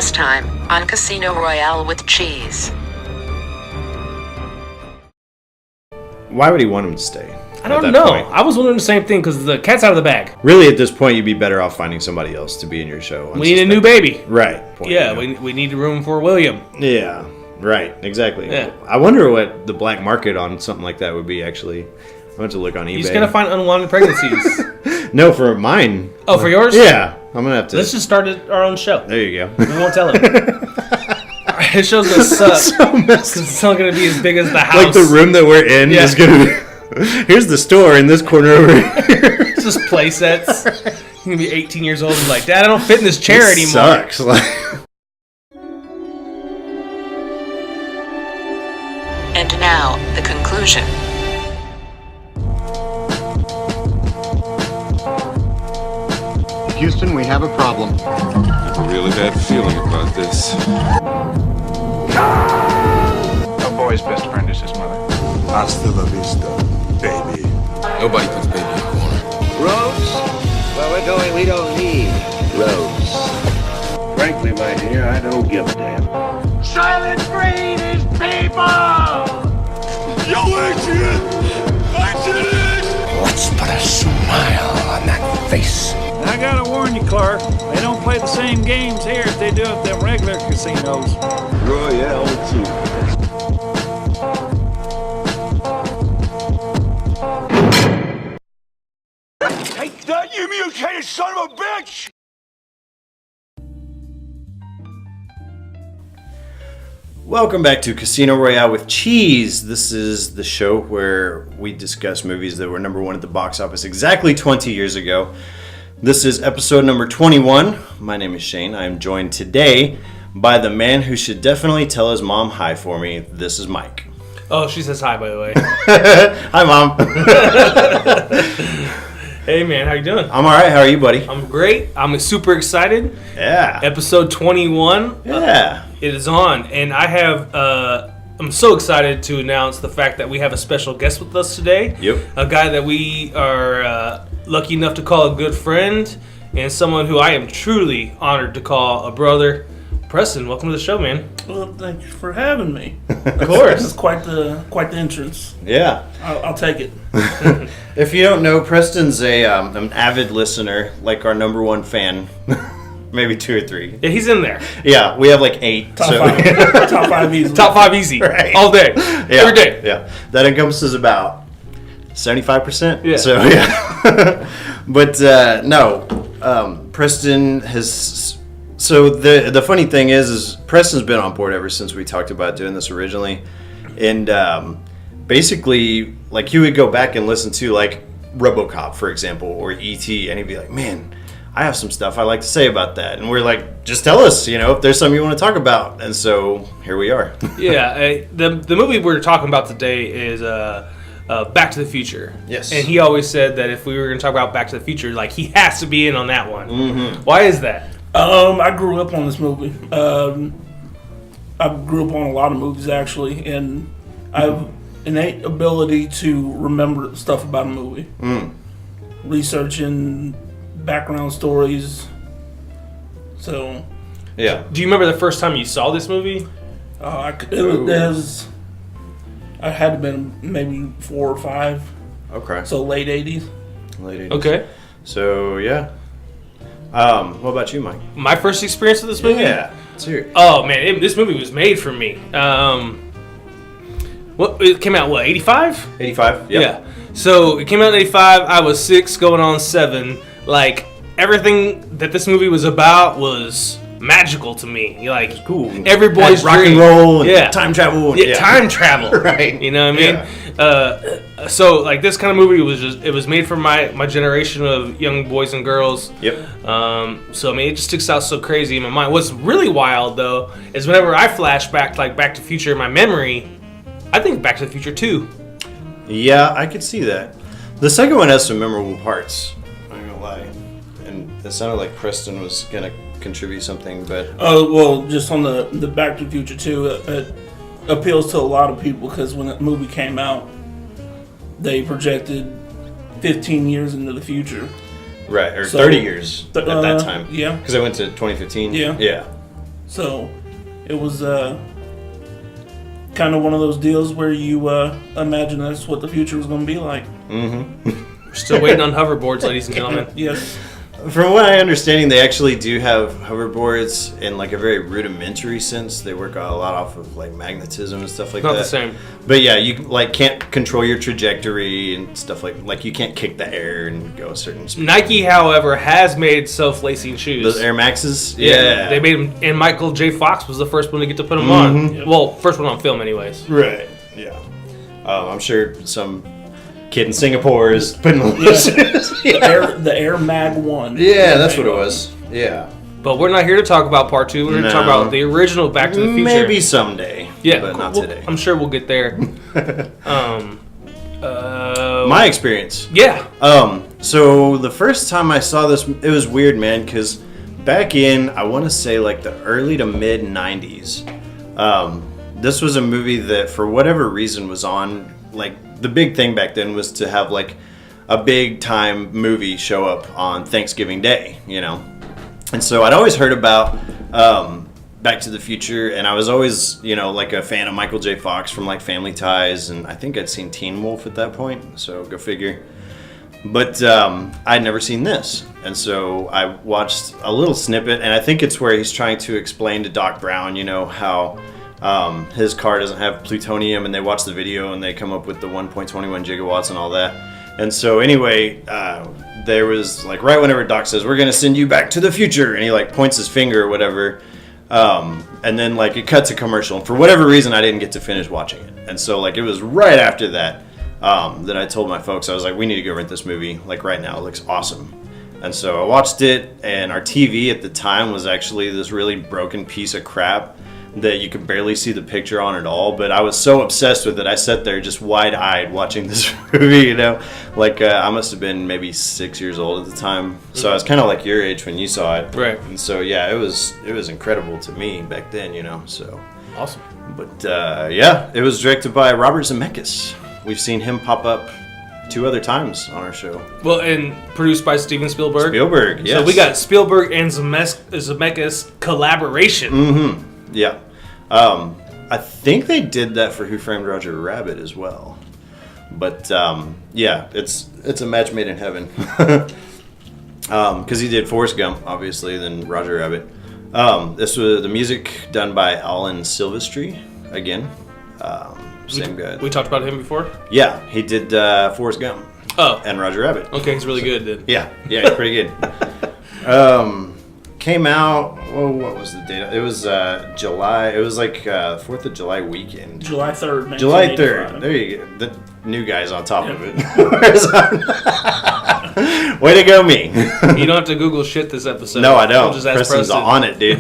Next time on Casino Royale with Cheese. Why would he want him to stay? I don't know. I was wondering the same thing because the cat's out of the bag. Really, at this point, you'd be better off finding somebody else to be in your show. We need a new baby. Right. We need room for William. Yeah. Right. Exactly. Yeah. I wonder what the black market on something like that would be, actually. I'm going to look on eBay. He's going to find unwanted pregnancies. No, for mine. Oh, for yours? Yeah. I'm going to have to. Let's just start our own show. There you go. We won't tell him. His show's going to suck. Because it's not going to be as big as the house. Like the room that we're in is going to be... Here's the store in this corner over here. It's just play sets. He's going to be 18 years old and like, Dad, I don't fit in this chair anymore. Sucks. And now, the conclusion. Houston, we have a problem. I have a really bad feeling about this. A boy's best friend is his mother. Hasta la vista, baby. Nobody puts baby in a corner. Roads? Where we're going, we don't need roads. Frankly, my dear, I don't give a damn. Silent breed is people! Yo, Adrian! I did it! Let's put a smile on that face. I gotta warn you, Clark. They don't play the same games here as they do at them regular casinos. Royale, too. Take that, you mutated son of a bitch! Welcome back to Casino Royale with Cheese. This is the show where we discuss movies that were number one at the box office exactly 20 years ago. This is episode number 21. My name is Shane. I am joined today by the man who should definitely tell his mom hi for me. This is Mike. Oh, she says hi, by the way. Hi, Mom. Hey, man, how you doing? I'm all right. How are you, buddy? I'm great. I'm super excited. Yeah. Episode 21. Yeah. It is on, and I have. I'm so excited to announce the fact that we have a special guest with us today. Yep. A guy that we are lucky enough to call a good friend, and someone who I am truly honored to call a brother. Preston, welcome to the show, man. Well, thank you for having me. Of course. This is quite the entrance. Yeah. I'll take it. If you don't know, Preston's an avid listener, like our number one fan. Maybe 2 or 3. Yeah, he's in there. Yeah, we have like 8. Top 5. Top 5 easy. Top 5 easy. Right. All day. Yeah. Every day. Yeah. That encompasses about 75%. Yeah. So, yeah. But, no. Preston has... So, the funny thing is Preston's been on board ever since we talked about doing this originally. And basically, like, he would go back and listen to, like, RoboCop, for example, or E.T., and he'd be like, man... I have some stuff I like to say about that. And we're like, just tell us, if there's something you want to talk about. And so here we are. Yeah, the movie we're talking about today is Back to the Future. Yes. And he always said that if we were going to talk about Back to the Future, like, he has to be in on that one. Mm-hmm. Why is that? I grew up on this movie. I grew up on a lot of movies, actually. And I have innate ability to remember stuff about a movie. Researching... background stories. So, yeah. Do you remember the first time you saw this movie? I had to been maybe 4 or 5. Okay. So late 80s. Late 80s. Okay. So yeah. What about you, Mike? My first experience with this movie? Yeah. Let's hear it. Oh man, this movie was made for me. It came out 85? 85. Yep. Yeah. So it came out in 85. I was 6, going on 7. Like, everything that this movie was about was magical to me. Like, cool. Every boy's rock dream. and roll and yeah. time travel. Yeah, time travel. Right. You know what I mean? Yeah. So, like, this kind of movie was made for my generation of young boys and girls. Yep. So, I mean, it just sticks out so crazy in my mind. What's really wild, though, is whenever I flash back, like, Back to the Future in my memory, I think Back to the Future 2. Yeah, I could see that. The second one has some memorable parts. I'm not gonna lie, and it sounded like Preston was gonna contribute something, but well, just on the Back to the Future 2, it appeals to a lot of people because when the movie came out, they projected 15 years into the future. Right, or 30 years at that time. Yeah, because I went to 2015. Yeah. Yeah. So it was kind of one of those deals where you imagine that's what the future was going to be like. We're still waiting on hoverboards, ladies and gentlemen. Yes. From what I understanding, they actually do have hoverboards in like a very rudimentary sense. They work a lot off of like magnetism and stuff like Not that. the same. But yeah, you like can't control your trajectory and stuff like you can't kick the air and go a certain speed. Nike, however, has made self-lacing shoes. Those Air Maxes, yeah, They made them, and Michael J. Fox was the first one to get to put them on. Well, first one on film, anyways. right, yeah. I'm sure some kid in Singapore is putting on those shoes. The Air Mag 1. Yeah, that's what it was. Yeah. But we're not here to talk about part 2. We're here to talk No. about the original Back to the Future. Maybe someday. Yeah, but not well, today. I'm sure we'll get there. My experience. Yeah. So the first time I saw this, it was weird, man, because back in, I want to say like the early to mid 90s, this was a movie that for whatever reason was on, like the big thing back then was to have like a big time movie show up on Thanksgiving Day, you know? And so I'd always heard about Back to the Future, and I was always, you know, like a fan of Michael J. Fox from like Family Ties, and I think I'd seen Teen Wolf at that point, so go figure. But I'd never seen this, and so I watched a little snippet, and I think it's where he's trying to explain to Doc Brown, you know, how his car doesn't have plutonium, and they watch the video and they come up with the 1.21 gigawatts and all that. And so anyway, there was like right whenever Doc says, "We're gonna send you back to the future," and he like points his finger or whatever, and then like it cuts a commercial. And for whatever reason, I didn't get to finish watching it. And so like it was right after that that I told my folks, I was like, "We need to go rent this movie like right now. It looks awesome." And so I watched it, and our TV at the time was actually this really broken piece of crap that you could barely see the picture on at all, but I was so obsessed with it, I sat there just wide-eyed watching this movie, you know, like I must have been maybe 6 years old at the time, so I was kind of like your age when you saw it, Right. And so yeah, it was incredible to me back then, you know, so. Awesome. But yeah, it was directed by Robert Zemeckis. We've seen him pop up 2 other times on our show. Well, and produced by Steven Spielberg. Spielberg, yes. So we got Spielberg and Zemeckis collaboration. Mm-hmm. Yeah. I think they did that for Who Framed Roger Rabbit as well. But yeah, it's a match made in heaven. Because he did Forrest Gump, obviously, then Roger Rabbit. This was the music done by Alan Silvestri, again. Same guy. We talked about him before? Yeah, he did Forrest Gump. Oh. And Roger Rabbit. Okay, he's really good then. Yeah, he's pretty good. Came out, what was the date? It was July. It was like 4th of July weekend. July 3rd, July 3rd. There you go. The new guy's on top of it. Way to go, me. You don't have to Google shit this episode. No, I don't. We'll just ask Preston's Preston. on it, dude.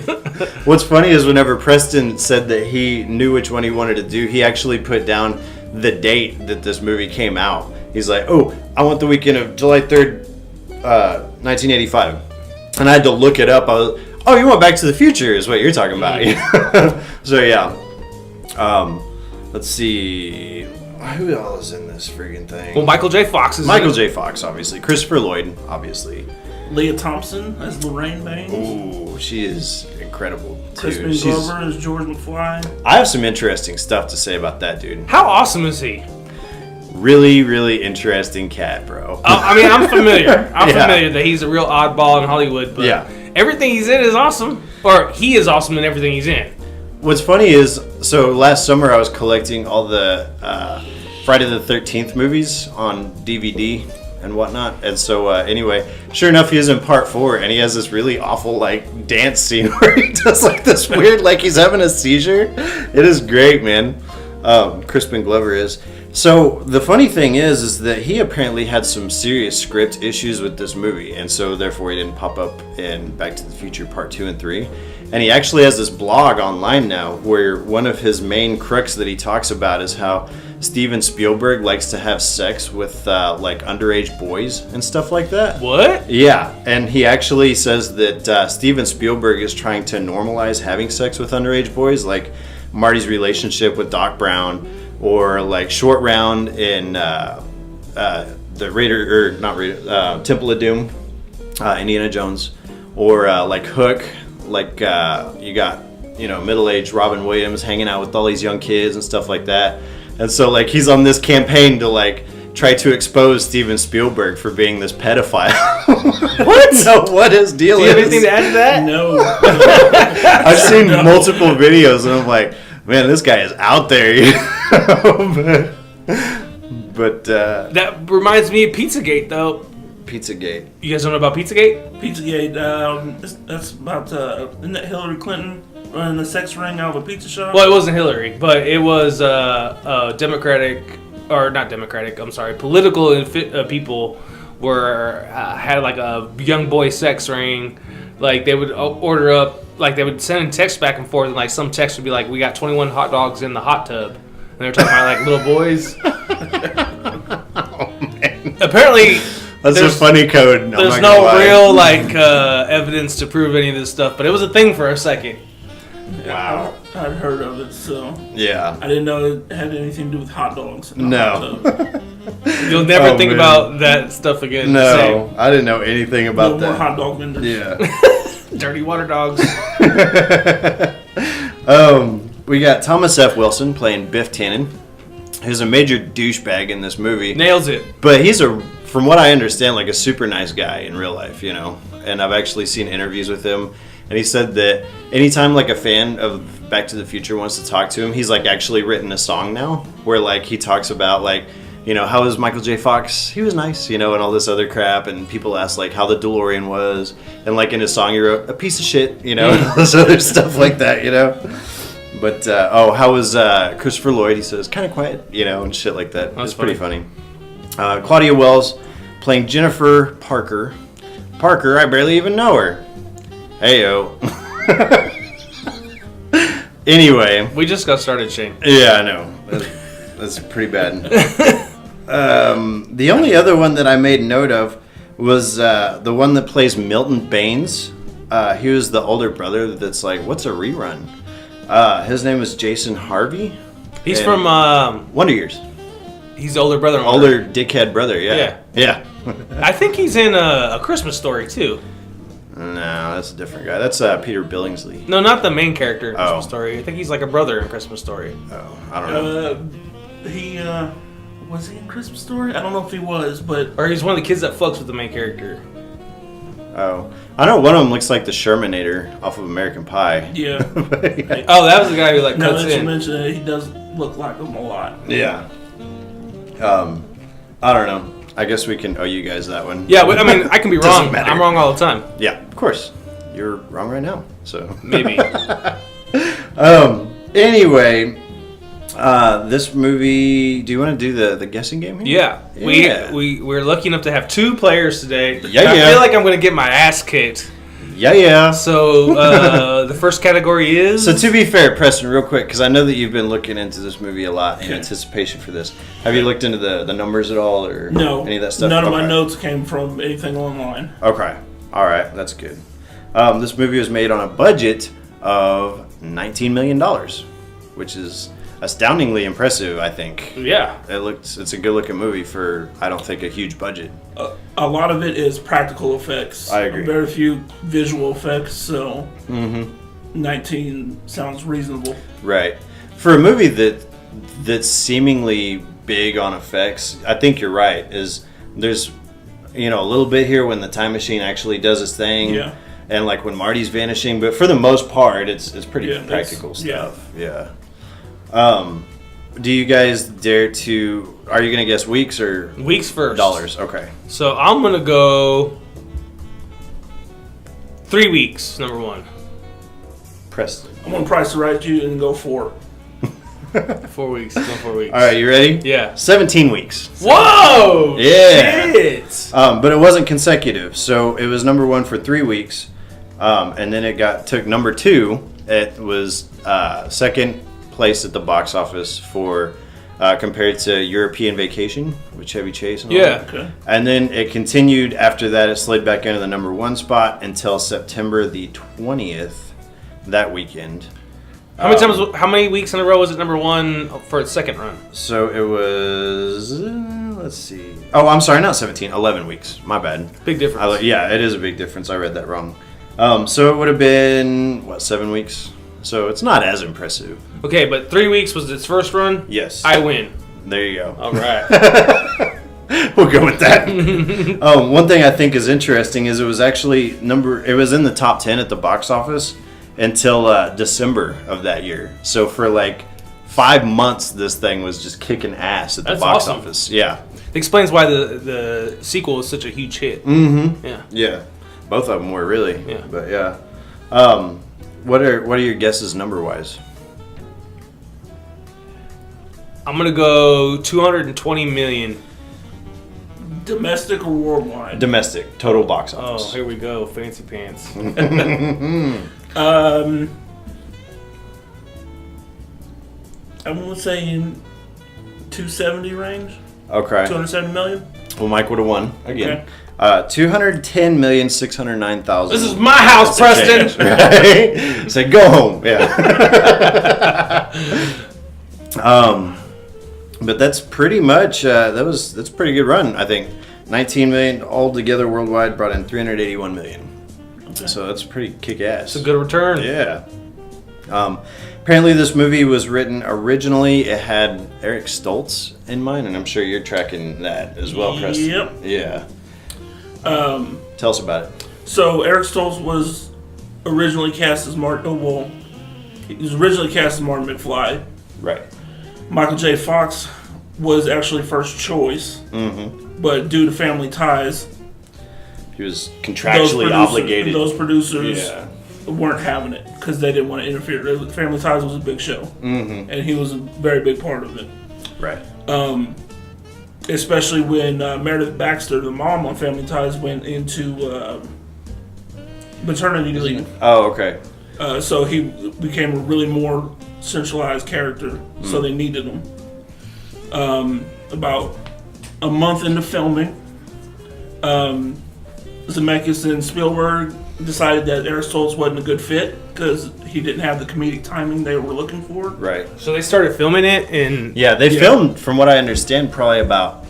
What's funny is whenever Preston said that he knew which one he wanted to do, he actually put down the date that this movie came out. He's like, "Oh, I want the weekend of July 3rd, 1985." And I had to look it up. I was, "Oh, you want Back to the Future is what you're talking about." So yeah. Let's see. Who else is in this friggin' thing? Well, Michael J. Fox is Michael J. Fox, obviously. Christopher Lloyd, obviously. Leah Thompson as Lorraine Baines. Ooh, she is incredible too. Crispin Glover as George McFly. I have some interesting stuff to say about that dude. How awesome is he? Really, really interesting cat, bro. I mean, I'm familiar. I'm Yeah. familiar that he's a real oddball in Hollywood, but Yeah. everything he's in is awesome. Or he is awesome in everything he's in. What's funny is, so last summer I was collecting all the Friday the 13th movies on DVD and whatnot. And so anyway, sure enough, he is in part 4, and he has this really awful like dance scene where he does like this weird, like he's having a seizure. It is great, man. Crispin Glover is. So the funny thing is that he apparently had some serious script issues with this movie, and so therefore he didn't pop up in Back to the Future Part 2 and 3. And he actually has this blog online now where one of his main crux that he talks about is how Steven Spielberg likes to have sex with like underage boys and stuff like that. What? Yeah, and he actually says that Steven Spielberg is trying to normalize having sex with underage boys, like Marty's relationship with Doc Brown, or like Short Round in the Temple of Doom, Indiana Jones, or like Hook. Like you got middle-aged Robin Williams hanging out with all these young kids and stuff like that. And so, like, he's on this campaign to, like, try to expose Steven Spielberg for being this pedophile. What? No, what his deal Do you is. have anything to add to that? No. I've seen multiple videos, and I'm like, man, this guy is out there. But That reminds me of Pizzagate, though. Pizzagate. You guys don't know about Pizzagate? Pizzagate, that's about, isn't that Hillary Clinton running the sex ring out of a pizza shop? Well, it wasn't Hillary, but it was political people had like a young boy sex ring. Like they would order up, like they would send text back and forth, and like some text would be like, "We got 21 hot dogs in the hot tub," and they were talking about like little boys. Apparently, That's a funny code. There's no real like evidence to prove any of this stuff, but it was a thing for a second. Wow. I'd heard of it, so Yeah. I didn't know it had anything to do with hot dogs. No. You'll never think about that stuff again. No, I didn't know anything about No that. more hot dog vendors. Yeah. Dirty water dogs. We got Thomas F. Wilson playing Biff Tannen, who's a major douchebag in this movie. Nails it. But he's from what I understand, like a super nice guy in real life, And I've actually seen interviews with him, and he said that anytime like a fan of Back to the Future wants to talk to him, he's like actually written a song now where like he talks about like, how was Michael J. Fox? He was nice, and all this other crap, and people ask like how the DeLorean was, and like in his song he wrote a piece of shit, and all this other stuff like that, But how was Christopher Lloyd? He says kind of quiet, and shit like that. It's pretty funny. Claudia Wells playing Jennifer Parker. Parker, I barely even know her. Heyo. Anyway. We just got started, Shane. Yeah, I know. That's pretty bad. The only other one that I made note of was the one that plays Milton Baines. He was the older brother that's like, what's a rerun? His name is Jason Harvey. He's from Wonder Years. He's the older brother. Older dickhead brother, yeah. Yeah. I think he's in A Christmas Story, too. No, that's a different guy. That's Peter Billingsley. No, not the main character in Christmas Story. I think he's like a brother in Christmas Story. Oh, I don't know. Was he in Christmas Story? I don't know if he was, but... Or he's one of the kids that fucks with the main character. Oh. I know one of them looks like the Shermanator off of American Pie. Yeah. Oh, that was the guy who like cuts in. You mentioned it, he does look like him a lot. Yeah. I don't know. I guess we can owe you guys that one. Yeah, I mean, I can be Doesn't wrong. matter. I'm wrong all the time. Yeah, of course. You're wrong right now, so. Maybe. Anyway, this movie, do you want to do the guessing game here? Yeah. We're lucky enough to have two players today. Yeah. I feel like I'm going to get my ass kicked. Yeah. So, the first category is... So, to be fair, Preston, real quick, because I know that you've been looking into this movie a lot in anticipation for this. Have you looked into the numbers at all, or any of that stuff? None of my notes came from anything online. Okay. All right. That's good. This movie was made on a budget of $19 million, which is astoundingly impressive, I think. Yeah. It's a good-looking movie for, I don't think, a huge budget. A lot of it is practical effects. I agree. Very few visual effects, so 19 sounds reasonable. Right. For a movie that's seemingly big on effects, I think you're right. There's a little bit here when the time machine actually does its thing. Yeah. And like when Marty's vanishing, but for the most part, it's pretty practical stuff. Yeah. Do you guys dare to? Are you gonna guess weeks or weeks first? Dollars. Okay. So I'm gonna go 3 weeks. Number one. Preston. I'm gonna price the right you and go 4. 4 weeks. Go 4 weeks. All right, you ready? Yeah. 17 weeks. Whoa! Yeah. Shit. But it wasn't consecutive, so it was number one for 3 weeks, and then it took number 2. It was second place at the box office for compared to European Vacation with Chevy Chase. And all that. Okay. And then it continued after that. It slid back into the number 1 spot until September the 20th that weekend. How many weeks in a row was it number 1 for its second run? So it was, let's see. Oh, I'm sorry, not 17, 11 weeks. My bad. Big difference. Yeah, it is a big difference. I read that wrong. So it would have been, 7 weeks? So it's not as impressive. Okay, but 3 weeks was its first run. Yes. I win. There you go. All right. We'll go with that. One thing I think is interesting is it was actually it was in the top 10 at the box office until December of that year. So for like 5 months, this thing was just kicking ass at the That's box awesome. office. Yeah. It explains why the sequel is such a huge hit. Mm-hmm. Yeah. Yeah. Both of them were really. Yeah. But yeah. What are your guesses number wise? I'm gonna go 220 million. Domestic or worldwide? Domestic total box Oh, office. here we go, fancy pants. I'm gonna say in 270 range. Okay. 270 million. Well, Mike would have won again. Okay. 210,609,000. This is my house, Preston. Right? Say go home. Yeah. But that's pretty much that's a pretty good run. I think 19 million altogether worldwide brought in 381 million. Okay. So that's pretty kick ass. It's a good return. Yeah. Apparently, this movie was written originally. It had Eric Stoltz in mind, and I'm sure you're tracking that as well, Preston. Yep. Yeah. Tell us about it. So Eric Stoltz was originally cast as he was originally cast as Martin McFly. Right. Michael J. Fox was actually first choice, but due to family ties, He was contractually obligated. Those producers Yeah. weren't having it because they didn't want to interfere. Family Ties was a big show, and he was a very big part of it. Right. Especially when Meredith Baxter, the mom on Family Ties, went into maternity leave. Oh, okay. So he became a really more centralized character, so they needed him. About a month into filming, Zemeckis and Spielberg decided that Eric Stoltz wasn't a good fit because he didn't have the comedic timing they were looking for. Right. So they started filming it, and Yeah, they filmed, from what I understand, probably about,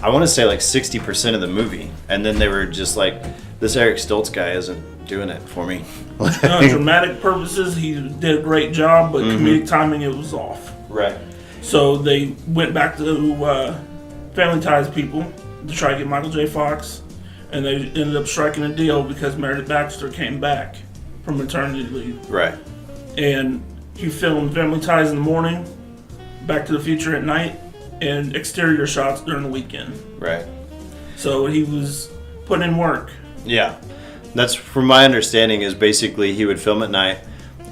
I want to say like 60% of the movie. And then they were just like, this Eric Stoltz guy isn't doing it for me. Dramatic purposes, he did a great job, but comedic timing, it was off. Right. So they went back to Family Ties people to try to get Michael J. Fox, and they ended up striking a deal because Meredith Baxter came back from maternity leave. Right. And he filmed Family Ties in the morning, Back to the Future at night, and exterior shots during the weekend. Right. So he was putting in work. Yeah. That's, from my understanding, is basically he would film at night,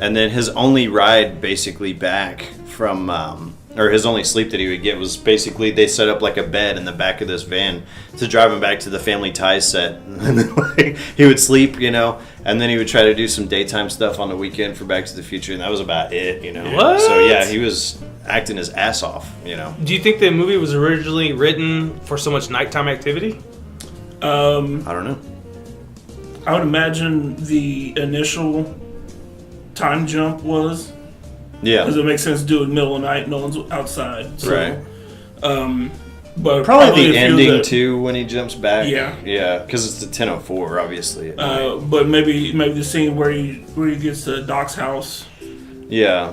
and then his only ride basically back from, or his only sleep that he would get was basically they set up like a bed in the back of this van to drive him back to the Family Ties set. And then like, he would sleep, and then he would try to do some daytime stuff on the weekend for Back to the Future, and that was about it, What? So yeah, he was acting his ass off, Do you think the movie was originally written for so much nighttime activity? I don't know. I would imagine the initial time jump was. Yeah. Because it makes sense to do it in the middle of the night, no one's outside. So, Right. But Probably the a few ending that- too when he jumps back. Yeah. Yeah, because it's the 10:04, obviously. at night. But maybe the scene where he gets to Doc's house. Yeah.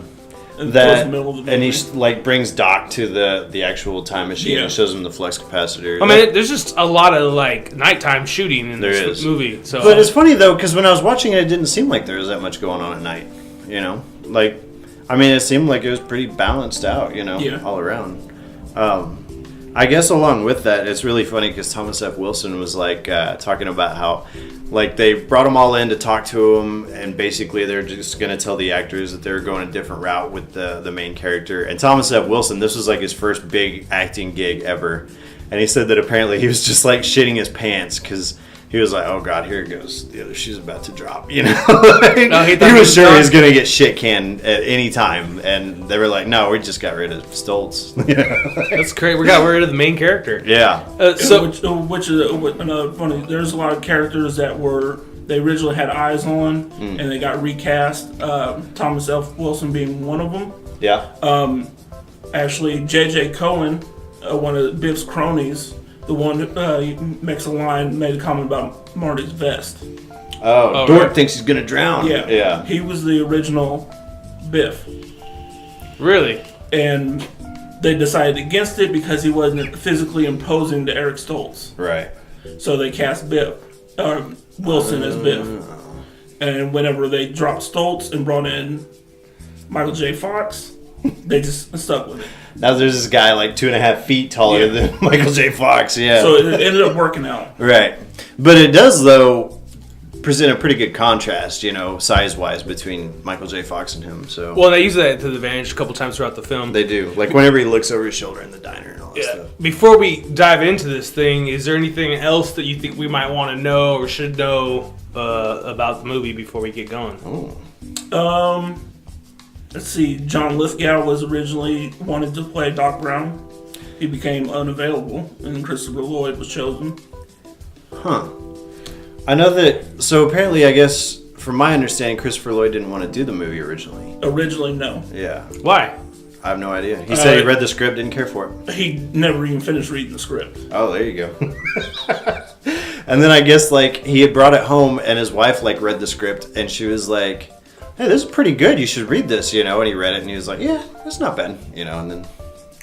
And That, towards the middle of the and he movie. brings Doc to the actual time machine Yeah. and shows him the flux capacitor. I mean, there's just a lot of nighttime shooting in There this is. movie. So, But it's funny though, because when I was watching it didn't seem like there was that much going on at night. It seemed like it was pretty balanced out. Yeah. All around. I guess along with that, it's really funny because Thomas F. Wilson was talking about how they brought them all in to talk to him, and basically they're just going to tell the actors that they're going a different route with the main character. And Thomas F. Wilson, this was his first big acting gig ever, and he said that apparently he was just shitting his pants because he was like, oh god, here it goes, the other shoe's about to drop, No, he he thought he was was sure done. he was going to get shit canned at any time, and they were like, no, we just got rid of Stoltz. that's great. We got rid of the main character. Yeah. Which is another funny. There's a lot of characters that they originally had eyes on, and they got recast. Thomas F. Wilson being one of them. Yeah. Actually, J.J. Cohen, one of Biff's cronies, the one he makes a line, made a comment about Marty's vest. Oh, Dork thinks he's going to drown. Yeah. Yeah. He was the original Biff. Really? And they decided against it because he wasn't physically imposing to Eric Stoltz. Right. So they cast Wilson as Biff. And whenever they dropped Stoltz and brought in Michael J. Fox, they just stuck with it. Now there's this guy like 2.5 feet taller than Michael J. Fox. Yeah. So it ended up working out. Right. But it does, though, present a pretty good contrast, size-wise between Michael J. Fox and him. So Well, they use that to the advantage a couple times throughout the film. they do. Like whenever he looks over his shoulder in the diner and all that stuff. Before we dive into this thing, is there anything else that you think we might want to know or should know about the movie before we get going? Let's see. John Lithgow was originally wanted to play Doc Brown. He became unavailable, and Christopher Lloyd was chosen. Huh. I know that. So apparently, I guess, from my understanding, Christopher Lloyd didn't want to do the movie originally. Originally, no. Yeah. Why? I have no idea. He said he read the script, didn't care for it. He never even finished reading the script. Oh, there you go. And then I guess like he had brought it home, and his wife like read the script, and she was like, "Hey, this is pretty good. You should read this," And he read it, and he was like, "Yeah, it's not bad," And then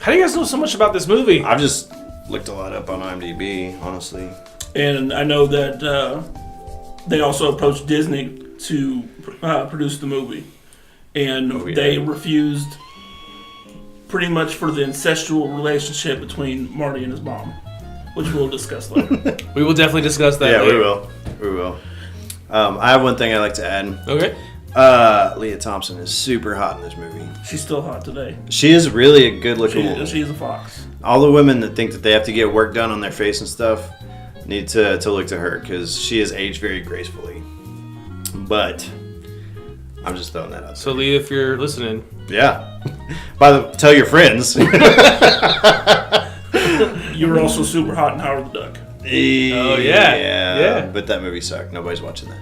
How do you guys know so much about this movie? I've just looked a lot up on IMDb, honestly. And I know that they also approached Disney to produce the movie, and they refused pretty much for the incestual relationship between Marty and his mom, which we'll discuss later. We will definitely discuss that Yeah, later. we will. I have one thing I'd like to add. Okay. Leah Thompson is super hot in this movie. She's still hot today. She is really a good-looking woman. She's a fox. All the women that think that they have to get work done on their face and stuff need to look to her because she has aged very gracefully. But I'm just throwing that out there. So, Leah, if you're listening. Yeah. Tell your friends. You were also super hot in Howard the Duck. Oh, yeah. Yeah. But that movie sucked. Nobody's watching that.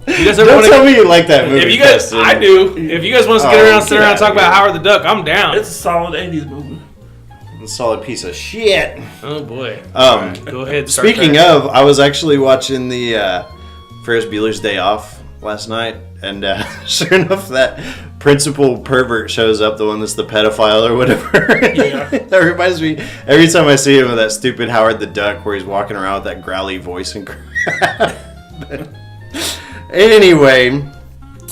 You guys ever Don't wanna, tell me you like that movie. If you guys, Preston. I do. If you guys want us to sit around and talk about Howard the Duck, I'm down. It's a solid 80s movie. A solid piece of shit. Oh, boy. Go ahead. Speaking of, I was actually watching the Ferris Bueller's Day Off last night, and sure enough, that principal pervert shows up, the one that's the pedophile or whatever. Yeah. That reminds me, every time I see him of that stupid Howard the Duck where he's walking around with that growly voice and crap. Anyway,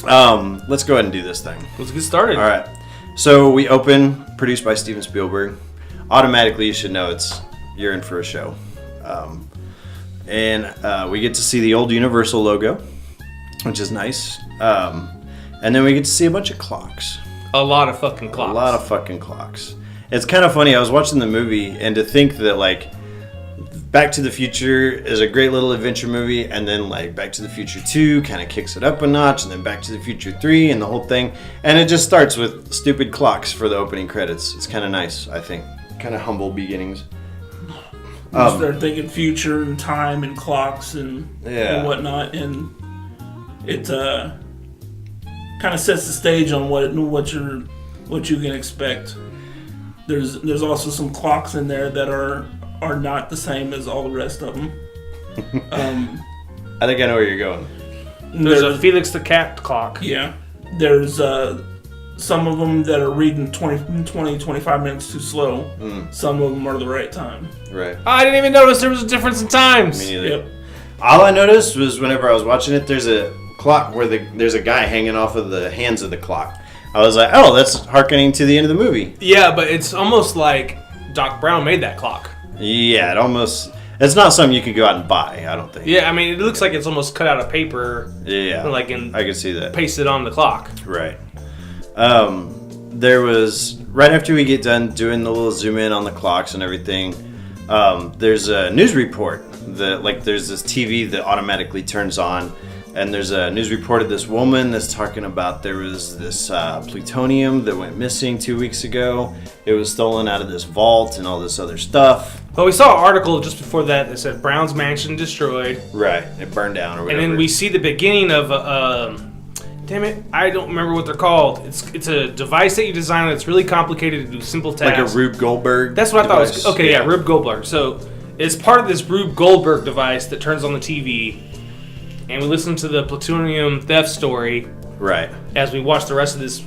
let's go ahead and do this thing. Let's get started. All right. So we open, produced by Steven Spielberg. Automatically, you should know you're in for a show. And we get to see the old Universal logo, which is nice. And then we get to see a bunch of clocks. A lot of fucking clocks. A lot of fucking clocks. It's kind of funny. I was watching the movie, and to think that, like, Back to the Future is a great little adventure movie, and then, like, Back to the Future 2 kind of kicks it up a notch, and then Back to the Future 3 and the whole thing. And it just starts with stupid clocks for the opening credits. It's kind of nice, I think. Kind of humble beginnings. You start thinking future and time and clocks and whatnot, and it kind of sets the stage on what you can expect. There's also some clocks in there that are not the same as all the rest of them. I think I know where you're going. There's a Felix the Cat clock. Yeah. There's some of them that are reading 25 minutes too slow. Some of them are the right time. Right. I didn't even notice there was a difference in times. Me neither. Yep. All I noticed was whenever I was watching it, there's a clock where there's a guy hanging off of the hands of the clock. I was like, oh, that's hearkening to the end of the movie. Yeah, but it's almost like Doc Brown made that clock. Yeah, it's not something you could go out and buy, I don't think. Yeah, I mean, it looks like it's almost cut out of paper. Yeah, like I can see that. Pasted on the clock. Right. There was, right after we get done doing the little zoom in on the clocks and everything, there's a news report that, like, there's this TV that automatically turns on, and there's a news report of this woman that's talking about there was this plutonium that went missing 2 weeks ago. It was stolen out of this vault and all this other stuff. Well, we saw an article just before that said Brown's mansion destroyed. Right, it burned down or whatever. And then we see the beginning of damn it, I don't remember what they're called. It's a device that you design that's really complicated to do simple tasks. Like a Rube Goldberg. That's what device. I thought it was. Okay, yeah, Rube Goldberg. So it's part of this Rube Goldberg device that turns on the TV, and we listen to the plutonium theft story. Right. as we watch the rest of this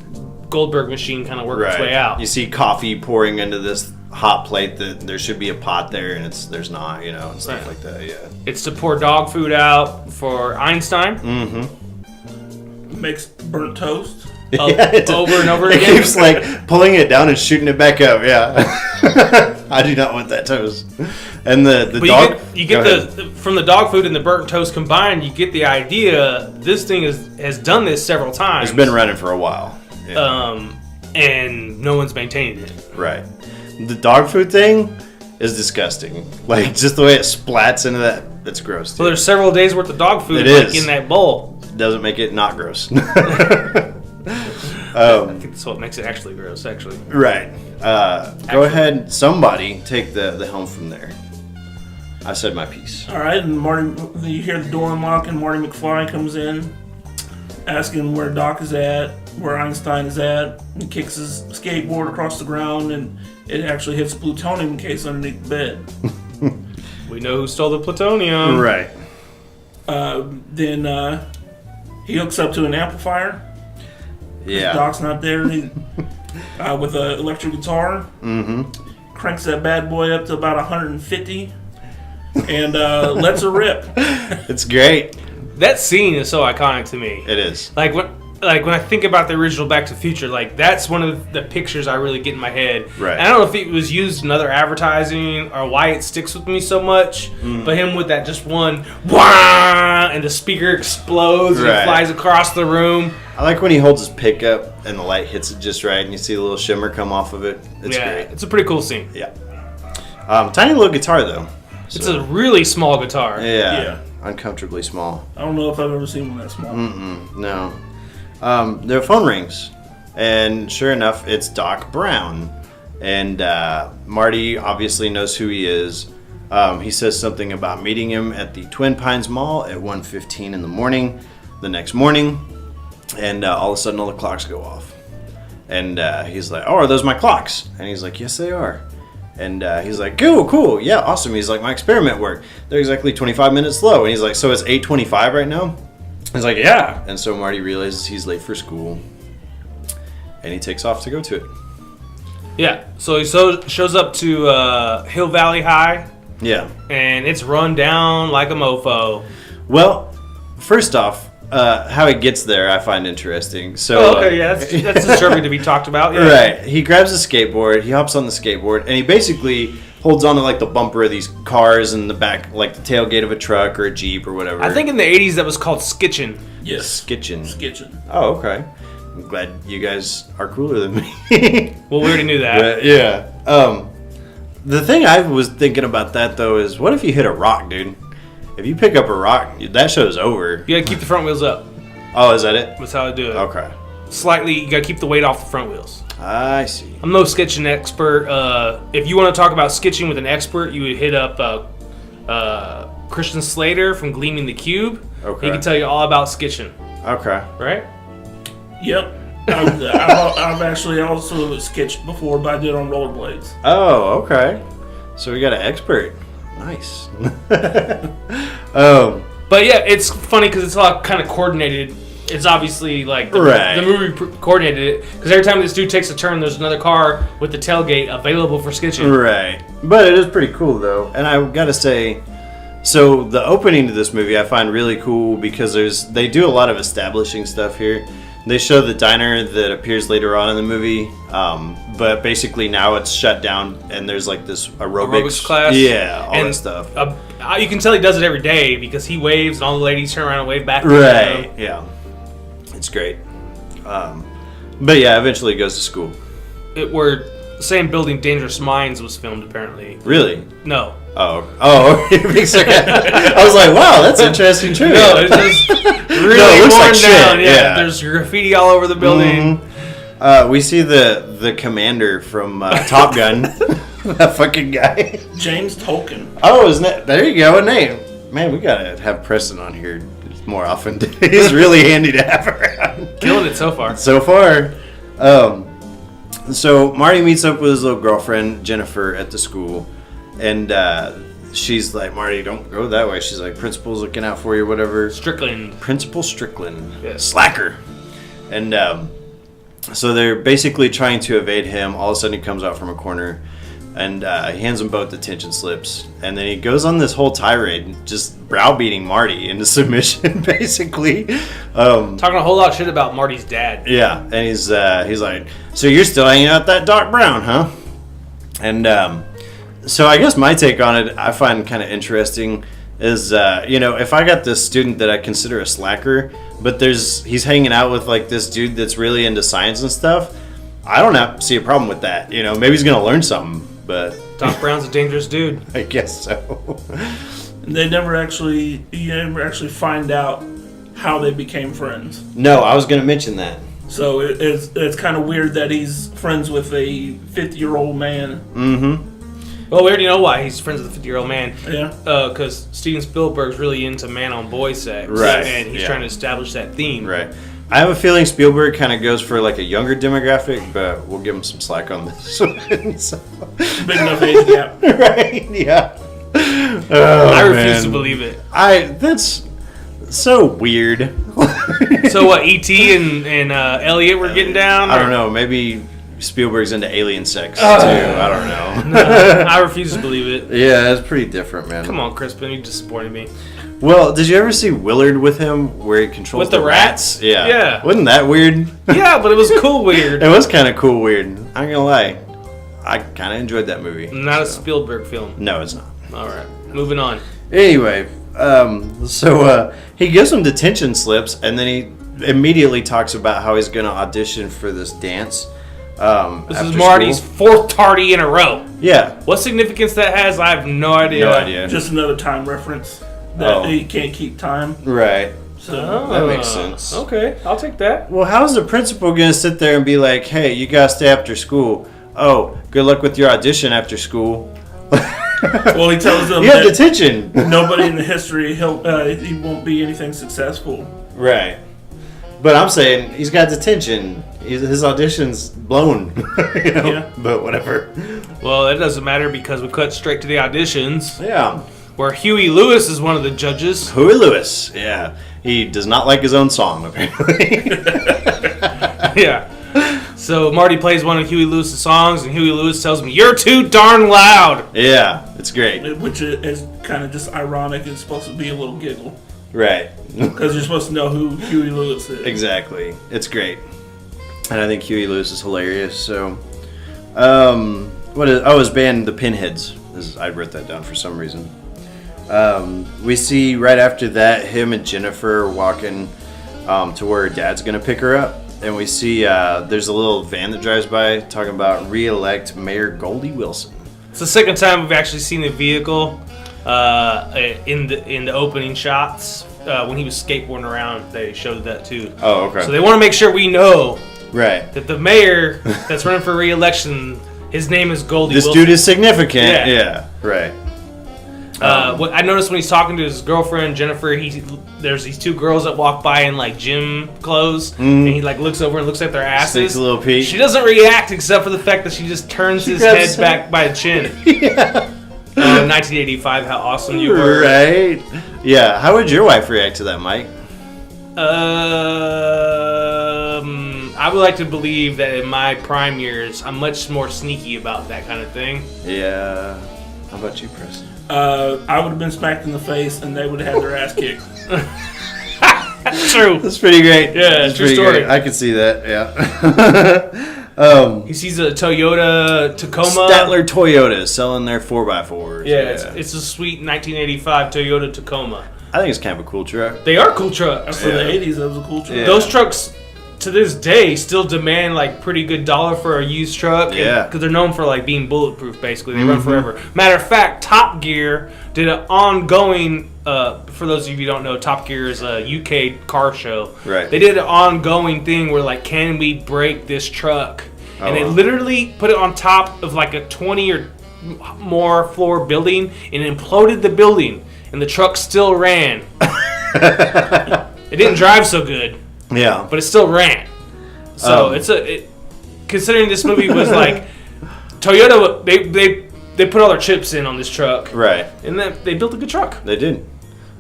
Goldberg machine kind of work its way out. You see coffee pouring into this hot plate that there should be a pot there, and there's not, and stuff like that. Yeah. It's to pour dog food out for Einstein. Mm-hmm. Makes burnt toast. Over and over It again. keeps like pulling it down and shooting it back up. Yeah. I do not want that toast. And the dog. You get from the dog food and the burnt toast combined. You get the idea. This thing has done this several times. It's been running for a while. Yeah. And no one's maintaining it. Right. The dog food thing is disgusting. Like just the way it splats into that. It's gross. Well, there's several days worth of dog food in that bowl. Doesn't make it not gross. I think that's what makes it actually gross, actually. Right. Go ahead. Somebody take the helm from there. I said my piece. All right, and you hear the door unlock, and Marty McFly comes in, asking where Doc is at, where Einstein is at. He kicks his skateboard across the ground, and it actually hits a plutonium case underneath the bed. We know who stole the plutonium. Right. Then he hooks up to an amplifier. Yeah. Doc's not there. He, with an electric guitar. Mm-hmm. Cranks that bad boy up to about 150 and lets her rip. It's great. That scene is so iconic to me. It is. Like when I think about the original Back to the Future, like that's one of the pictures I really get in my head. Right. And I don't know if it was used in other advertising or why it sticks with me so much, but him with that just one, wah, and the speaker explodes and it flies across the room. I like when he holds his pickup and the light hits it just right and you see a little shimmer come off of it. It's great. It's a pretty cool scene. Yeah. Tiny little guitar though. So. It's a really small guitar. Yeah. Uncomfortably small. I don't know if I've ever seen one that small. No. Their phone rings, and sure enough, it's Doc Brown. And Marty obviously knows who he is. He says something about meeting him at the Twin Pines Mall at 1:15 in the morning, the next morning. And all of a sudden, all the clocks go off. And he's like, "Oh, are those my clocks?" And he's like, "Yes, they are." And he's like, cool, yeah, awesome. He's like, "My experiment worked. They're exactly 25 minutes slow." And he's like, "So it's 8:25 right now?" He's like, "Yeah." And so Marty realizes he's late for school. And he takes off to go to it. Yeah, so he shows up to Hill Valley High. Yeah. And it's run down like a mofo. Well, first off, how he gets there I find interesting. So, that's disturbing to be talked about. Yeah. Right. He grabs a skateboard, he hops on the skateboard, and he basically holds onto like the bumper of these cars in the back, like the tailgate of a truck or a Jeep or whatever. I think in the 80s that was called skitching. Yes. Skitching. Oh, okay. I'm glad you guys are cooler than me. Well, we already knew that. But, yeah. The thing I was thinking about that though is, what if you hit a rock, dude? If you pick up a rock, that show's over. You gotta keep the front wheels up. Oh, is that it? That's how I do it. Okay. Slightly, you gotta keep the weight off the front wheels. I see. I'm no sketching expert. If you want to talk about sketching with an expert, you would hit up Christian Slater from Gleaming the Cube. Okay. He can tell you all about sketching. Okay. Right? Yep. I've actually also sketched before, but I did it on rollerblades. Oh, okay. So we got an expert. Nice. But yeah, it's funny because it's all kind of coordinated. It's obviously like the movie coordinated it, because every time this dude takes a turn, there's another car with the tailgate available for sketching. Right. But it is pretty cool though, and I gotta say, so the opening to this movie I find really cool because they do a lot of establishing stuff here. They show the diner that appears later on in the movie, but basically now it's shut down and there's like this aerobics class. Yeah, all that stuff. You can tell he does it every day because he waves and all the ladies turn around and wave back. Right, yeah. It's great. But yeah, eventually he goes to school. Where same building Dangerous Minds was filmed apparently. Really? No. Oh, I was like, wow, that's interesting trivia. No, it's just really it looks worn like down. shit. Yeah, there's graffiti all over the building. Mm-hmm. We see the commander from Top Gun, that fucking guy, James Tolkien. Oh, isn't it? There you go, a name. Man, we gotta have Preston on here more often. He's really handy to have around. Killing it so far. So far. So Marty meets up with his little girlfriend Jennifer at the school. And she's like, "Marty, don't go that way." She's like, "Principal's looking out for you, whatever." Strickland. Principal Strickland. Yes. Slacker. And so they're basically trying to evade him. All of a sudden, he comes out from a corner, and he hands them both detention slips. And then he goes on this whole tirade, just browbeating Marty into submission, basically. Talking a whole lot of shit about Marty's dad. Yeah, and he's like, so you're still hanging out that Doc Brown, huh? And so I guess my take on it, I find kind of interesting, is if I got this student that I consider a slacker, but he's hanging out with like this dude that's really into science and stuff, I don't see a problem with that. Maybe he's gonna learn something, but Doc Brown's a dangerous dude. I guess so. You never actually find out how they became friends. No, I was gonna mention that. So it's kind of weird that he's friends with a 50-year-old man. Mm-hmm. Well, we already know why he's friends with a 50-year-old man. Yeah. Because Steven Spielberg's really into man-on-boy sex. Right. And he's trying to establish that theme. Right. I have a feeling Spielberg kind of goes for like a younger demographic, but we'll give him some slack on this one. So. Big enough age gap. Right, yeah. I refuse to believe it. That's so weird. So what, E.T. and Elliot were getting down? I don't know. Maybe Spielberg's into alien sex, too. I don't know. No, I refuse to believe it. Yeah, it's pretty different, man. Come on, Crispin. You disappointed me. Well, did you ever see Willard with him, where he controls With the rats? Yeah. Yeah. Wasn't that weird? Yeah, but it was cool weird. It was kind of cool weird. I'm not gonna lie. I kind of enjoyed that movie. Not a Spielberg film. No, it's not. All right. Moving on. Anyway, so he gives him detention slips, and then he immediately talks about how he's going to audition for this dance. This is Marty's fourth tardy in a row. Yeah. What significance that has, I have no idea. No idea. Just another time reference that he can't keep time. Right. So that makes sense. Okay, I'll take that. Well, how's the principal going to sit there and be like, hey, you got to stay after school? Oh, good luck with your audition after school. Well, he tells them you have that detention. nobody in the history, he won't be anything successful. Right. But I'm saying he's got detention. His audition's blown. Yeah. But whatever. Well, it doesn't matter because we cut straight to the auditions. Yeah. Where Huey Lewis is one of the judges. Huey Lewis, yeah. He does not like his own song, apparently. Yeah. So Marty plays one of Huey Lewis's songs, and Huey Lewis tells him, "You're too darn loud." Yeah, it's great. Which is kind of just ironic. It's supposed to be a little giggle. Right. Because you're supposed to know who Huey Lewis is. Exactly. It's great. And I think Huey Lewis is hilarious. So, his band, The Pinheads. I wrote that down for some reason. We see right after that him and Jennifer walking to where her dad's going to pick her up. And we see there's a little van that drives by talking about re-elect Mayor Goldie Wilson. It's the second time we've actually seen the vehicle in the opening shots. When he was skateboarding around, they showed that too. Oh, okay. So they want to make sure we know right that the mayor that's running for re-election, his name is Goldie Wilson. This dude is significant. Yeah, right. What I noticed when he's talking to his girlfriend Jennifer, there's these two girls that walk by in like gym clothes, and he like looks over and looks at their asses. Takes a little peek. She doesn't react except for the fact that she just turns his head back by the chin. Yeah. 1985, how awesome you were! Right? Yeah. How would your wife react to that, Mike? I would like to believe that in my prime years, I'm much more sneaky about that kind of thing. Yeah. How about you, Preston? I would have been smacked in the face, and they would have had their ass kicked. True. That's pretty great. Yeah, That's true pretty story. Great. I could see that. Yeah. He sees a Toyota Tacoma. Statler Toyota selling their 4x4s. Yeah, it's a sweet 1985 Toyota Tacoma. I think it's kind of a cool truck. They are cool trucks. For the 80s, that was a cool truck. Yeah. Those trucks, to this day, still demand like pretty good dollar for a used truck. Yeah. Because they're known for like being bulletproof, basically. They run forever. Matter of fact, Top Gear did an ongoing. For those of you who don't know, Top Gear is a UK car show. Right. They did an ongoing thing where like, can we break this truck? And they literally put it on top of like a 20 or more floor building and imploded the building, and the truck still ran. It didn't drive so good. Yeah. But it still ran. So considering this movie was like Toyota, they put all their chips in on this truck, Right. and then they built a good truck. They did.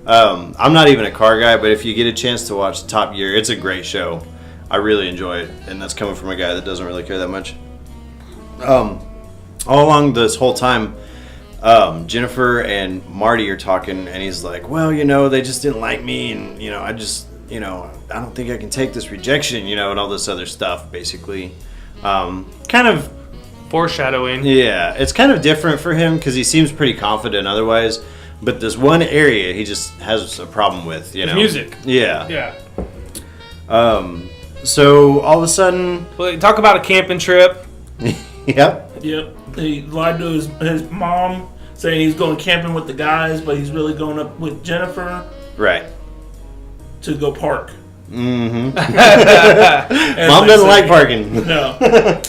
I'm not even a car guy, but if you get a chance to watch Top Gear, it's a great show. I really enjoy it, and that's coming from a guy that doesn't really care that much. All along this whole time, Jennifer and Marty are talking, and he's like, well, they just didn't like me, and, I just, I don't think I can take this rejection, and all this other stuff, basically. Kind of... Foreshadowing. Yeah, it's kind of different for him, because he seems pretty confident otherwise, but this one area he just has a problem with, Music. Yeah. Yeah. So, all of a sudden... Well, talk about a camping trip. Yep. He lied to his mom, saying he's going camping with the guys, but he's really going up with Jennifer. Right. To go park. Mm-hmm. Mom doesn't like parking. No.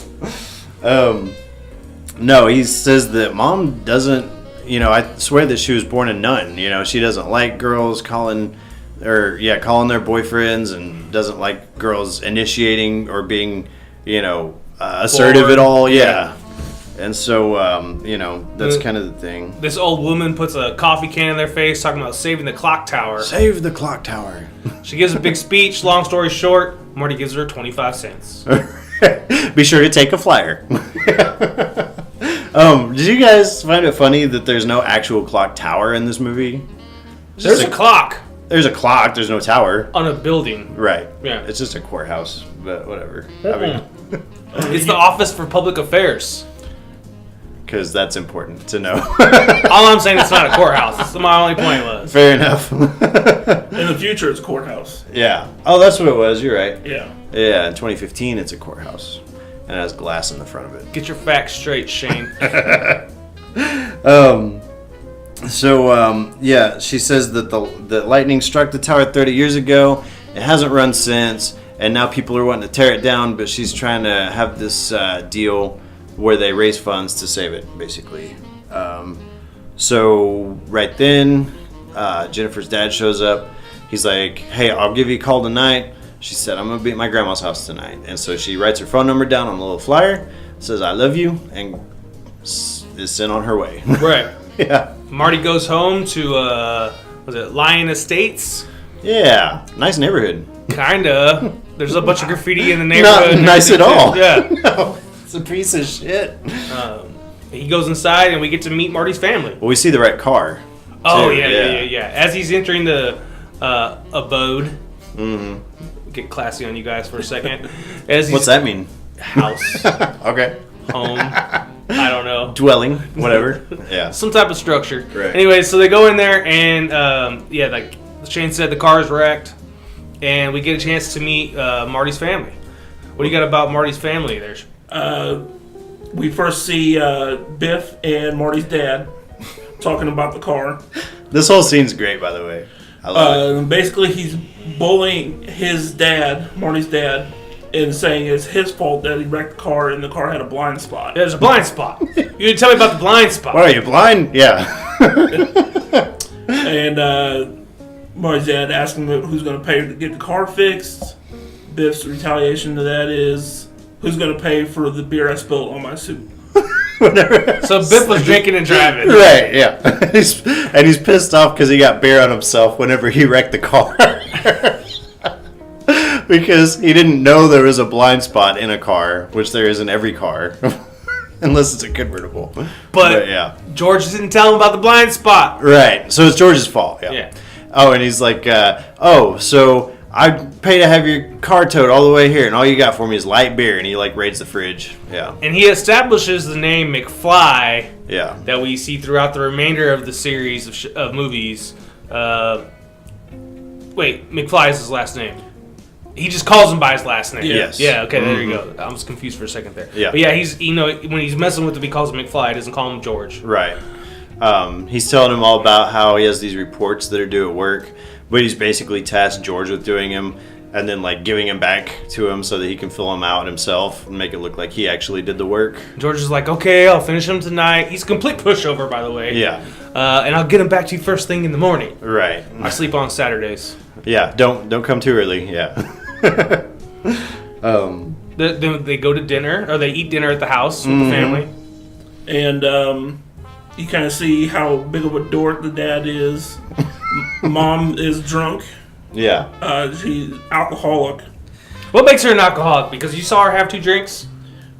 No, he says that Mom doesn't, I swear that she was born a nun. She doesn't like girls calling their boyfriends, and doesn't like girls initiating or being, assertive Forward. at all. Yeah. And so, that's kind of the thing. This old woman puts a coffee can in their face talking about saving the clock tower. Save the clock tower. She gives a big speech. Long story short, Marty gives her 25 cents. Be sure to take a flyer. Did you guys find it funny that there's no actual clock tower in this movie? There's a clock. There's a clock. There's no tower. On a building. Right. Yeah. It's just a courthouse, but whatever. I mean, it's the Office for Public Affairs. Because that's important to know. All I'm saying, it's not a courthouse. That's my only point was. Fair enough. In the future, it's courthouse. Yeah. Oh, that's what it was. You're right. Yeah. Yeah, in 2015, it's a courthouse. And it has glass in the front of it. Get your facts straight, Shane. Yeah, she says that the lightning struck the tower 30 years ago. It hasn't run since. And now people are wanting to tear it down, but she's trying to have this deal where they raise funds to save it, basically. So right then, Jennifer's dad shows up. He's like, hey, I'll give you a call tonight. She said, I'm going to be at my grandma's house tonight. And so she writes her phone number down on a little flyer, says, I love you, and is sent on her way. Right. Yeah. Marty goes home to, was it Lion Estates? Yeah. Nice neighborhood. Kinda. There's a bunch of graffiti in the neighborhood. Not nice at all. Yeah. No, it's a piece of shit. He goes inside and we get to meet Marty's family. Well, we see the right car. Oh, too. yeah. As he's entering the abode. Mm-hmm. Get classy on you guys for a second. What's that mean? House. Okay. Home. I don't know. Dwelling. Whatever. Yeah. Some type of structure. Right. Anyway, so they go in there and, like Shane said, the car is wrecked. And we get a chance to meet Marty's family. What do you got about Marty's family there? We first see Biff and Marty's dad talking about the car. This whole scene's great, by the way. I love it. Basically, he's bullying his dad, Marty's dad, and saying it's his fault that he wrecked the car and the car had a blind spot. There's a blind spot. You didn't tell me about the blind spot. What are you, blind? Yeah. And Marty's dad asked him who's going to pay to get the car fixed. Biff's retaliation to that is, who's going to pay for the beer I spilled on my suit? So Biff was drinking and driving. Right, yeah. He's pissed off because he got beer on himself whenever he wrecked the car. Because he didn't know there was a blind spot in a car, which there is in every car. Unless it's a convertible. But yeah. George didn't tell him about the blind spot. Right, so it's George's fault. Yeah. Oh, and he's like, so I pay to have your car towed all the way here, and all you got for me is light beer, and he like raids the fridge. Yeah. And he establishes the name McFly. Yeah. That we see throughout the remainder of the series of movies. Wait, McFly is his last name. He just calls him by his last name. Yes. Yeah. Okay. There you go. I was confused for a second there. Yeah. But yeah, he's when he's messing with him, he calls him McFly. He doesn't call him George. Right. He's telling him all about how he has these reports that are due at work, but he's basically tasked George with doing them and then like giving him back to him so that he can fill them out himself and make it look like he actually did the work. George is like, okay, I'll finish him tonight. He's a complete pushover, by the way. Yeah. And I'll get him back to you first thing in the morning. Right. I sleep on Saturdays. Yeah. Don't come too early. Yeah. They go to dinner, or they eat dinner at the house with the family. And you kind of see how big of a dork the dad is. Mom is drunk. Yeah. She's alcoholic. What makes her an alcoholic? Because you saw her have 2 drinks?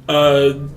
I'm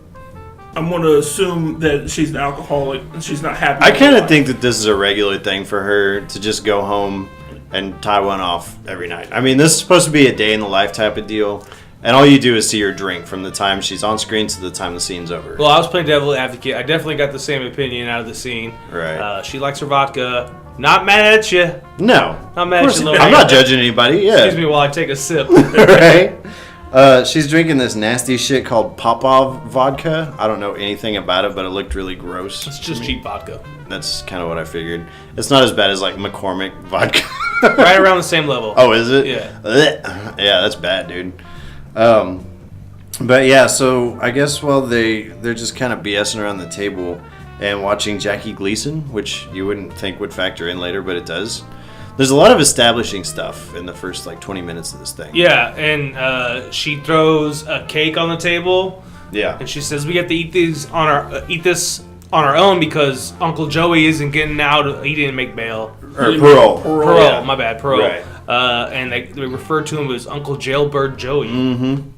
going to assume that she's an alcoholic and she's not happy. I kind of think that this is a regular thing for her to just go home and tie one off every night. I mean, this is supposed to be a day in the life type of deal, and all you do is see her drink from the time she's on screen to the time the scene's over. Well, I was playing devil advocate. I definitely got the same opinion out of the scene. Right. She likes her vodka. Not mad at you. No. Not mad at you, Lorraine. I'm not judging anybody. Yeah. Excuse me while I take a sip. Right. She's drinking this nasty shit called Popov vodka. I don't know anything about it, but it looked really gross. It's just cheap vodka. That's kind of what I figured. It's not as bad as like McCormick vodka. Right around the same level. Oh, is it? Yeah. Yeah, that's bad, dude. But yeah, so I guess while they're just kind of BSing around the table and watching Jackie Gleason, which you wouldn't think would factor in later, but it does. There's a lot of establishing stuff in the first like 20 minutes of this thing. Yeah, and she throws a cake on the table. Yeah. And she says we have to eat this on our own because Uncle Joey isn't getting out. He didn't make bail. Or parole. Parole. Yeah. My bad. Parole. Right. And they refer to him as Uncle Jailbird Joey. Mm-hmm.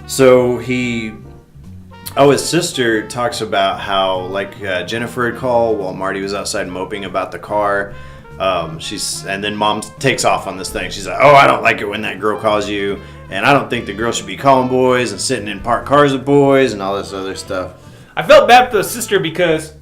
So his sister talks about how like Jennifer had called while Marty was outside moping about the car. And then Mom takes off on this thing. She's like, "Oh, I don't like it when that girl calls you, and I don't think the girl should be calling boys and sitting in parked cars with boys and all this other stuff." I felt bad for the sister because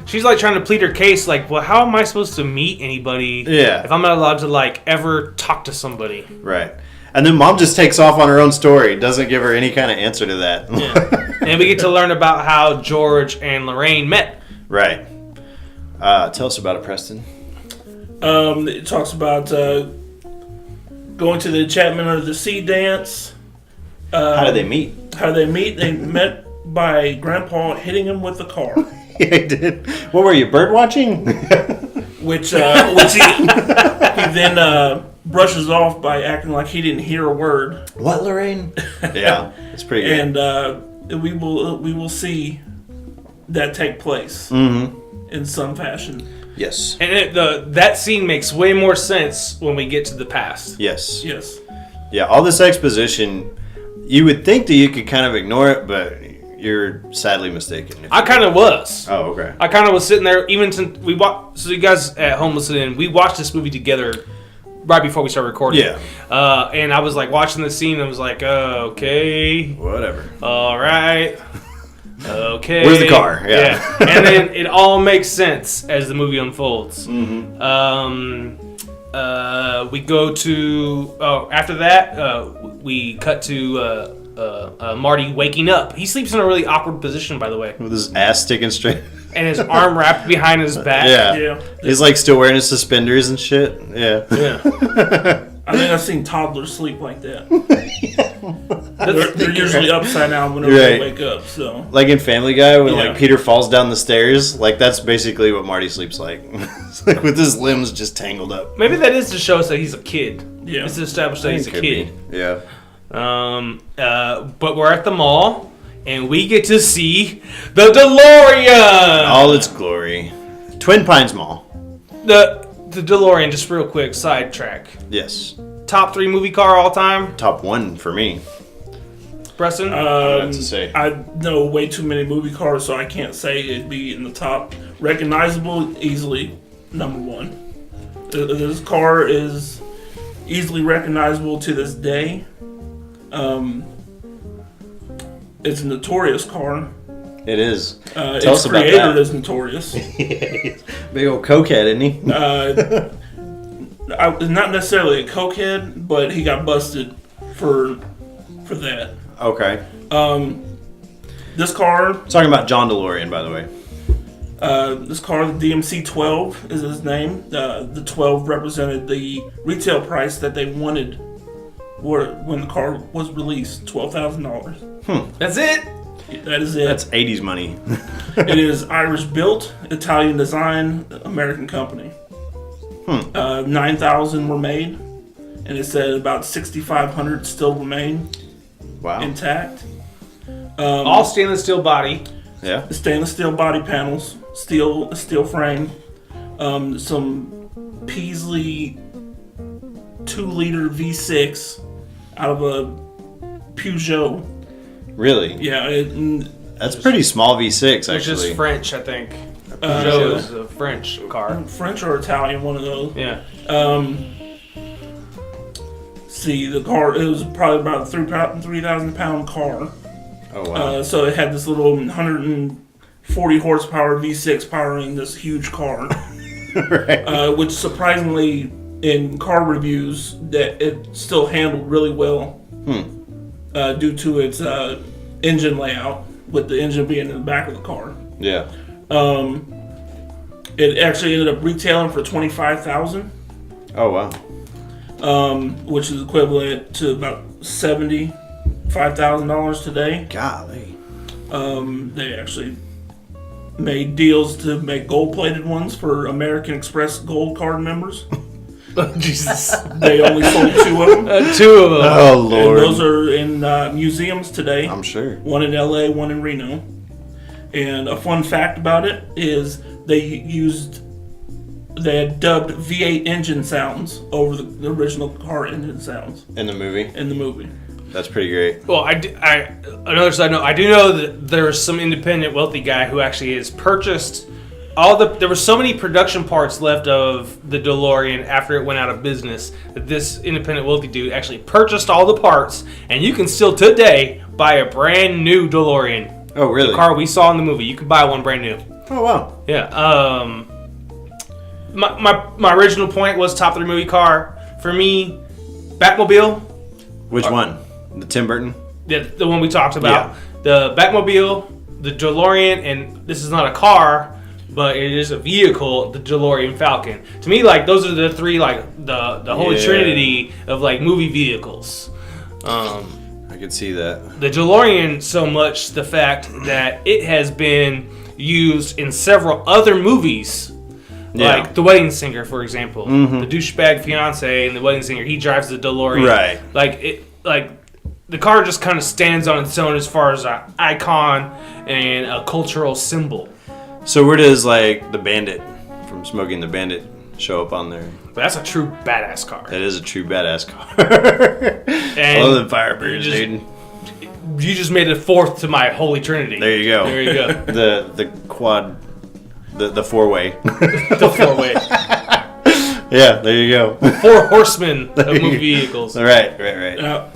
she's like trying to plead her case. Like, well, how am I supposed to meet anybody? Yeah. If I'm not allowed to like ever talk to somebody. Right. And then Mom just takes off on her own story. Doesn't give her any kind of answer to that. Yeah. And we get to learn about how George and Lorraine met. Right. Tell us about it, Preston. It talks about going to the Chapman Under the Sea dance. How did they meet? They met by Grandpa hitting him with a car. Yeah, he did. What were you, bird watching? which he then brushes off by acting like he didn't hear a word. What, Lorraine? Yeah, it's pretty good. And we will see that take place in some fashion. Yes. And that scene makes way more sense when we get to the past. Yes. Yes. Yeah, all this exposition, you would think that you could kind of ignore it, but you're sadly mistaken. I kind of was. Oh, okay. I kind of was sitting there, even since so you guys at home listening, we watched this movie together right before we started recording. Yeah. And I was like watching the scene and I was like, okay. Whatever. All right. Okay. Where's the car? Yeah. And then it all makes sense as the movie unfolds. Mm-hmm. We go to after that we cut to Marty waking up. He sleeps in a really awkward position, by the way, With his ass sticking straight. and his arm wrapped behind his back. Yeah. He's like still wearing his suspenders and shit. Yeah. I think I've seen toddlers sleep like that. They're usually upside down whenever they wake up. So, like in Family Guy, when like Peter falls down the stairs, like that's basically what Marty sleeps like. It's like with his limbs just tangled up. Maybe that is to show us that he's a kid. Yeah. It's to establish that he's a Could kid. be. Yeah. But we're at the mall, and we get to see the DeLorean. All its glory. Twin Pines Mall. The DeLorean, just real quick, sidetrack. Yes. Top 3 movie car all time? Top 1 for me. Preston? to say. I know way too many movie cars, so I can't say it'd be in the top. Recognizable, easily number 1. This car is easily recognizable to this day. It's a notorious car. It is. Tell us its about creator that. is notorious. Big old cokehead, isn't he? Not necessarily a cokehead, but he got busted for that. Okay. This car, Talking about John DeLorean, by the way. the DMC 12 is his name. The 12 represented the retail price that they wanted when the car was released, $12,000. That's it? That is it. That's 80s money. It is Irish built, Italian design, American company. 9,000 were made, and it said about 6,500 still remain Wow. intact. All stainless steel body. Yeah. The stainless steel body panels, steel frame, some Peasley 2-liter V6 out of a Peugeot. Really? Yeah, That's pretty small V6 Which actually. is French, I think. Peugeot is a French car. French or Italian, one of those. Yeah. See, the car, it was probably about a 3,000 pound car. Oh wow. So it had this little 140 horsepower V6 powering this huge car. Right. Which surprisingly, in car reviews, that it still handled really well. Due to its engine layout, with the engine being in the back of the car. Yeah. It actually ended up retailing for $25,000. Oh wow. Which is equivalent to about $75,000 today. Golly. They actually made deals to make gold-plated ones for American Express Gold Card members. Jesus. They only sold 2 of them. 2 of them. Oh Lord. And those are in museums today. I'm sure. One in LA, one in Reno. And a fun fact about it is they had dubbed V8 engine sounds over the original car engine sounds In the movie. in the movie. That's pretty great. Well, another side note, I do know that there's some independent wealthy guy who actually has purchased there were so many production parts left of the DeLorean after it went out of business that this independent wealthy dude actually purchased all the parts, and you can still today buy a brand new DeLorean. Oh really? The car we saw in the movie, you can buy one brand new. Oh wow. Yeah. My original point was top 3 movie car for me. Batmobile, Which one? The Tim Burton? the one we talked about. The Batmobile, the DeLorean, and this is not a car, but it is a vehicle, the DeLorean Falcon. To me, like, those are the 3, like, the holy trinity of, like, movie vehicles. I could see that. The DeLorean, so much the fact that it has been used in several other movies. Yeah. Like The Wedding Singer, for example. The douchebag fiance in The Wedding Singer, he drives the DeLorean. Right. Like the car just kind of stands on its own as far as an icon and a cultural symbol. So where does like the Bandit from Smoking the Bandit show up on there? But that's a true badass car. That is a true badass car. And I love the Firebirds, dude. You just made it 4th to my holy trinity. There you go. There you go. The quad, the 4-way. The 4-way. Yeah, there you go. 4 horsemen of movie vehicles. Right.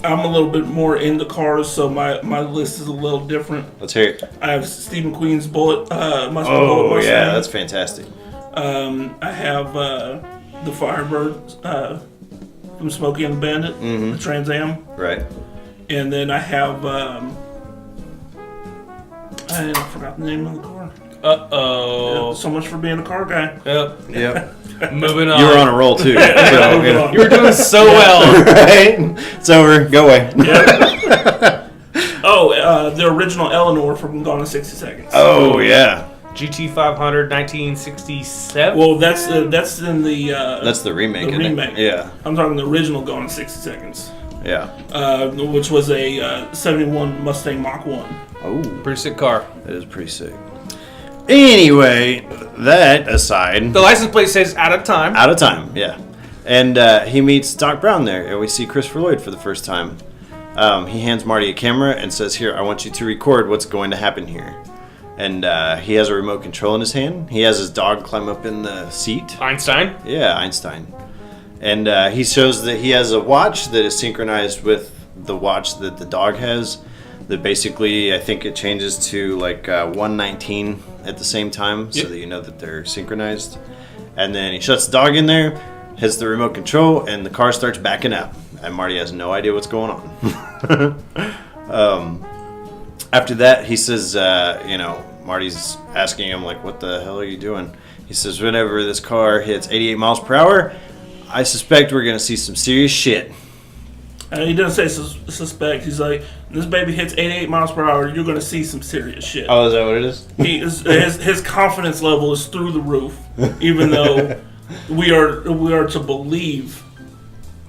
I'm a little bit more into cars, so my list is a little different. Let's hear it. I have Stephen Queen's Bullet. Bullet Oh Mustang. yeah, that's fantastic. I have the Firebird from Smokey and the Bandit, the Trans Am, Right. and then I have I forgot the name of the car. So much for being a car guy. Yep. Moving on. You were on a roll too. So, yeah. You were doing so well. Right? It's over. Go away. The original Eleanor from Gone in 60 Seconds. Oh yeah. GT 500, 1967. Well, that's in the That's the remake. the isn't it? remake. Yeah. I'm talking the original Gone in 60 Seconds, Yeah. which was a 71 Mustang Mach 1. Oh, Pretty sick car. that is pretty sick. Anyway, that aside, The license plate says out of time. out of time. Yeah. And he meets Doc Brown there, and we see Christopher Lloyd for the first time. He hands Marty a camera and says, "Here, I want you to record what's going to happen here." And he has a remote control in his hand. He has his dog climb up in the seat. Einstein. Yeah, Einstein. And he shows that he has a watch that is synchronized with the watch that the dog has. That basically, I think it changes to like 119 at the same time, so that you know that they're synchronized. And then he shuts the dog in there, hits the remote control, and the car starts backing up. And Marty has no idea what's going on. After that, he says, Marty's asking him, like, what the hell are you doing? He says, whenever this car hits 88 miles per hour, I suspect we're going to see some serious shit. He doesn't say suspect. He's like, this baby hits 88 miles per hour, you're going to see some serious shit. Oh, is that what it is? His confidence level is through the roof, even though we are to believe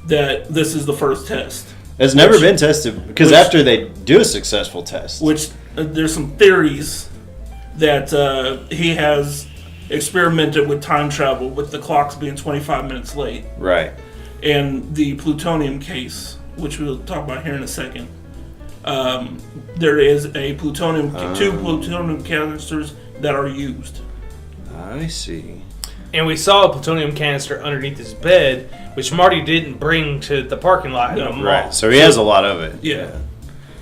that this is the first test. It's never been tested, because after they do a successful test. Which, there's some theories that he has experimented with time travel, with the clocks being 25 minutes late. Right. and the plutonium case, which we'll talk about here in a second. There is a plutonium, 2 plutonium canisters that are used. I see. And we saw a plutonium canister underneath his bed, which Marty didn't bring to the parking lot in the mall. Right, so he has a lot of it. Yeah.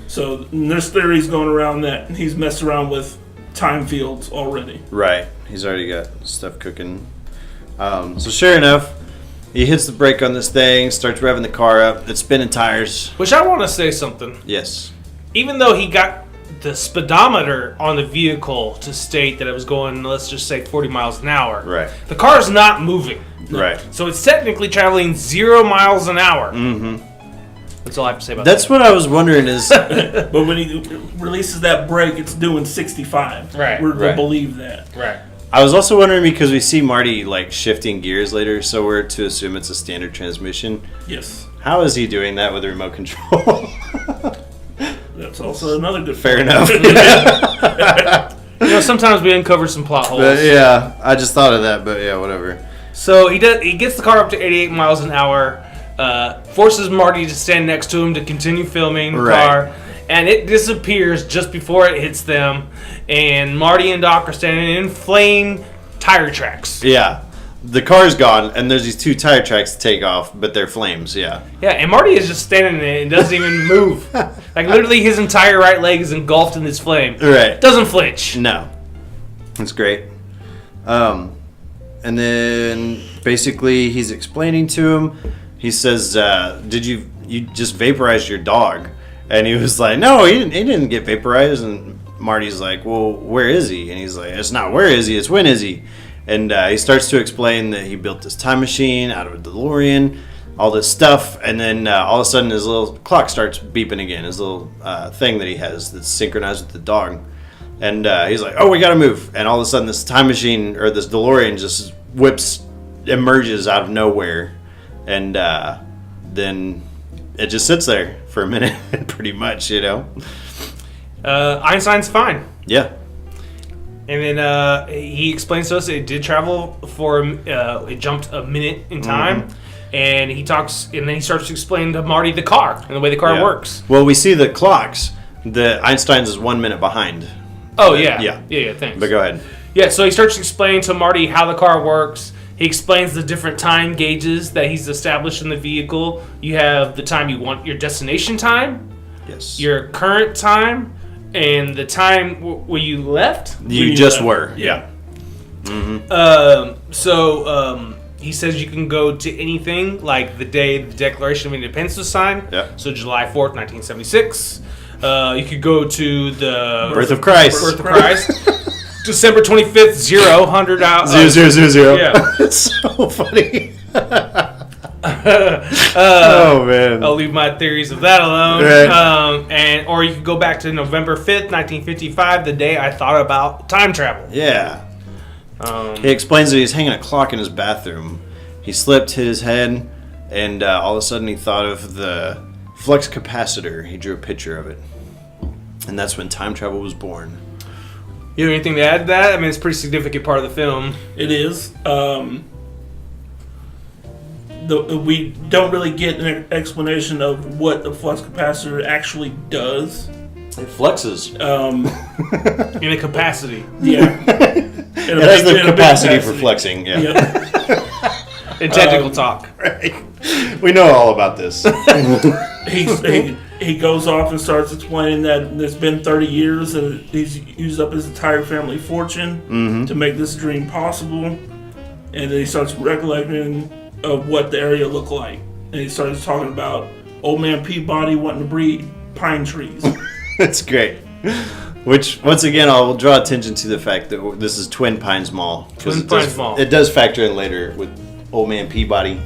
So there's theories going around that he's messed around with time fields already. Right, he's already got stuff cooking. So sure enough, he hits the brake on this thing, starts revving the car up. It's spinning tires. Which I want to say something. Yes. Even though he got the speedometer on the vehicle to state that it was going, let's just say 40 miles an hour. Right. The car's not moving. Right. So it's technically traveling 0 miles an hour. Mm-hmm. That's all I have to say about That's that. what I was wondering is... But when he releases that brake, it's doing 65. Right. We'll Right. believe that. Right. I was also wondering because we see Marty like shifting gears later, so we're to assume it's a standard transmission. Yes. How is he doing that with a remote control? That's also another good Fair point. enough. Sometimes we uncover some plot holes. But yeah, I just thought of that, but yeah, whatever. So he gets the car up to 88 miles an hour, forces Marty to stand next to him to continue filming the car, and it disappears just before it hits them, and Marty and Doc are standing in flame tire tracks. Yeah. The car's gone, and there's these 2 tire tracks to take off, but they're flames, yeah. Yeah, and Marty is just standing there and doesn't even move. Like, literally, his entire right leg is engulfed in this flame. Right. Doesn't flinch. No. That's great. And then, basically, he's explaining to him. He says, did you just vaporized your dog? And he was like, no, he didn't get vaporized. And Marty's like, well, where is he? And he's like, it's not where is he, it's when is he? And he starts to explain that he built this time machine out of a DeLorean, all this stuff, and then all of a sudden his little clock starts beeping again, his little thing that he has that's synchronized with the dog. And he's like, oh, we gotta move. And all of a sudden this time machine, or this DeLorean just emerges out of nowhere. And then it just sits there for a minute, pretty much, Einstein's fine. Yeah. And then he explains to us that it did travel for it jumped a minute in time, and he talks, and then he starts to explain to Marty the car and the way the car works. Well, we see the clocks. The Einstein's is 1 minute behind. Oh yeah, yeah. Thanks. But go ahead. Yeah, so he starts to explain to Marty how the car works. He explains the different time gauges that he's established in the vehicle. You have the time you want, your destination time, yes, your current time, and the time where you left. You just were, yeah. So he says you can go to anything, like the day the Declaration of Independence was signed. Yeah. So July 4th, 1976. You could go to the Birth of Christ. December 25th, 100 out. 000. Yeah. It's so funny. Oh man. I'll leave my theories of that alone. Right. Or you could go back to November 5th, 1955, the day I thought about time travel. Yeah. He explains that he's hanging a clock in his bathroom. He slipped, hit his head, and all of a sudden he thought of the flux capacitor. He drew a picture of it. And that's when time travel was born. You have anything to add to that? I mean, it's a pretty significant part of the film. It is. We don't really get an explanation of what the flux capacitor actually does. It fluxes. In a capacity. Yeah. It has the capacity for flexing, yeah. Yep. In technical talk. Right. We know all about this. He goes off and starts explaining that it's been 30 years and he's used up his entire family fortune to make this dream possible. And then he starts recollecting of what the area looked like. And he starts talking about old man Peabody wanting to breed pine trees. That's great. Which, once again, I'll draw attention to the fact that this is Twin Pines Mall. Twin Pines Mall. It does factor in later with old man Peabody.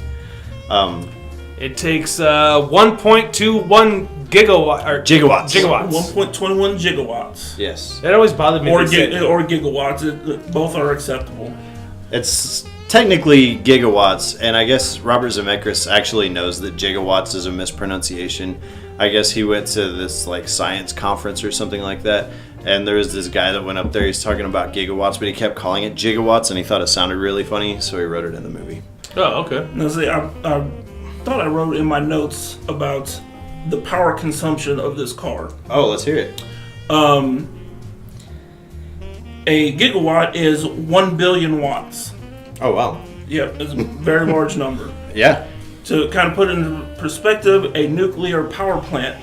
It takes 1.21 gigawatts. 1.21 gigawatts. Yes. That always bothered me. Or gigawatts. Both are acceptable. It's technically gigawatts, and I guess Robert Zemeckis actually knows that gigawatts is a mispronunciation. I guess he went to this like science conference or something like that, and there was this guy that went up there. He's talking about gigawatts, but he kept calling it gigawatts, and he thought it sounded really funny, so he wrote it in the movie. Oh, okay. Now, see, thought I wrote in my notes about the power consumption of this car. Oh, let's hear it. A gigawatt is 1 billion watts. Oh, wow. Yep, it's a very large number. Yeah. To kind of put it into perspective, a nuclear power plant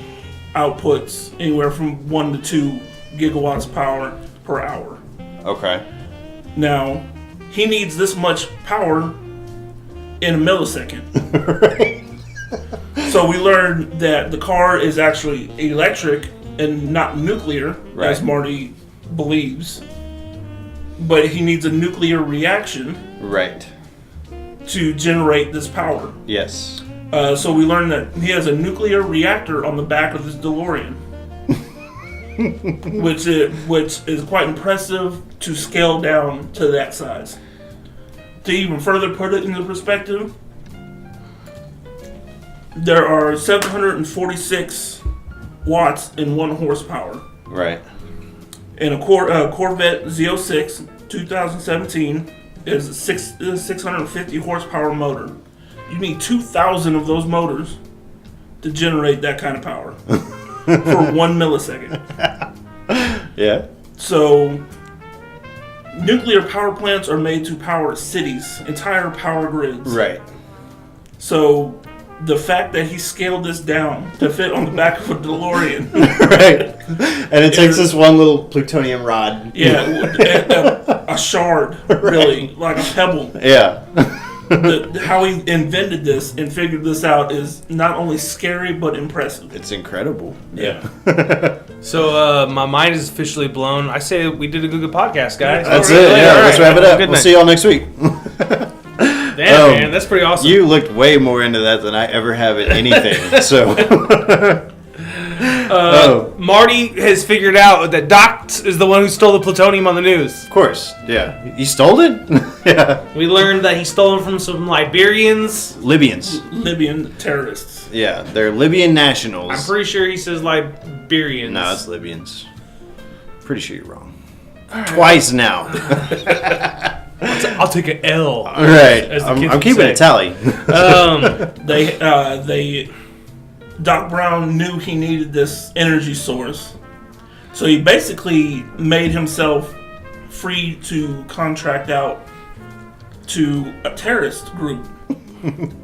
outputs anywhere from 1 to 2 gigawatts power per hour. Okay. Now, he needs this much power in a millisecond. Right. So we learned that the car is actually electric and not nuclear, as Marty believes. But he needs a nuclear reaction Right. to generate this power. Yes. So we learned that he has a nuclear reactor on the back of his DeLorean. which is quite impressive to scale down to that size. To even further put it into perspective, there are 746 watts in 1 horsepower. Right. And a Corvette Z06 2017 is a 650 horsepower motor. You need 2,000 of those motors to generate that kind of power for 1 millisecond. Yeah. So, nuclear power plants are made to power cities, entire power grids. Right. So, the fact that he scaled this down to fit on the back of a DeLorean. Right. And it takes this one little plutonium rod. Yeah, a shard, really, like a pebble. Yeah. How he invented this and figured this out is not only scary, but impressive. It's incredible. Yeah. So my mind is officially blown. I say we did a good podcast, guys. That's All right. it. Yeah, All let's right. wrap it up. Good We'll night. see y'all next week. Damn, man, that's pretty awesome. You looked way more into that than I ever have at anything. So, Marty has figured out that Doc is the one who stole the plutonium on the news. Of course, yeah. He stole it? Yeah. We learned that he stole it from some Liberians. Libyans. Libyan terrorists. Yeah, they're Libyan nationals. I'm pretty sure he says Liberians. No, it's Libyans. Pretty sure you're wrong. Twice now. I'll take an L. All right. as the I'm kids would keeping say. a tally. Doc Brown knew he needed this energy source. So he basically made himself free to contract out to a terrorist group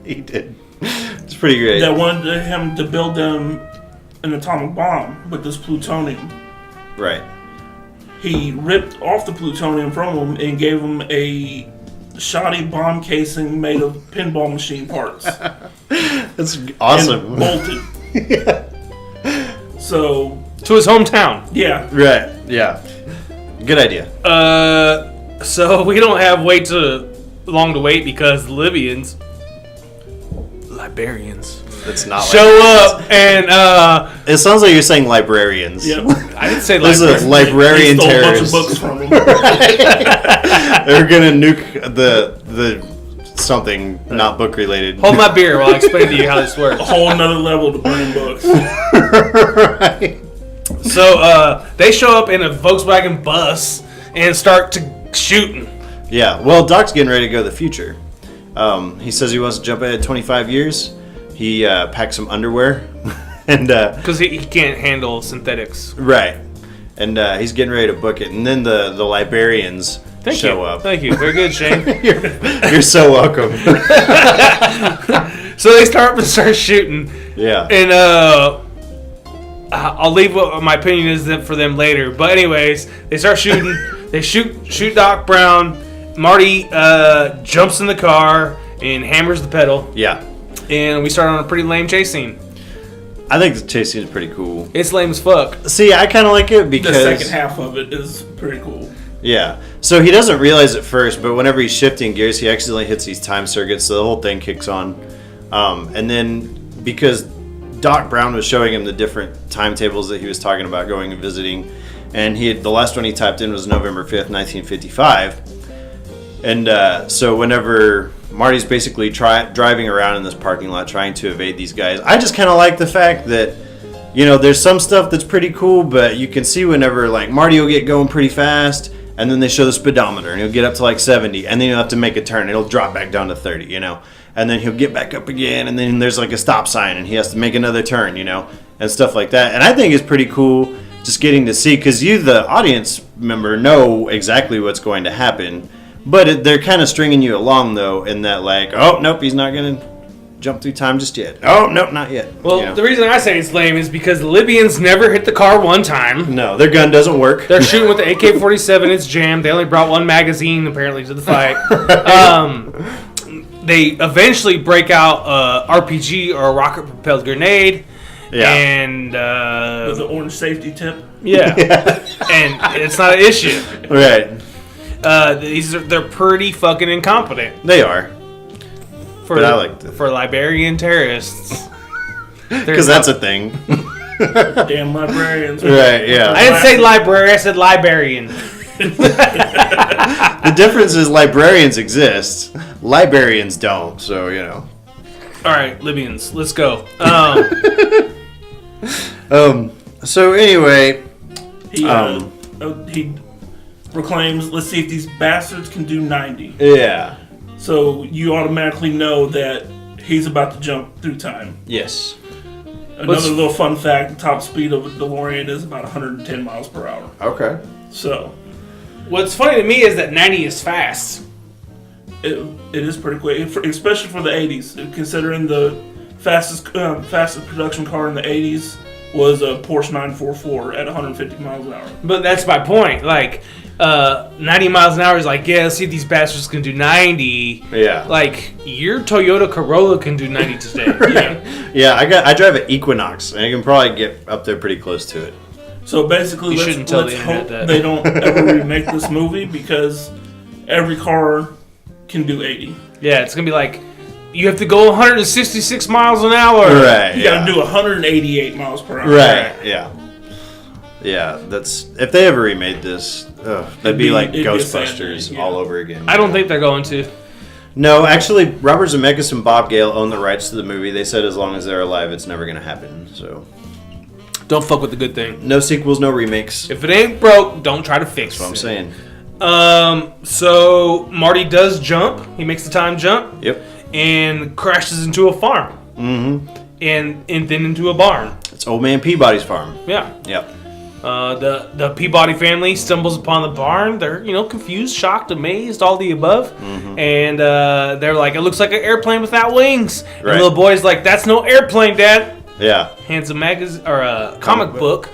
He did. It's pretty great. that wanted him to build them an atomic bomb with this plutonium. Right. He ripped off the plutonium from them and gave them a shoddy bomb casing made of pinball machine parts. That's awesome. And bolted. So, To his hometown. yeah. Right. Yeah. Good idea. So we don't have too long to wait because the Libyans, Liberians, It's not show up and It sounds like you're saying librarians. Yep. I didn't say This is Liberians. a librarian They stole a bunch of terrorist. books from him. They're gonna nuke the something not book related. Hold my beer while I explain to you how this works. A whole nother level to burning books. Right. So they show up in a Volkswagen bus and start to shooting. Yeah. Well, Doc's getting ready to go to the future. He says he wants to jump ahead 25 years. He packed some underwear, and Because he can't handle synthetics. right, and he's getting ready to book it. And then the librarians show up. Thank you. Very good, Shane. You're so welcome. So they start shooting. Yeah. And I'll leave what my opinion is for them later. But anyways, they start shooting. They shoot Doc Brown. Marty jumps in the car and hammers the pedal. Yeah. And we start on a pretty lame chase scene. I think the chase scene is pretty cool. It's lame as fuck. See, I kind of like it The because second half of it is pretty cool. yeah. So he doesn't realize it first, but whenever he's shifting gears, he accidentally hits these time circuits, so the whole thing kicks on. And then because Doc Brown was showing him the different timetables that he was talking about going and visiting, and the last one he typed in was November 5th, 1955. And so whenever Marty's basically driving around in this parking lot trying to evade these guys, I just kind of like the fact that, you know, there's some stuff that's pretty cool, but you can see whenever, like, Marty will get going pretty fast, and then they show the speedometer, and he'll get up to, like, 70, and then he'll have to make a turn, and it'll drop back down to 30, you know? and then he'll get back up again, and then there's like a stop sign, and he has to make another turn, and stuff like that. And I think it's pretty cool just getting to see, because you, the audience member, know exactly what's going to happen, but they're kind of stringing you along, though, in that, like, oh, nope, he's not going to jump through time just yet. Oh, nope, not yet. Well, the reason I say it's lame is because the Libyans never hit the car one time. No, their gun doesn't work. They're shooting with the AK-47. It's jammed. They only brought one magazine, apparently, to the fight. They eventually break out a RPG or a rocket-propelled grenade. Yeah. And with the orange safety tip. Yeah. And it's not an issue. Right. They're pretty fucking incompetent. They are. But I like for Liberian terrorists. Because that's a thing. Damn librarians. Right, yeah. I didn't say library, I said Liberian. The difference is librarians exist. Liberians don't, so, Alright, Libyans, let's go. So anyway... He proclaims, let's see if these bastards can do 90. Yeah. So you automatically know that he's about to jump through time. Yes. Another little fun fact, the top speed of a DeLorean is about 110 miles per hour. Okay. So... What's funny to me is that 90 is fast. It is pretty quick, especially for the 80s. Considering the fastest production car in the 80s was a Porsche 944 at 150 miles an hour. But that's my point. Like, 90 miles an hour is like, yeah, let's see if these bastards can do 90. Yeah. Like, your Toyota Corolla can do 90 today. Yeah, I drive an Equinox, and I can probably get up there pretty close to it. So basically, let's hope they don't ever remake this movie, because every car can do 80. Yeah, it's going to be like, you have to go 166 miles an hour. Right. You got to do 188 miles per hour. Right, yeah. Yeah, that's... If they ever remade this, that'd be like Ghostbusters all over again. I don't think they're going to. No, actually, Robert Zemeckis and Bob Gale own the rights to the movie. They said as long as they're alive, it's never going to happen, so... Don't fuck with the good thing. No sequels, no remakes. If it ain't broke, don't try to fix it. That's what I'm saying. So Marty does jump. He makes the time jump. Yep. And crashes into a farm. Mm-hmm. And then into a barn. It's Old Man Peabody's farm. Yeah. Yep. The Peabody family stumbles upon the barn. They're, confused, shocked, amazed, all the above. Mm-hmm. And they're like, it looks like an airplane without wings. Right. And the little boy's like, that's no airplane, Dad. Yeah. Hands a magazine or a comic book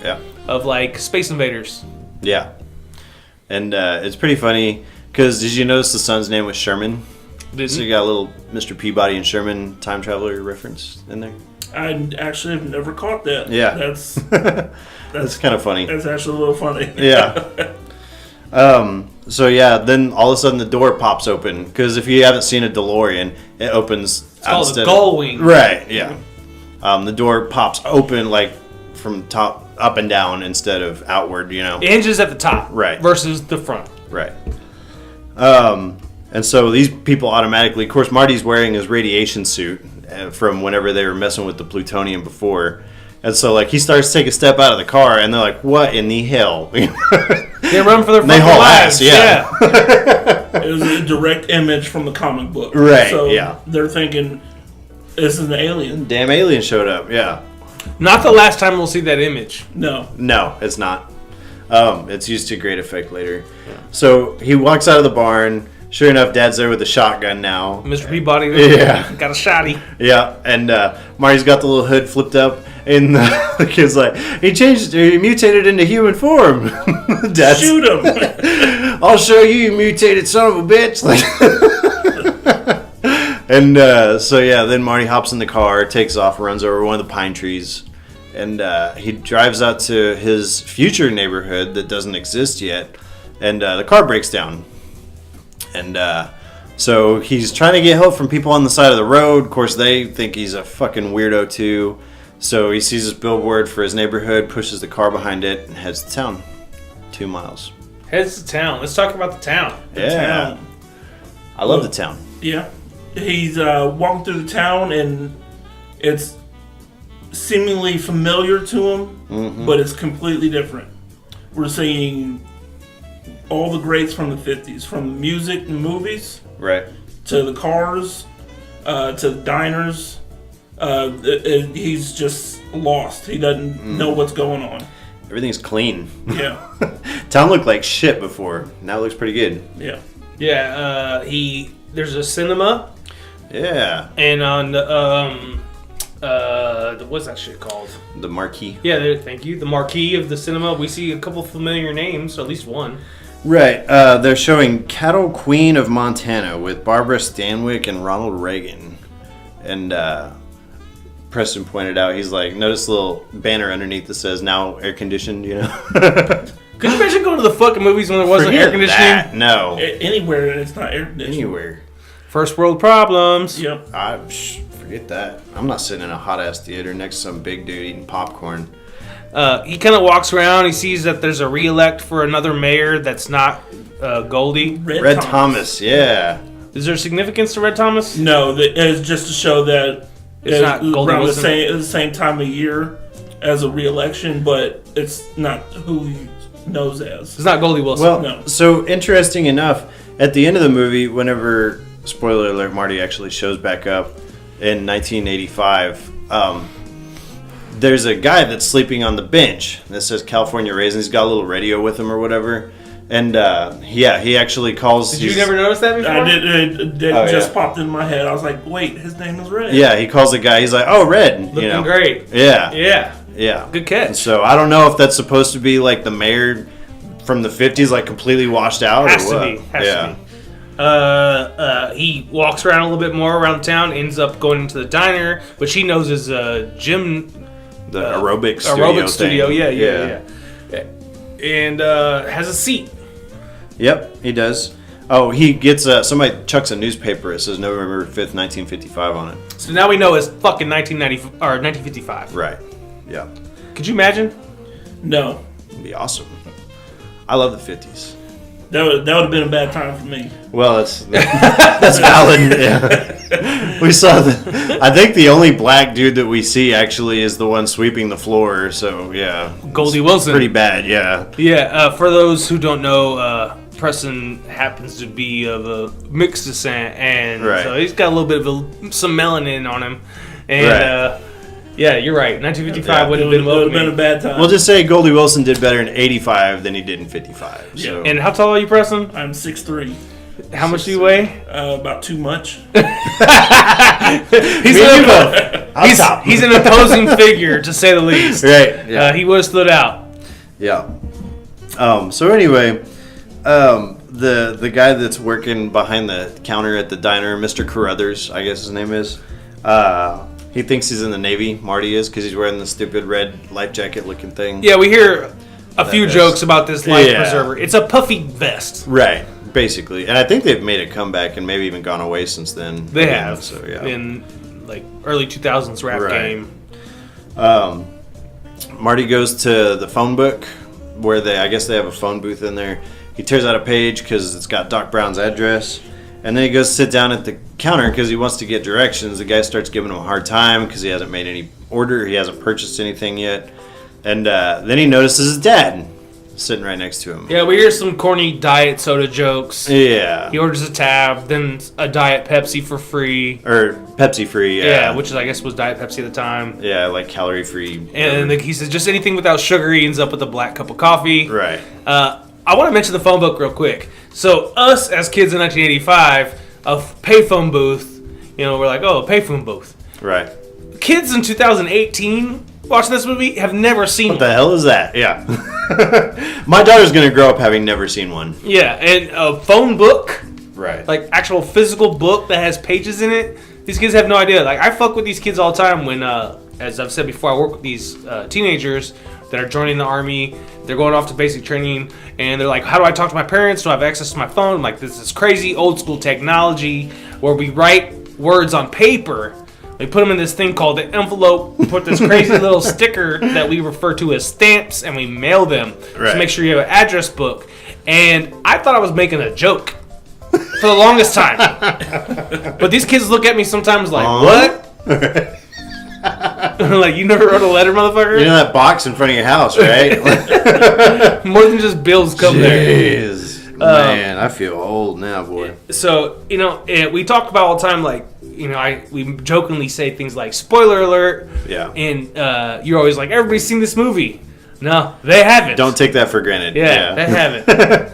of like Space Invaders. Yeah. And it's pretty funny because did you notice the son's name was Sherman? So you got a little Mr. Peabody and Sherman time traveler reference in there. I actually have never caught that. Yeah. That's kind of funny. That's actually a little funny. Yeah. So yeah, then all of a sudden the door pops open because if you haven't seen a DeLorean, it opens. It's called a gull wing. Right. Yeah. The door pops open like from top up and down instead of outward, It hinges at the top. Right. Versus the front. Right. And so these people automatically, of course, Marty's wearing his radiation suit from whenever they were messing with the plutonium before. And so, like, he starts to take a step out of the car, and they're like, what in the hell? They run for their fucking lives. Yeah. It was a direct image from the comic book. Right, so yeah. They're thinking, this is an alien. Damn alien showed up, yeah. Not the last time we'll see that image. No. No, it's not. It's used to great effect later. Yeah. So he walks out of the barn. Sure enough, Dad's there with a shotgun now. Mr. Peabody got a shotty. Yeah, and Marty's got the little hood flipped up, and the kid's like, he mutated into human form. Dad's, shoot him! I'll show you, you mutated son of a bitch. And so yeah, then Marty hops in the car, takes off, runs over one of the pine trees, and he drives out to his future neighborhood that doesn't exist yet, and the car breaks down. And so he's trying to get help from people on the side of the road. Of course, they think he's a fucking weirdo too. So he sees this billboard for his neighborhood, pushes the car behind it, and heads to town. 2 miles. Heads to town. Let's talk about the town. Town. I love the town. Yeah. He's walking through the town, and it's seemingly familiar to him, but it's completely different. We're seeing all the greats from the 50s, from music and movies, right, to the cars. to the diners. He's just lost. He doesn't know what's going on. Everything's clean. Yeah. Town looked like shit before. Now it looks pretty good. Yeah. Yeah, there's a cinema, Yeah. and on what's that shit called? The marquee. Yeah, thank you. The marquee of the cinema, we see a couple familiar names, or at least one. Right. They're showing Cattle Queen of Montana with Barbara Stanwyck and Ronald Reagan. And Preston pointed out, he's like, notice a little banner underneath that says now air conditioned, you know? Could you imagine going to the fucking movies when there wasn't Forget air conditioning? that. No. Anywhere it's not air conditioned. Anywhere. First world problems. Yep. Forget that. I'm not sitting in a hot ass theater next to some big dude eating popcorn. He kind of walks around. He sees that there's a re-elect for another mayor that's not Goldie. Red Thomas, yeah. Is there significance to Red Thomas? No, it's just to show that It's not Goldie around Wilson. the same time of year as a re-election, but it's not who he knows as. It's not Goldie Wilson. Well, No. so interesting enough, at the end of the movie, whenever, spoiler alert, Marty actually shows back up in 1985, there's a guy that's sleeping on the bench that says California Raisins. He's got a little radio with him or whatever. And, he actually calls... Did you never notice that before? I did. It just popped in my head. I was like, wait, his name is Red. Yeah, he calls the guy. He's like, oh, Red. Looking great. Yeah. Yeah. Yeah. Good catch. So I don't know if that's supposed to be like the mayor from the 50s, like completely washed out Has or to what. be. Has to be. He walks around a little bit more around town, ends up going into the diner, which he knows is a gym. The aerobic studio. Yeah. And has a seat. Yep, he does. Oh, he gets somebody chucks a newspaper. It says November 5th, 1955 on it. So now we know it's fucking 1955. Right. Yeah. Could you imagine? No. It'd be awesome. I love the 50s. That would have been a bad time for me. Well, that's valid. Yeah. We saw I think the only black dude that we see actually is the one sweeping the floor. So yeah, Goldie Wilson. Pretty bad. Yeah. Yeah. For those who don't know, Preston happens to be of a mixed descent, and so he's got a little bit of some melanin on him. And yeah, you're right. 1955 would have been a bad time. We'll just say Goldie Wilson did better in 85 than he did in 55. So. And how tall are you, Preston? I'm 6'3". How much do you weigh? About too much. He's an imposing figure, to say the least. Right. Yeah. He would have stood out. Yeah. So anyway, the guy that's working behind the counter at the diner, Mr. Carruthers, I guess his name is, he thinks he's in the Navy. Marty is, because he's wearing the stupid red life jacket looking thing. Yeah, we hear a few jokes about this life preserver. It's a puffy vest. Right. Basically. And I think they've made a comeback and maybe even gone away since then. They have. So, yeah. In like early 2000s rap game. Marty goes to the phone book where I guess they have a phone booth in there. He tears out a page because it's got Doc Brown's address. And then he goes to sit down at the counter because he wants to get directions. The guy starts giving him a hard time because he hasn't made any order. He hasn't purchased anything yet. And then he notices his dad sitting right next to him. Yeah, we hear some corny diet soda jokes. Yeah. He orders a tab, then a Diet Pepsi for free. Or Pepsi free, yeah. Yeah, which I guess was Diet Pepsi at the time. Yeah, like calorie free. And he says just anything without sugar. He ends up with a black cup of coffee. Right. I want to mention the phone book real quick. So us as kids in 1985, a payphone booth, we're like, oh, a payphone booth. Right. Kids in 2018 watching this movie have never seen What the hell is that? Yeah. My daughter's going to grow up having never seen one. Yeah, and a phone book. Right. Like actual physical book that has pages in it. These kids have no idea. Like I fuck with these kids all the time when, as I've said before, I work with these teenagers that are joining the army. They're going off to basic training, and they're like, how do I talk to my parents? Do I have access to my phone? I'm like, this is crazy old school technology where we write words on paper. We put them in this thing called the envelope. We put this crazy little sticker that we refer to as stamps, and we mail them to make sure you have an address book. And I thought I was making a joke for the longest time. But these kids look at me sometimes like, what? Like, you never wrote a letter, motherfucker? You know that box in front of your house, right? More than just bills come there. Man, I feel old now, boy. So, we talk about all the time, like, we jokingly say things like, spoiler alert. Yeah. And you're always like, everybody's seen this movie. No, they haven't. Don't take that for granted. Yeah. They haven't.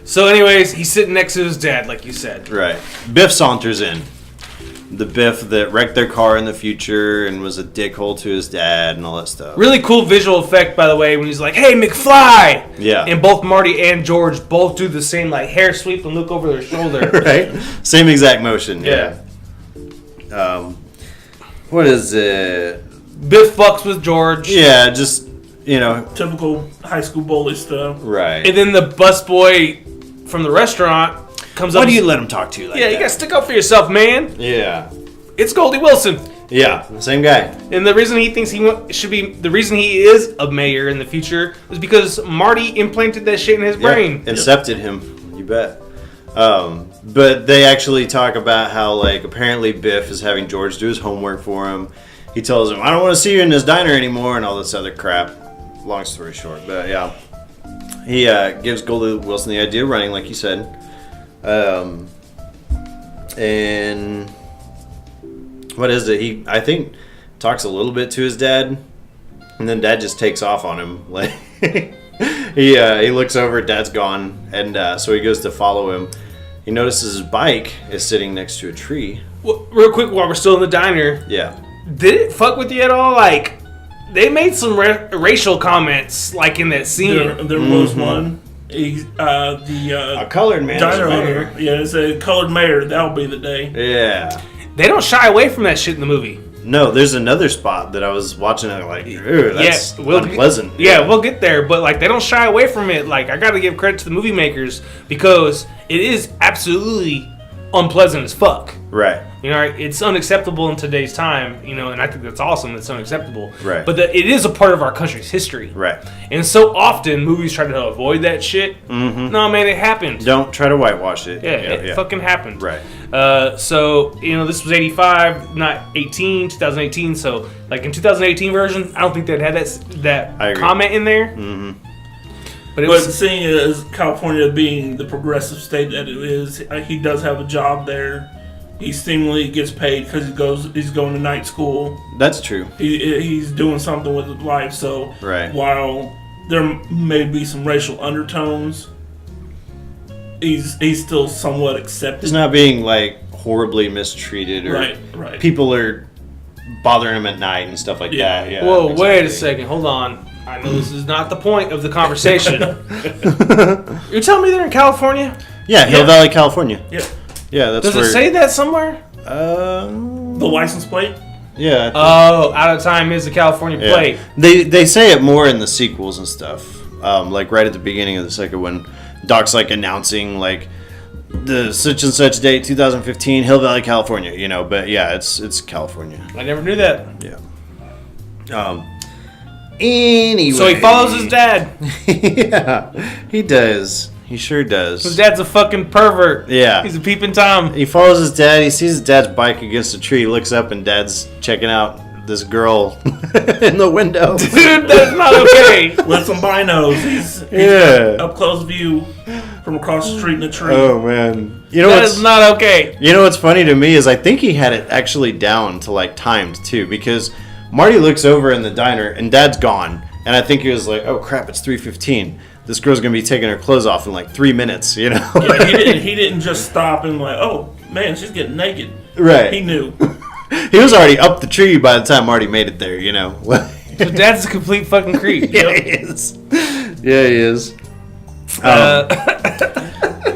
So anyways, he's sitting next to his dad, like you said. Right. Biff saunters in. The Biff that wrecked their car in the future and was a dickhole to his dad and all that stuff. Really cool visual effect, by the way, when he's like, "Hey, McFly!" Yeah. And both Marty and George both do the same, like, hair sweep and look over their shoulder. Right? Same exact motion, yeah. What is it? Biff fucks with George. Yeah, just, Typical high school bully stuff. Right. And then the busboy from the restaurant comes up. Why do you let him talk to you like that? Yeah, you gotta stick up for yourself, man. Yeah. It's Goldie Wilson. Yeah, same guy. And the reason he thinks the reason he is a mayor in the future is because Marty implanted that shit in his brain. Incepted him. You bet. But they actually talk about how, like, apparently Biff is having George do his homework for him. He tells him, "I don't want to see you in this diner anymore," and all this other crap. Long story short, but yeah. He gives Goldie Wilson the idea of running, like you said. And what is it? He, I think, talks a little bit to his dad, and then Dad just takes off on him. Like he looks over, Dad's gone, and so he goes to follow him. He notices his bike is sitting next to a tree. Well, real quick, while we're still in the diner, Yeah. did it fuck with you at all? Like, they made some racial comments, like, in that scene. There was one. A colored man. diner owner. Yeah, it's a colored mayor. That'll be the day. Yeah. They don't shy away from that shit in the movie. No, there's another spot that I was watching and like, ooh, that's unpleasant. We'll get there, but, like, they don't shy away from it. Like, I gotta give credit to the movie makers because it is absolutely unpleasant as fuck. Right. It's unacceptable in today's time, and I think that's awesome. It's unacceptable. Right. But it is a part of our country's history. Right. And so often movies try to avoid that shit. Mm-hmm. No, man, it happened. Don't try to whitewash it. Yeah, it fucking happened. Right. So, this was 85, not 2018. So, like, in 2018 version, I don't think they'd had that comment in there. Mm-hmm. But seeing as California being the progressive state that it is, he does have a job there. He seemingly gets paid because he's going to night school. That's true. He's doing something with his life. So while there may be some racial undertones, he's still somewhat accepted. He's not being, like, horribly mistreated or right. People are bothering him at night and stuff like that. Yeah. Whoa, wait a second. Hold on. I know this is not the point of the conversation. You're telling me they're in California? Yeah, Hill Valley, California. Yeah. Yeah, that's Does where... it say that somewhere? The license plate? Yeah. Oh, Out of Time is the California plate. They say it more in the sequels and stuff. Like right at the beginning of the second one, Doc's like announcing like the such and such date, 2015, Hill Valley, California. But yeah, it's California. I never knew that. Yeah. Anyway. So he follows his dad. Yeah, he does. He sure does. His dad's a fucking pervert. Yeah. He's a peeping Tom. He follows his dad. He sees his dad's bike against a tree. He looks up and Dad's checking out this girl in the window. Dude, that's not okay. With some binos. He's up close view from across the street in a tree. Oh, man. That is not okay. You know what's funny to me is I think he had it actually down to like timed too, because Marty looks over in the diner and Dad's gone. And I think he was like, oh crap, it's 3:15. This girl's going to be taking her clothes off in like 3 minutes, Yeah, he didn't just stop and like, oh, man, she's getting naked. Right. He knew. He was already up the tree by the time Marty made it there, So Dad's a complete fucking creep. Yeah, he is. Yeah, he is. Go ahead,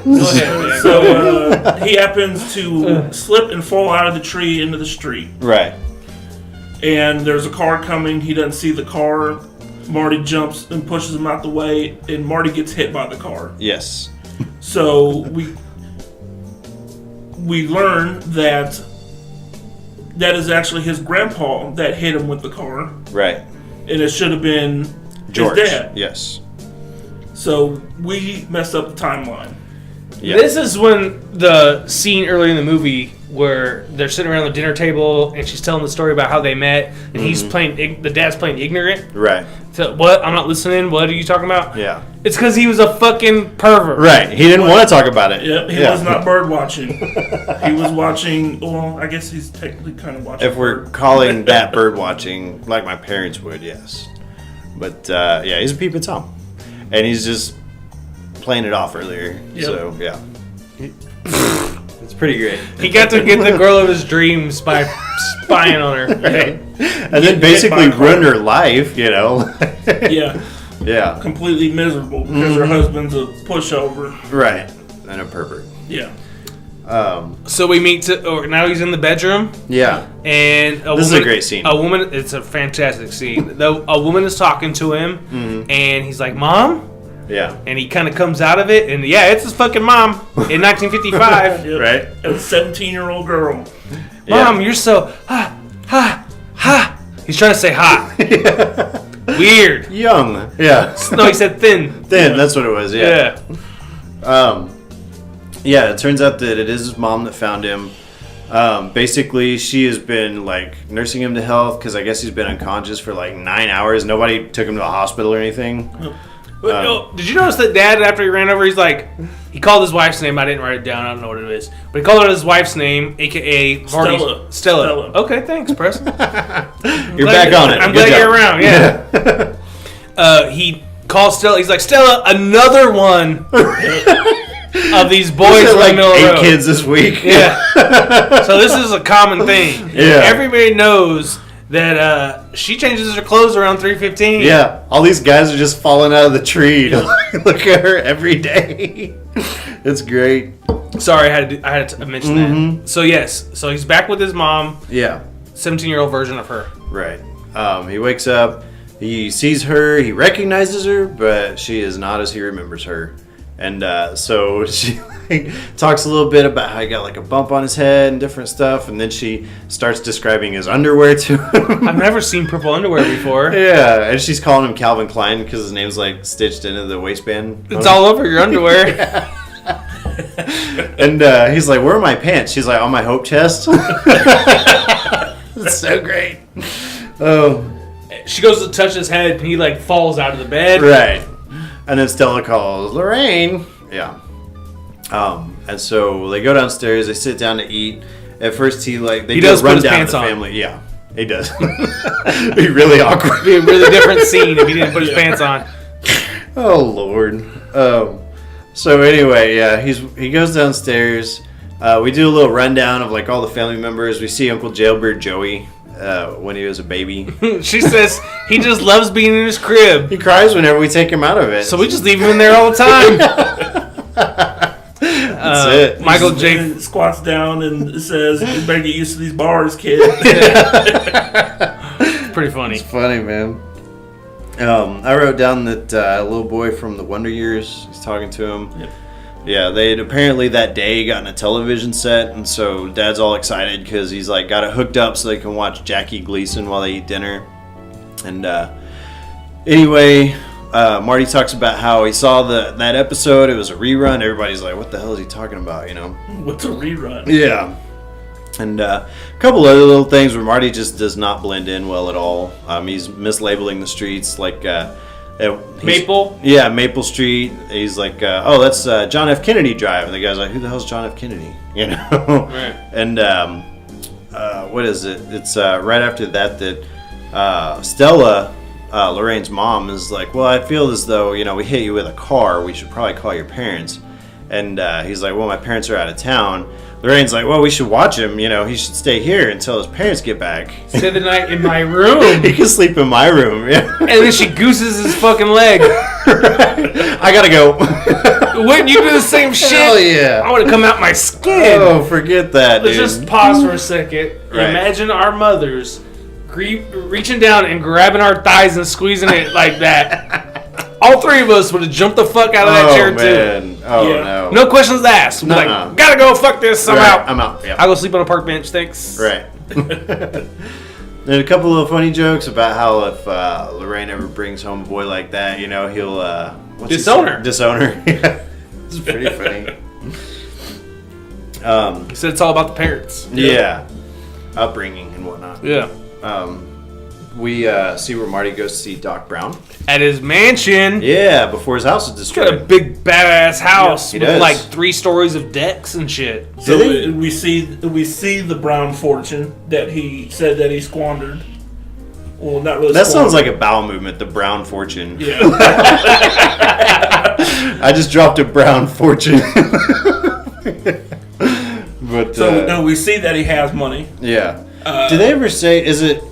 man. So he happens to slip and fall out of the tree into the street. Right. And there's a car coming. He doesn't see the car. Marty jumps and pushes him out the way, and Marty gets hit by the car. Yes. So we learn that is actually his grandpa that hit him with the car. Right. And it should have been George. his dad. Yes. So we messed up the timeline. Yeah. This is when the scene early in the movie where they're sitting around the dinner table and she's telling the story about how they met and he's playing, the dad's playing ignorant. Right. So, what? I'm not listening. What are you talking about? Yeah. It's because he was a fucking pervert. Right. He didn't want to talk about it. Yep, he was not bird watching. He was watching, well, I guess he's technically kind of watching. If we're calling that bird watching, like my parents would, yes. But, yeah, he's a peeping Tom. And he's just playing it off earlier. Yep. So, yeah. It's pretty great. He got to get the girl of his dreams by spying on her. Right? And then basically ruined her life, you know? Yeah. Yeah. Completely miserable because her husband's a pushover. Right. And a pervert. Yeah. So we meet, now he's in the bedroom. Yeah. And This is a great scene. A woman, it's a fantastic scene. A woman is talking to him, and he's like, "Mom?" Yeah. And he kind of comes out of it, and yeah, it's his fucking mom in 1955. Yep. Right. A 17-year-old girl. Mom, you're so ha. He's trying to say hot. Weird. Young. Yeah. No, he said thin. Thin, that's what it was, yeah. Yeah. Yeah, it turns out that it is his mom that found him. Basically, she has been, like, nursing him to health because I guess he's been unconscious for, like, 9 hours. Nobody took him to the hospital or anything. Did you notice that Dad, after he ran over, he's like, he called his wife's name. I didn't write it down. I don't know what it is. But he called out his wife's name, a.k.a. Marty. Stella. Okay, thanks, Preston. You're back on it. I'm Good glad job. you're around, yeah. He calls Stella. He's like, Stella, another one of these boys in like the middle of the 8 road. kids this week. Yeah. So this is a common thing. Yeah. Everybody knows that she changes her clothes around 3:15. Yeah, all these guys are just falling out of the tree to look at her every day. It's great. Sorry, I had to mention that. So yes, so he's back with his mom, Yeah, 17-year-old version of her. right. He wakes up, he sees her, he recognizes her, but she is not as he remembers her. And so she talks a little bit about how he got like a bump on his head and different stuff, and then she starts describing his underwear to him. I've never seen purple underwear before. Yeah, and she's calling him Calvin Klein because his name's like stitched into the waistband. It's all over your underwear. And he's like, "Where are my pants?" She's like, "On my hope chest." It's so great. Oh, She goes to touch his head, and he like falls out of the bed. right. And then Stella calls Lorraine. Yeah. And so they go downstairs. They sit down to eat. At first, he do does a put his rundown of pants the on. family. Yeah, he does. Be really awkward. Be a really different scene if he didn't put his pants on. Oh Lord. So anyway, yeah, he goes downstairs. We do a little rundown of like all the family members. We see Uncle Jailbird Joey when he was a baby. She says he just loves being in his crib, He cries whenever we take him out of it. so we just leave him in there all the time. That's it. Michael J. And squats down and says, "You better get used to these bars, kid." Pretty funny. Funny, man. I wrote down that little boy from the Wonder Years. He's talking to him. Yep. Yeah, they had apparently that day gotten a television set, and so Dad's all excited because he's like got it hooked up so they can watch Jackie Gleason while they eat dinner. And anyway, Marty talks about how he saw that episode. It was a rerun. Everybody's like, "What the hell is he talking about?" You know? What's a rerun? Yeah. And a couple other little things where Marty just does not blend in well at all. He's mislabeling the streets like Maple? Yeah, Maple Street. He's like, "Oh, that's John F. Kennedy Drive." And the guy's like, "Who the hell's John F. Kennedy?" You know. Right. And what is it? It's right after that Stella, Lorraine's mom, is like, "Well, I feel as though we hit you with a car. We should probably call your parents." And he's like, "Well, my parents are out of town." Lorraine's like, "Well, we should watch him. He should stay here until his parents get back. Stay the night in my room. He can sleep in my room." Yeah. And then she gooses his fucking leg. I gotta go. Wouldn't you do the same shit? Hell yeah. I would have come out my skin. Oh, forget that, Let's dude. just pause for a second. Right. Imagine our mothers reaching down and grabbing our thighs and squeezing it like that. All three of us would have jumped the fuck out of that chair too. Oh, Yeah. no. No questions asked. We'd be Nuh-uh. like, gotta go, fuck this, I'm Right, out. I'm out. Yeah. I'll go sleep on a park bench, thanks. Right. There's a couple of funny jokes about how if Lorraine ever brings home a boy like that, he'll what's he Disown say? her. Disown her. Yeah. It's pretty funny. He said it's all about the parents. Yeah. Upbringing and whatnot. Yeah. We see where Marty goes to see Doc Brown. At his mansion. Yeah, before his house is He's got a destroyed. big badass house he with does. like 3 stories of decks and shit. So we see the Brown fortune that he said that he squandered. Well, not really. That sounds like a bowel movement, the Brown fortune. Yeah. I just dropped a Brown fortune. But So no, we see that he has money. yeah. Did they ever say, is it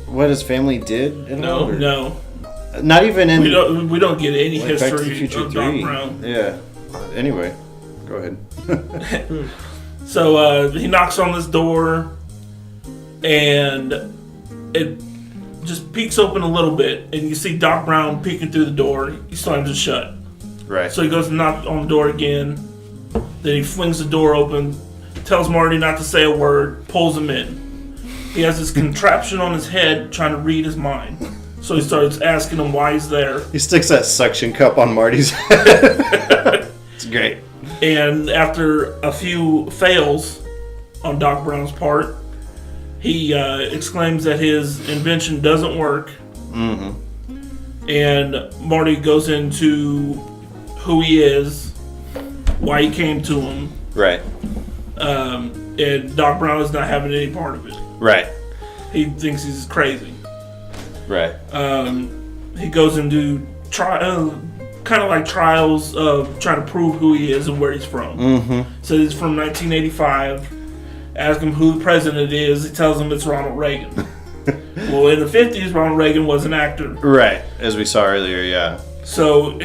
what his family did? At all, or- No. Not even in We don't get any like Back to the history Future of Doc 3. Brown. Yeah. Anyway, go ahead. So he knocks on this door, and it just peeks open a little bit, and you see Doc Brown peeking through the door. He slams it shut. Right. So he goes and knocks on the door again. Then he flings the door open, tells Marty not to say a word, pulls him in. He has this contraption on his head trying to read his mind. So he starts asking him why he's there. He sticks that suction cup on Marty's head. It's great. And after a few fails on Doc Brown's part, he exclaims that his invention doesn't work. Mm-hmm. And Marty goes into who he is, why he came to him. Right. And Doc Brown is not having any part of it. Right. He thinks he's crazy. Right. He goes into kind of like trials of trying to prove who he is and where he's from. Mm-hmm. So he's from 1985. Ask him who the president is. He tells him it's Ronald Reagan. Well, in the 50s, Ronald Reagan was an actor. Right. As we saw earlier, yeah. So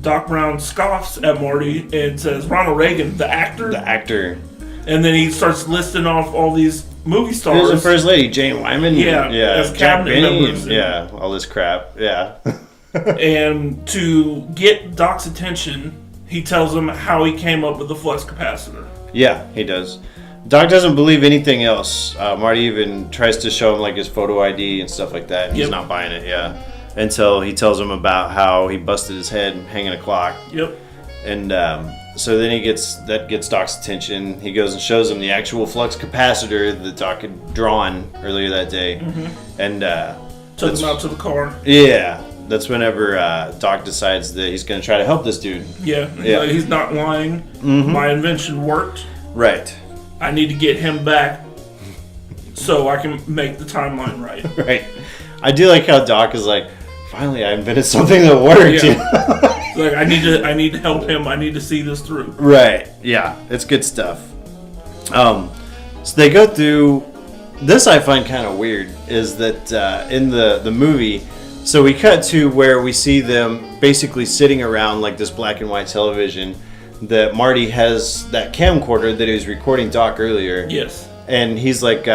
Doc Brown scoffs at Marty and says, "Ronald Reagan, the actor?" The actor. And then he starts listing off all these movie stars. Here's the first lady, Jane Wyman. Yeah, as Jack cabinet Benny, members. yeah, all this crap. Yeah. And to get Doc's attention, he tells him how he came up with the flux capacitor. Yeah, he does. Doc doesn't believe anything else. Marty even tries to show him like his photo ID and stuff like that. And he's not buying it, yeah. Until he tells him about how he busted his head hanging a clock. Yep. And so then that gets Doc's attention. He goes and shows him the actual flux capacitor that Doc had drawn earlier that day. Mm-hmm. And took him out to the car. Yeah. That's whenever Doc decides that he's going to try to help this dude. Yeah. He's not lying. Mm-hmm. My invention worked. Right. I need to get him back so I can make the timeline right. Right. I do like how Doc is like, finally I invented something that worked. Yeah. Like I need to help him. I need to see this through. Right. Yeah. It's good stuff. So they go through. This I find kind of weird is that in the movie. So we cut to where we see them basically sitting around like this black and white television that Marty has that camcorder that he was recording Doc earlier. Yes. And he's like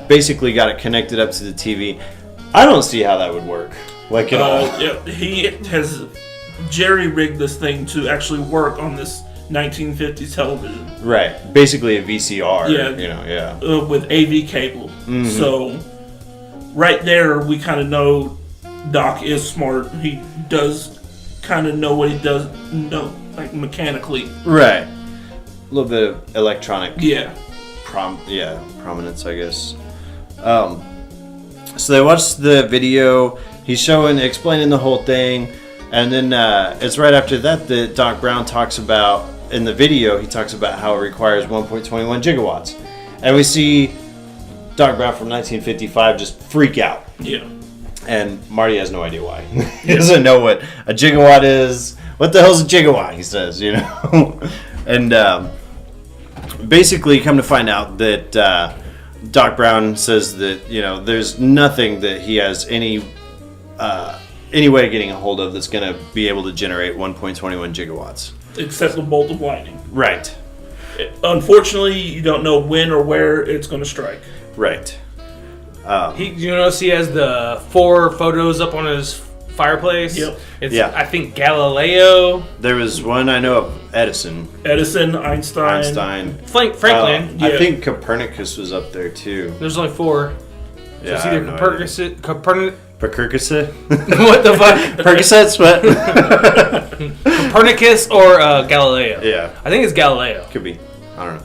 basically got it connected up to the TV. I don't see how that would work. Like at all. Yeah, he has jerry-rigged this thing to actually work on this 1950s television. Right. Basically a VCR. Yeah. You know, yeah. With AV cable. Mm-hmm. So right there we kind of know Doc is smart. He does kind of know what he does know, like mechanically. Right. A little bit of electronic. Yeah. Prominence, I guess. So they watch the video. He's explaining the whole thing, and then it's right after that Doc Brown talks about in the video. He talks about how it requires 1.21 gigawatts, and we see Doc Brown from 1955 just freak out. Yeah. And Marty has no idea why. He doesn't know what a gigawatt is. What the hell's a gigawatt? He says, you know. And basically, come to find out that Doc Brown says that there's nothing that he has any way of getting a hold of that's going to be able to generate 1.21 gigawatts, except the bolt of lightning. Right. Unfortunately, you don't know when or where it's going to strike. Right. You notice he has the 4 photos up on his fireplace. Yep. It's I think Galileo. There was one I know of Edison, Einstein, Franklin. I think Copernicus was up there too. There's only 4. So Yeah, it's I either have no Copernicus. Percocet? What the fuck? Percocets? What? Copernicus or Galileo. Yeah. I think it's Galileo. Could be. I don't know.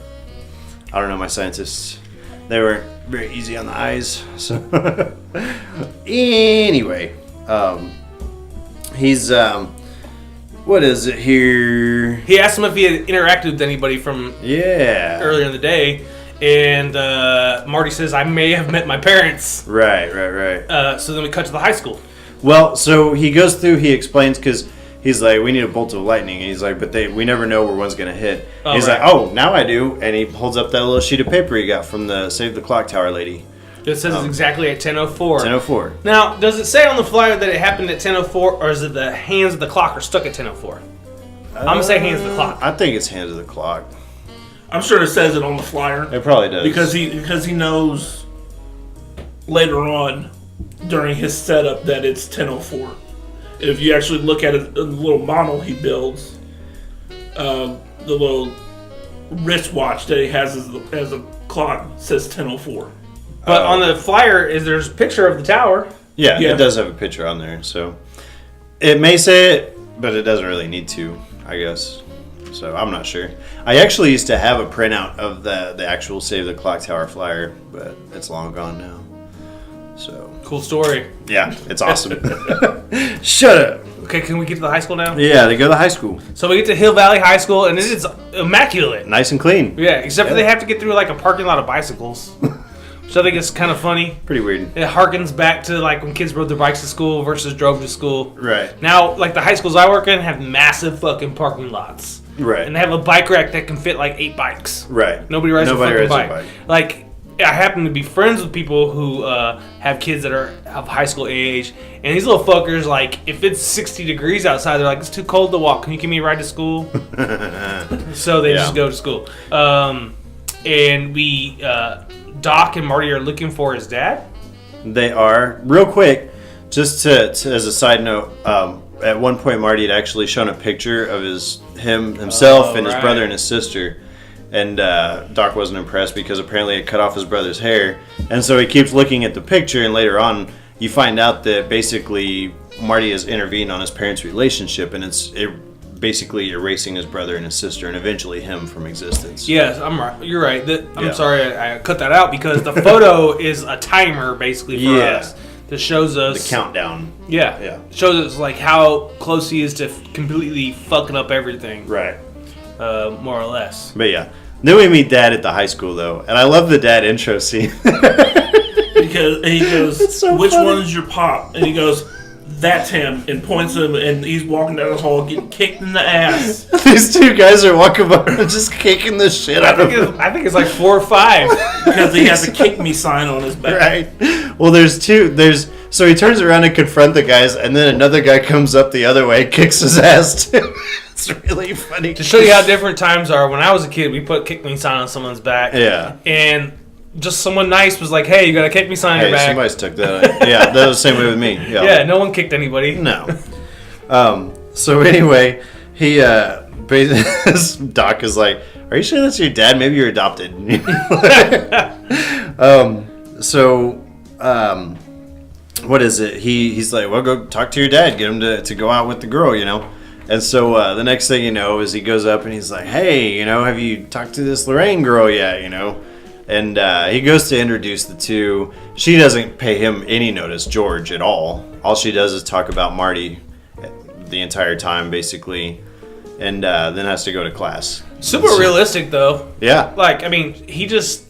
I don't know, my scientists, they were very easy on the eyes. So anyway, he's what is it here? He asked him if he had interacted with anybody from earlier in the day, and Marty says, "I may have met my parents." Right. So then we cut to the high school. Well, so he goes through, he explains, because he's like, we need a bolt of lightning. And he's like, but we never know where one's going to hit. Oh, he's right. like, oh, now I do. And he holds up that little sheet of paper he got from the Save the Clock Tower lady. It says it's exactly at 10:04. 10:04. Now, does it say on the flyer that it happened at 10:04, or is it the hands of the clock are stuck at 10:04? I'm going to say hands of the clock. I think it's hands of the clock. I'm sure it says it on the flyer. It probably does. Because he knows later on during his setup that it's 10:04. If you actually look at it, the little model he builds, the little wristwatch that he has as a clock says 10:04. But on the flyer, there's a picture of the tower. Yeah, it does have a picture on there. So it may say it, but it doesn't really need to, I guess. So I'm not sure. I actually used to have a printout of the actual Save the Clock Tower flyer, but it's long gone now. So Cool story. yeah, it's awesome. Shut up. Okay, can we get to the high school now? Yeah, they go to high school. So we get to Hill Valley High School, and it is immaculate. Nice and clean. Yeah, except for they have to get through like a parking lot of bicycles. So I think it's kind of funny. Pretty weird. It harkens back to like when kids rode their bikes to school versus drove to school. Right. Now, like the high schools I work in have massive fucking parking lots. Right. And they have a bike rack that can fit like 8 bikes. Right. Nobody rides a fucking bike. bike. Like, I happen to be friends with people who have kids that are of high school age, and these little fuckers, like, if it's 60 degrees outside, they're like, it's too cold to walk. Can you give me a ride to school? So they just go to school. And we, Doc and Marty are looking for his dad. They are. Real quick, just to as a side note, at one point Marty had actually shown a picture of himself and his brother and his sister. And Doc wasn't impressed because apparently it cut off his brother's hair. And so he keeps looking at the picture, and later on you find out that basically Marty has intervened on his parents' relationship, and it's basically erasing his brother and his sister and eventually him from existence. Yes, I'm right. You're right. I'm sorry I cut that out because the photo is a timer basically for us that shows us the countdown. Yeah. Shows us like how close he is to completely fucking up everything. Right. More or less. But yeah. Then we meet Dad at the high school, though. And I love the Dad intro scene. Because he goes, so which funny. one's your pop? And he goes, that's him. And points him, and he's walking down the hall getting kicked in the ass. These two guys are walking by and just kicking the shit out of him. I think it's like 4 or 5. Because he has a kick me sign on his back. Right. Well, there's two. So he turns around and confront the guys, and then another guy comes up the other way, kicks his ass too. It's really funny. To show you how different times are, when I was a kid, we put kick me sign on someone's back. Yeah. And just someone nice was like, hey, you got a kick me sign on your back. Somebody's took that. Yeah, that was the same way with me. Yeah, no one kicked anybody. No. So anyway, he Doc is like, are you sure that's your dad? Maybe you're adopted. What is it? He's like, well, go talk to your dad. Get him to go out with the girl, you know. And so the next thing you know is he goes up and he's like, hey, you know, have you talked to this Lorraine girl yet, you know? And he goes to introduce the two. She doesn't pay him any notice, George, at all. All she does is talk about Marty the entire time, basically. And then has to go to class. Super realistic, though. Yeah. Like, I mean, she just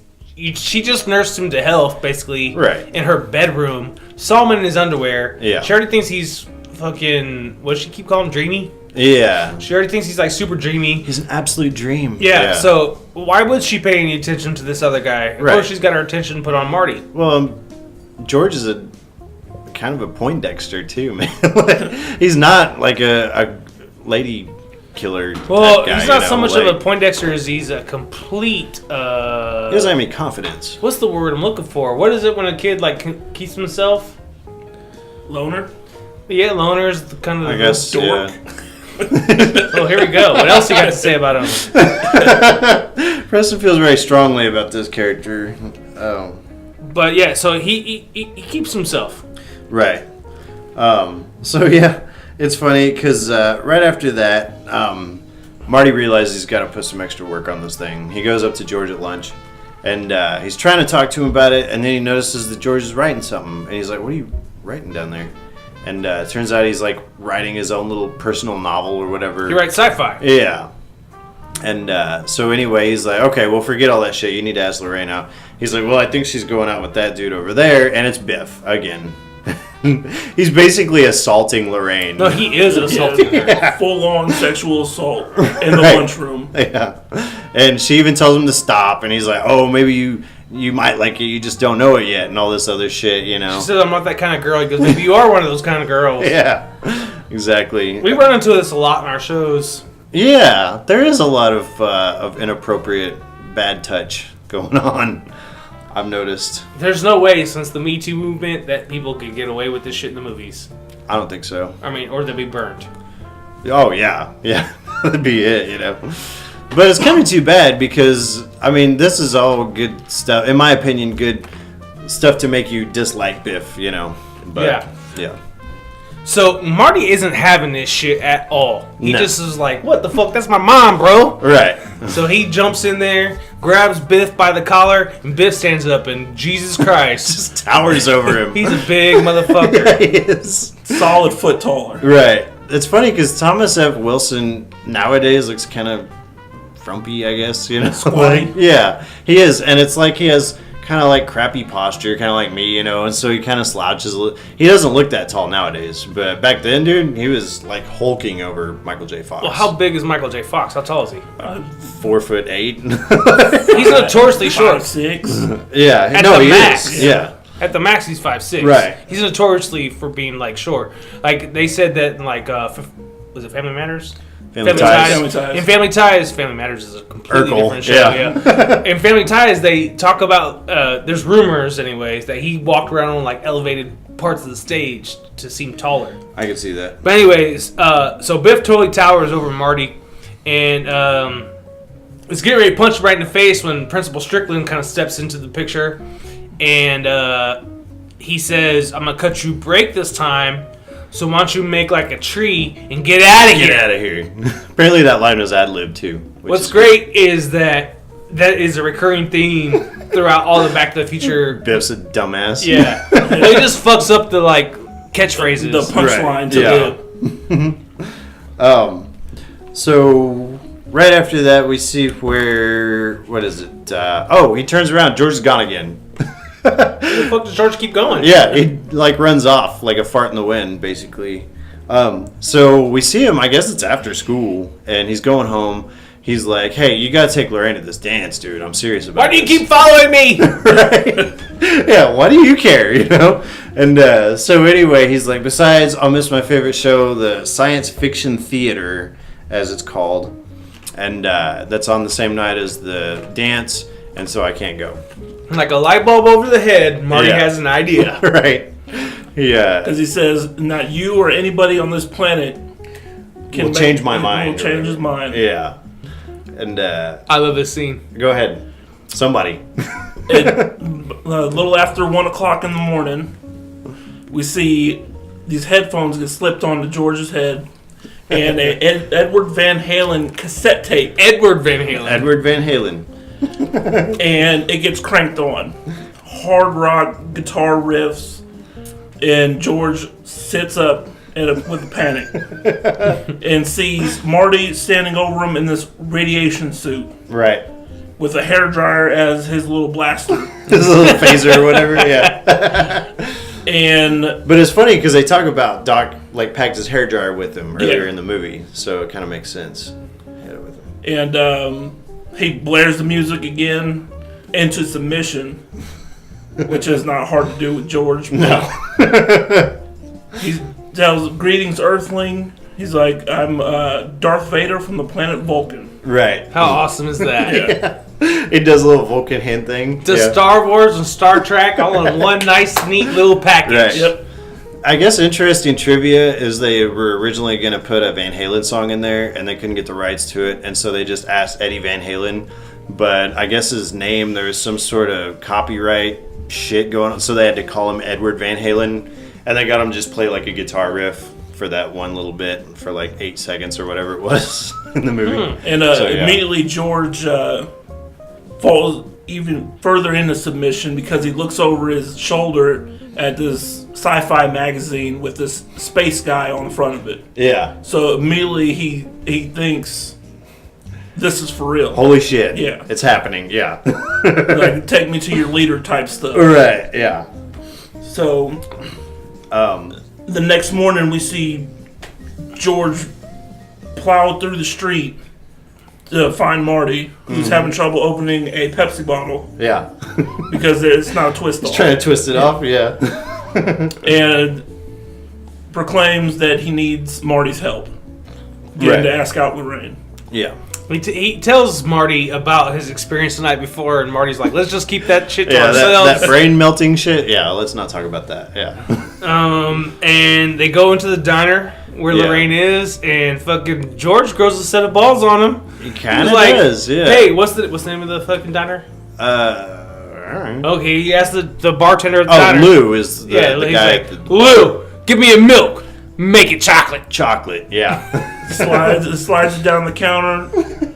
nursed him to health, basically. Right. In her bedroom. Saw him in his underwear. Yeah. She already thinks he's fucking, what does she keep calling him? Dreamy? Yeah. She already thinks he's like super dreamy. He's an absolute dream. Yeah, so why would she pay any attention to this other guy? Of course she's got her attention put on Marty. Well, George is a kind of a Poindexter too, man. He's not like a lady killer Well, guy, he's not so much of a Poindexter as he's a complete he doesn't have any confidence. What's the word I'm looking for? What is it when a kid like keeps himself? Loner? Yeah, loner is kind of I guess, dork. Yeah. Oh, here we go. What else you got to say about him? Preston feels very strongly about this character. But yeah, so he keeps himself. Right. So yeah, it's funny because right after that, Marty realizes he's got to put some extra work on this thing. He goes up to George at lunch, And he's trying to talk to him about it, and then he notices that George is writing something. And he's like, what are you writing down there? And it turns out he's like writing his own little personal novel or whatever. He writes sci-fi. Yeah. And so anyway, he's like, okay, well, forget all that shit. You need to ask Lorraine out. He's like, well, I think she's going out with that dude over there. And it's Biff again. He's basically assaulting Lorraine. No, he is assaulting her. Yeah. Full-on sexual assault in the lunchroom. Yeah. And she even tells him to stop. And he's like, oh, maybe you might like it. You just don't know it yet. And all this other shit, you know. She says, I'm not that kind of girl. He goes, maybe you are one of those kind of girls. Yeah. Exactly. We run into this a lot in our shows. Yeah. There is a lot of inappropriate bad touch going on. I've noticed. There's no way since the Me Too movement that people could get away with this shit in the movies. I don't think so. I mean, or they'd be burned. Oh, yeah. Yeah. That'd be it, you know. But it's kind of too bad because, I mean, this is all good stuff. In my opinion, good stuff to make you dislike Biff, you know. But, yeah. So, Marty isn't having this shit at all. He No. just is like, what the fuck? That's my mom, bro. Right. So he jumps in there, grabs Biff by the collar, and Biff stands up, and Jesus Christ. Just towers over him. He's a big motherfucker. Yeah, he is. Solid foot taller. Right. It's funny because Thomas F. Wilson nowadays looks kind of frumpy, I guess, you know? Squatty. Yeah, he is. And it's like he has kind of like crappy posture, kind of like me, you know? And so he kind of slouches. He doesn't look that tall nowadays. But back then, dude, he was like hulking over Michael J. Fox. Well, how big is Michael J. Fox? How tall is he? 4'8". He's notoriously short. 5'6". Yeah. At No, the he max. is. Yeah. At the max, he's 5'6". Right. He's notoriously for being, like, short. Like, they said that in, like, was it Family Matters? Family Ties. Family Ties. In Family Ties, Family Matters is a completely Urkel, different show. yeah. In Family Ties, they talk about, there's rumors, anyways, that he walked around on, like, elevated parts of the stage to seem taller. I can see that. But anyways, so Biff totally towers over Marty, and is getting ready to punch him right in the face when Principal Strickland kind of steps into the picture, and he says, I'm going to cut you break this time, so why don't you make like a tree and get out of here? Get out of here. Apparently that line was ad-libbed too. What's great is that is a recurring theme throughout all the Back to the Future. Biff's a dumbass. Yeah. He just fucks up the like catchphrases. The punchline to the... So right after that we see where... What is it? He turns around. George is gone again. Where the fuck does George keep going? Yeah, he like runs off like a fart in the wind, basically. So we see him, I guess it's after school, and he's going home. He's like, hey, you gotta take Lorraine to this dance, dude. I'm serious about it. Why do you keep following me? Right? Yeah, why do you care, you know? And so anyway, he's like, besides, I'll miss my favorite show, the Science Fiction Theater, as it's called. And that's on the same night as the dance, and so I can't go. Like a light bulb over the head, Marty has an idea. Right. Yeah. Because he says, not you or anybody on this planet will change my mind. Will change his mind. Yeah. And I love this scene. Go ahead. Somebody. A little after 1 o'clock in the morning, we see these headphones get slipped onto George's head, and a Edward Van Halen cassette tape. Edward Van Halen. And it gets cranked on. Hard rock guitar riffs, and George sits up with a panic and sees Marty standing over him in this radiation suit. Right. With a hairdryer as his little blaster. His little phaser or whatever, yeah. But it's funny because they talk about Doc like packed his hairdryer with him earlier in the movie, so it kind of makes sense. And he blares the music again into submission, which is not hard to do with George. No. He tells, greetings, Earthling. He's like, I'm Darth Vader from the planet Vulcan. Right. How awesome is that? Yeah. It does a little Vulcan hand thing. Does Star Wars and Star Trek all in one nice, neat little package. Right. Yep. I guess interesting trivia is they were originally going to put a Van Halen song in there, and they couldn't get the rights to it, and so they just asked Eddie Van Halen. But I guess his name, there was some sort of copyright shit going on, so they had to call him Edward Van Halen, and they got him just play like a guitar riff for that one little bit for like 8 seconds or whatever it was in the movie. And immediately George falls. even further into submission because he looks over his shoulder at this sci-fi magazine with this space guy on the front of it. Yeah. So immediately he thinks this is for real. Holy shit. Yeah. It's happening. Yeah. Like, take me to your leader type stuff. Right. Yeah. So the next morning we see George plow through the street to find Marty, who's having trouble opening a Pepsi bottle. Yeah. Because it's not a twist off. He's trying to twist it off. Yeah. And proclaims that he needs Marty's help. Getting to ask out Lorraine. Yeah. He tells Marty about his experience the night before, and Marty's like, let's just keep that shit to Yeah, ourselves. that brain melting shit. Yeah, let's not talk about that. Yeah. And they go into the diner where Lorraine is, and fucking George grows a set of balls on him. He kind of like, does, yeah. Hey, what's the name of the fucking diner? Alright. Okay, he asked the bartender at the Oh, diner. Lou is the he's guy. like, Lou, give me a milk. Make it chocolate. Chocolate, yeah. Slides it down the counter,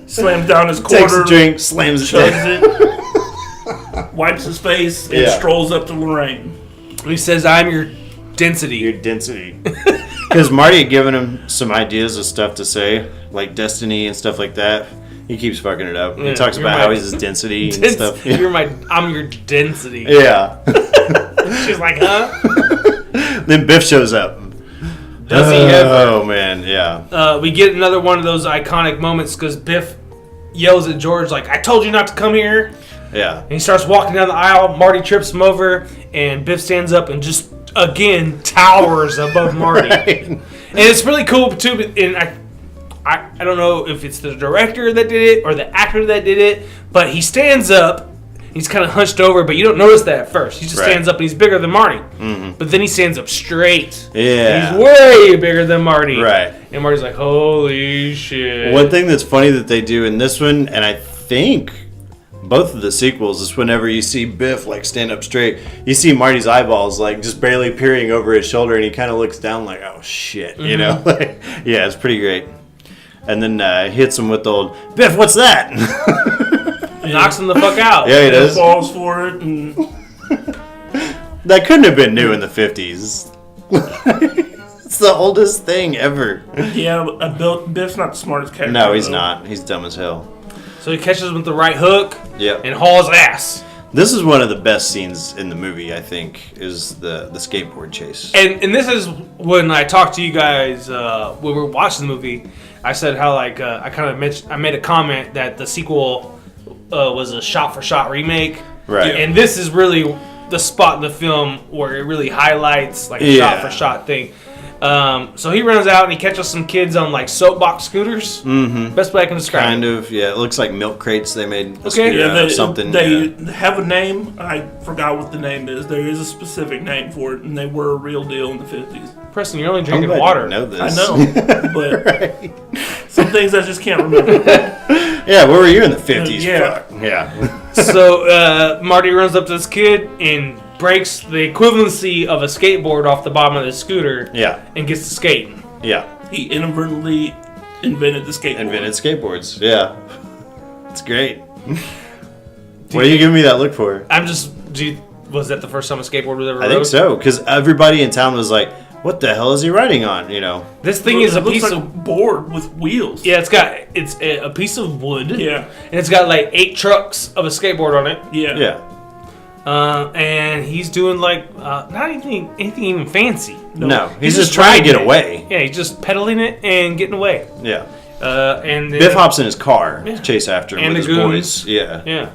slams down his Takes quarter, a drink, slams it chugs down. it, wipes his face, and strolls up to Lorraine. He says, I'm your density. Your density. Because Marty had given him some ideas of stuff to say, like destiny and stuff like that. He keeps fucking it up. He talks about how he's his density and stuff. I'm your density. Yeah. She's like, huh? Then Biff shows up. Does he ever? Oh, man, yeah. We get another one of those iconic moments because Biff yells at George like, I told you not to come here. Yeah. And he starts walking down the aisle. Marty trips him over, and Biff stands up and just, again, towers above Marty. Right. And it's really cool, too. And I don't know if it's the director that did it or the actor that did it, but he stands up. He's kind of hunched over, but you don't notice that at first. He just stands up, and he's bigger than Marty. Mm-hmm. But then he stands up straight. Yeah. He's way bigger than Marty. Right. And Marty's like, holy shit. One thing that's funny that they do in this one, and I think both of the sequels, is whenever you see Biff like stand up straight, you see Marty's eyeballs like just barely peering over his shoulder, and he kind of looks down like, oh shit, you know? Like, yeah, it's pretty great. And then hits him with the old, Biff, what's that? Knocks him the fuck out. Yeah, he does. Falls for it. And that couldn't have been new in the 50s. It's the oldest thing ever. Yeah, Biff's not the smartest character. No, he's not. He's dumb as hell. So he catches him with the right hook. Yep. And hauls ass. This is one of the best scenes in the movie, I think, is the skateboard chase. And this is when I talked to you guys when we were watching the movie. I said how like I made a comment that the sequel was a shot-for-shot remake. Right. And this is really the spot in the film where it really highlights like a shot-for-shot thing. So he runs out and he catches some kids on like soapbox scooters. Mm-hmm. Best way I can describe it. Kind of, yeah. It looks like milk crates they made. Something. They have a name. I forgot what the name is. There is a specific name for it, and they were a real deal in the 50s. Preston, you're only drinking water. I know this. I know, but some things I just can't remember. Yeah, where were you in the 50s? Yeah. Fuck. Yeah. So Marty runs up to this kid and breaks the equivalency of a skateboard off the bottom of the scooter. Yeah. And gets to skating. Yeah. He inadvertently invented the skateboard. Invented skateboards. Yeah. It's great. What are you giving me that look for? Was that the first time a skateboard was ever I think so, because everybody in town was like, what the hell is he riding on, you know? This thing is a piece like of a board with wheels. Yeah, it's a piece of wood. Yeah. And it's got like 8 trucks of a skateboard on it. Yeah. Yeah. And he's doing like not anything even fancy. No, he's just trying to get away. Yeah, he's just pedaling it and getting away. Yeah. And Biff hops in his car to chase after him and with the his goons. boys. Yeah. Yeah.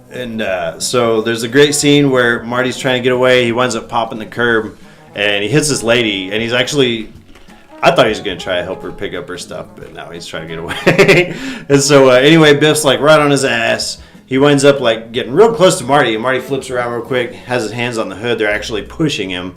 And so there's a great scene where Marty's trying to get away. He winds up popping the curb, and he hits this lady. And he's actually, I thought he was going to try to help her pick up her stuff, but now he's trying to get away. And so anyway, Biff's like right on his ass. He winds up like getting real close to Marty, and Marty flips around real quick, has his hands on the hood. They're actually pushing him.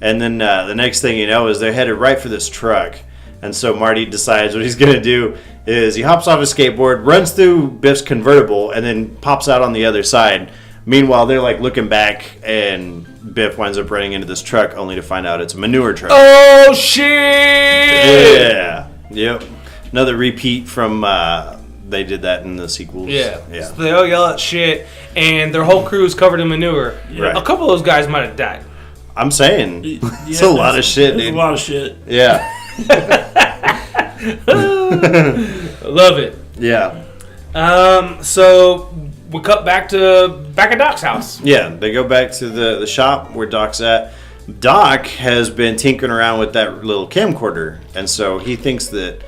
And then the next thing you know is they're headed right for this truck. And so Marty decides what he's going to do is he hops off his skateboard, runs through Biff's convertible, and then pops out on the other side. Meanwhile, they're like looking back, and Biff winds up running into this truck only to find out it's a manure truck. Oh, shit! Yeah. Yep. Another repeat from they did that in the sequels. Yeah. Yeah. So they all yell at shit, and their whole crew is covered in manure. Right. A couple of those guys might have died. I'm saying. It's a lot of shit, dude. It's a lot of shit. Yeah. Love it. Yeah. So we cut back at Doc's house. Yeah, they go back to the shop where Doc's at. Doc has been tinkering around with that little camcorder, and so he thinks that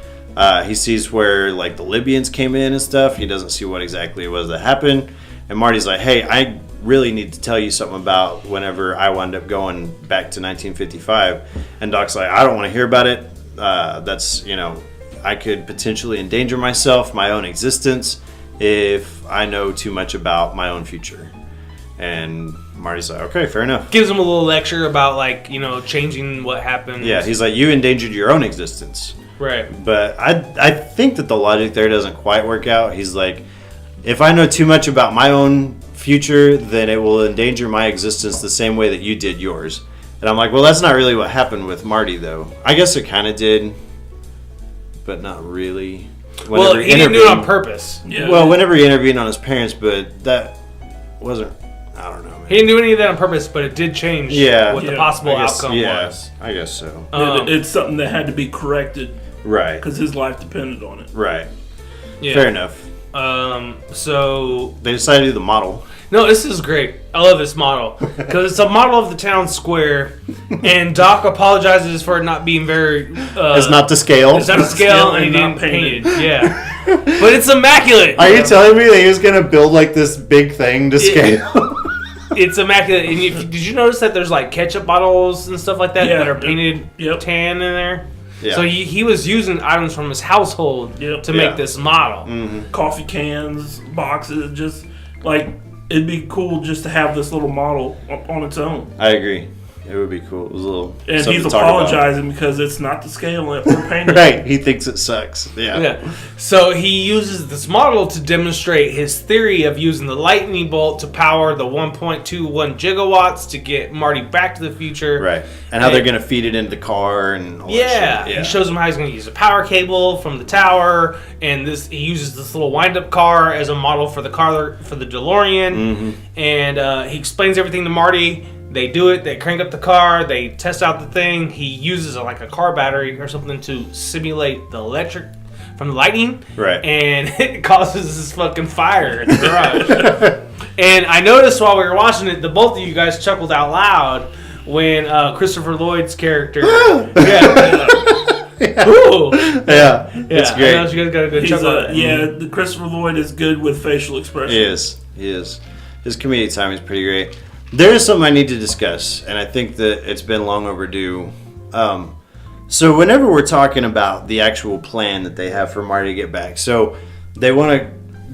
he sees where like the Libyans came in and stuff. He doesn't see what exactly it was that happened. And Marty's like, hey, I really need to tell you something about whenever I wound up going back to 1955. And Doc's like, I don't want to hear about it. That's, I could potentially endanger myself, my own existence, if I know too much about my own future. And Marty's like, okay, fair enough. Gives him a little lecture about changing what happened. Yeah, he's like, you endangered your own existence. Right. But I think that the logic there doesn't quite work out. He's like, if I know too much about my own future, then it will endanger my existence the same way that you did yours. And I'm like, well, that's not really what happened with Marty, though. I guess it kind of did, but not really. Well, he didn't do it on purpose. Yeah. Well, whenever he intervened on his parents, but that wasn't, I don't know, man. He didn't do any of that on purpose, but it did change what the possible outcome was. I guess so. It's something that had to be corrected. Right. Because his life depended on it. Right. Yeah. Fair enough. So they decided to do the model. No, this is great. I love this model because it's a model of the town square, and Doc apologizes for it not being very. It's not to scale. It's not to scale, and he didn't paint it. Yeah, but it's immaculate. Are you telling me that he was gonna build like this big thing to scale? It's immaculate. And did you notice that there's like ketchup bottles and stuff like that that are painted tan in there? Yeah. So he was using items from his household to make this model. Mm-hmm. Coffee cans, boxes, just like it'd be cool just to have this little model on its own. I agree. It would be cool. It was a little. And he's apologizing because it's not the scale that we're painting. Right. He thinks it sucks. Yeah. So he uses this model to demonstrate his theory of using the lightning bolt to power the 1.21 gigawatts to get Marty back to the future. Right. And how they're going to feed it into the car and all that shit. Yeah. He shows him how he's going to use a power cable from the tower, and he uses this little wind-up car as a model for the car for the DeLorean. Mm-hmm. And he explains everything to Marty. They do it. They crank up the car. They test out the thing. He uses a car battery or something to simulate the electric from the lightning. Right. And it causes this fucking fire in the garage. And I noticed while we were watching it, the both of you guys chuckled out loud when Christopher Lloyd's character. Ooh. Yeah. It's great. I know you guys got a good chuckle. The Christopher Lloyd is good with facial expressions. He is. His comedic timing is pretty great. There is something I need to discuss, and I think that it's been long overdue. So whenever we're talking about the actual plan that they have for Marty to get back, so they want to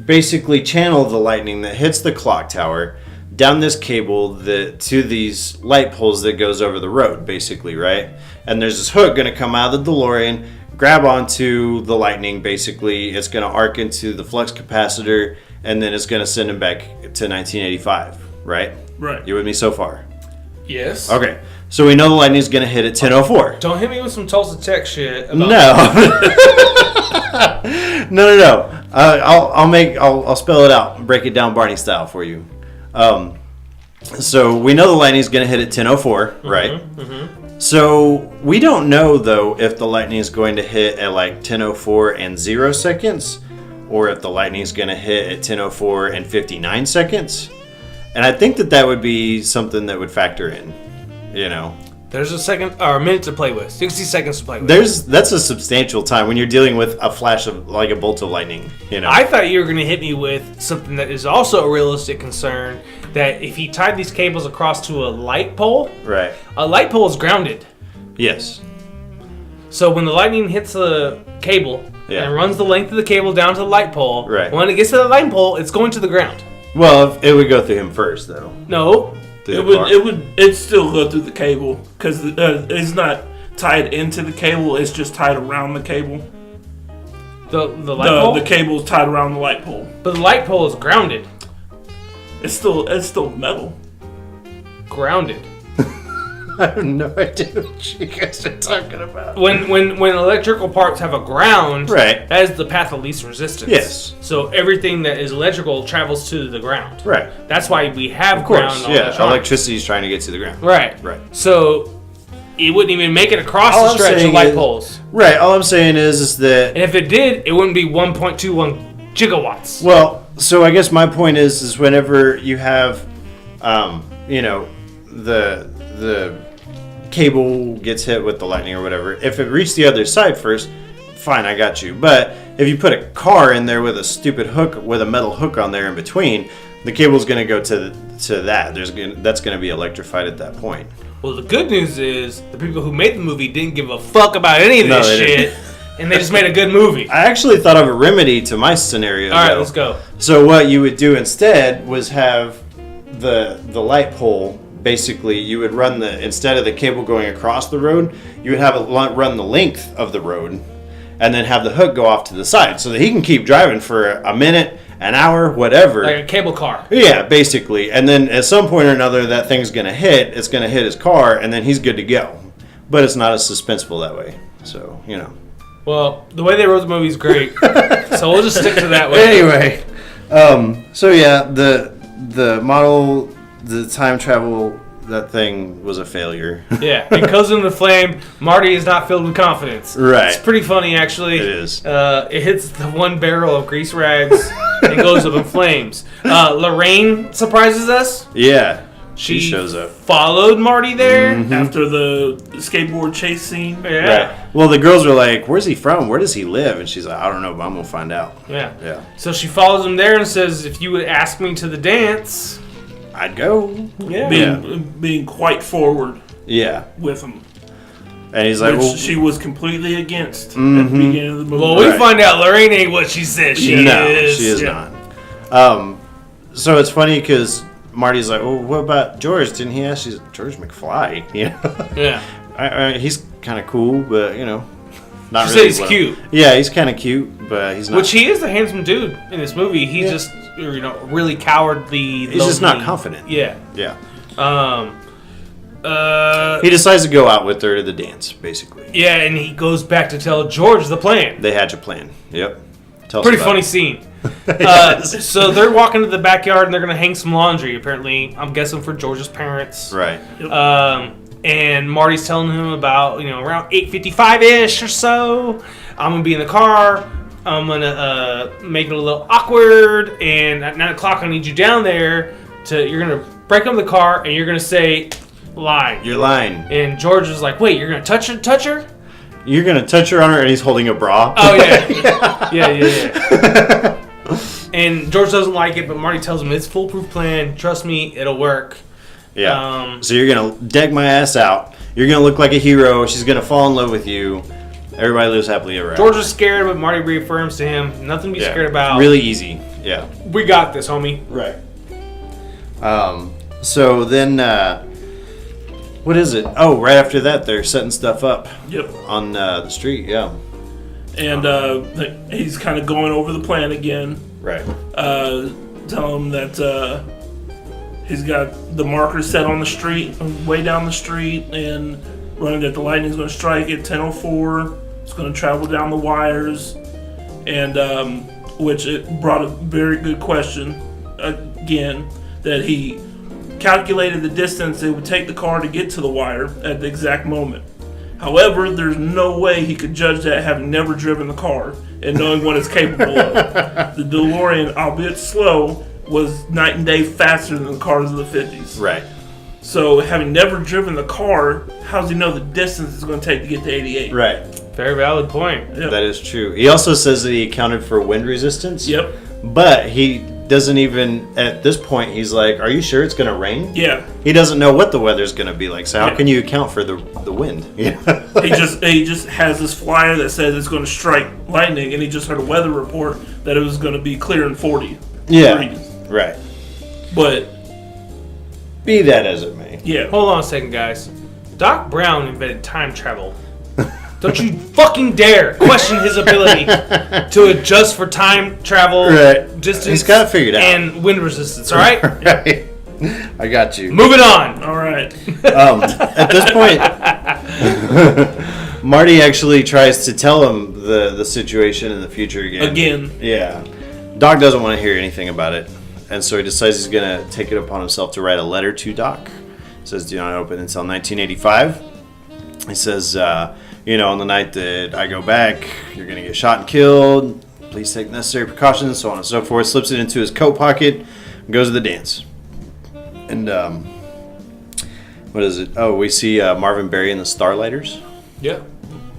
basically channel the lightning that hits the clock tower down this cable to these light poles that goes over the road, basically, right? And there's this hook going to come out of the DeLorean, grab onto the lightning, basically. It's going to arc into the flux capacitor, and then it's going to send him back to 1985, right? Right. You with me so far? Yes. Okay. So we know the lightning's going to hit at 10:04. Don't hit me with some Tulsa Tech shit. No. No. I'll spell it out and break it down Barney style for you. So we know the lightning's going to hit at 10:04, right? Mm-hmm. So we don't know though if the lightning is going to hit at 10:04 and 0 seconds, or if the lightning's going to hit at 10:04 and 59 seconds. And I think that would be something that would factor in, There's a minute to play with, 60 seconds to play with. That's a substantial time when you're dealing with a flash of a bolt of lightning, I thought you were going to hit me with something that is also a realistic concern, that if he tied these cables across to a light pole, right? A light pole is grounded. Yes. So when the lightning hits the cable and runs the length of the cable down to the light pole, right. When it gets to the light pole, it's going to the ground. Well, it would go through him first, though. No. It'd still go through the cable because it's not tied into the cable. It's just tied around the cable. The light pole. The cable is tied around the light pole. But the light pole is grounded. It's still metal. Grounded. I have no idea what you guys are talking about. When electrical parts have a ground, Right. that is the path of least resistance. Yes. So everything that is electrical travels to the ground. Right. That's why we have Of course, ground on yeah. electronics. Electricity is trying to get to the ground. Right. Right. So it wouldn't even make it across All the I'm stretch of saying light is- poles. Right. All I'm saying is that. And if it did, it wouldn't be 1.21 gigawatts. Well, so I guess my point is whenever you have, the cable gets hit with the lightning or whatever, if it reached the other side first, fine, I got you. But if you put a car in there with a stupid hook, with a metal hook on there in between, the cable's going to go to that. That's going to be electrified at that point. Well, the good news is the people who made the movie didn't give a fuck about any of this No, they shit, didn't. and they just made a good movie. I actually thought of a remedy to my scenario. All right, though. let's go. So what you would do instead was have the light pole. Basically, you would run instead of the cable going across the road, you would have it run the length of the road, and then have the hook go off to the side, so that he can keep driving for a minute, an hour, whatever. Like a cable car. Yeah, basically. And then at some point or another, that thing's going to hit. It's going to hit his car, and then he's good to go. But it's not as suspenseful that way. So, Well, the way they wrote the movie is great, so we'll just stick to that way. Anyway, so yeah, the model, the time travel, that thing was a failure. Yeah, it goes into flame. Marty is not filled with confidence. Right. It's pretty funny, actually. It is. It hits the one barrel of grease rags and goes up in flames. Lorraine surprises us. Yeah. She shows up. Followed Marty there. After the skateboard chase scene. Yeah. Right. Well, the girls were like, "Where's he from? Where does he live?" And she's like, "I don't know, but I'm gonna find out." Yeah. Yeah. So she follows him there and says, "If you would ask me to the dance, I'd go. yeah." Being quite forward Yeah. with him. And he's like, Which "Well, she was completely against at the beginning of the movie. Well, we Right. find out Lorraine ain't what she says she no, is. she is Yeah. not." So it's funny because Marty's like, "Well, what about George? Didn't he ask?" She's like, "George McFly." Yeah. He's kind of cool, but not She really. says he's cute. Yeah, he's kind of cute, but he's not. Which he is a handsome dude in this movie. He's just, really cowardly. He's just not lonely. confident. Yeah. Yeah. Uh, He decides to go out with her to the dance, basically. yeah, and he goes back to tell George the plan. They hatch a plan. Yep. Tell us Pretty about funny it. scene. So they're walking to the backyard and they're gonna hang some laundry. Apparently, I'm guessing for George's parents. Right. And Marty's telling him about around 8:55ish or so. I'm gonna be in the car. I'm gonna make it a little awkward. And at 9 o'clock, I need you down there. You're gonna break up the car and you're gonna say, "Line." You're lying. And George was like, "Wait, you're gonna touch her?" You're gonna touch her on her, and he's holding a bra. Oh yeah, yeah. And George doesn't like it, but Marty tells him it's a foolproof plan. Trust me, it'll work. Yeah. So you're gonna deck my ass out. You're gonna look like a hero. She's gonna fall in love with you. Everybody lives happily ever after. George is scared, but Marty reaffirms to him, nothing to be scared about. Really easy. Yeah. We got this, homie. Right. So then, what is it? Oh, right after that, they're setting stuff up. Yep. On the street. Yeah. And he's kind of going over the plan again. Right. Tell him that he's got the marker set on the street, way down the street, and running that the lightning's going to strike at 10:04. It's going to travel down the wires, and which it brought a very good question again, that he calculated the distance it would take the car to get to the wire at the exact moment. However, there's no way he could judge that having never driven the car and knowing what it's capable of. The DeLorean, albeit slow, was night and day faster than the cars of the 50s. Right. So, having never driven the car, how does he know the distance it's going to take to get to 88? Right. Very valid point. Yep. That is true. He also says that he accounted for wind resistance. Yep. But he doesn't even, at this point, he's like, "Are you sure it's going to rain?" Yeah. He doesn't know what the weather's going to be like, so how Yeah. can you account for the wind? Yeah. He just has this flyer that says it's going to strike lightning, and he just heard a weather report that it was going to be clear in 40 Yeah. degrees. Right. But, Be that as it may. yeah. Hold on a second, guys. Doc Brown invented time travel. Don't you fucking dare question his ability to adjust for time travel, Right. distance, He's got it figured out. and wind resistance. All right. Right. I got you. Moving on. All right. At this point, Marty actually tries to tell him the situation in the future again. Yeah. Doc doesn't want to hear anything about it. And so he decides he's going to take it upon himself to write a letter to Doc. It says, do not open until 1985. He says, on the night that I go back, you're going to get shot and killed. Please take necessary precautions, so on and so forth. Slips it into his coat pocket, goes to the dance. And, what is it? Oh, we see Marvin Berry and the Starlighters. Yeah.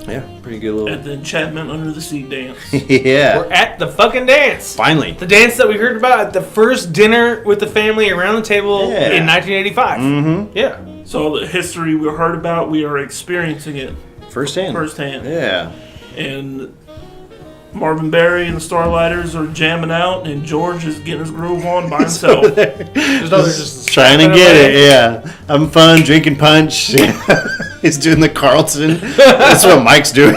Yeah, pretty good little... At the Enchantment Under the Sea dance. Yeah. We're at the fucking dance. Finally. The dance that we heard about at the first dinner with the family around the table in 1985. Mm-hmm. Yeah. So the history we heard about, we are experiencing it Firsthand. Yeah. And Marvin Berry and the Starlighters are jamming out, and George is getting his groove on by himself. Just trying to get it, yeah. Having fun, drinking punch. He's doing the Carlton. That's what Mike's doing.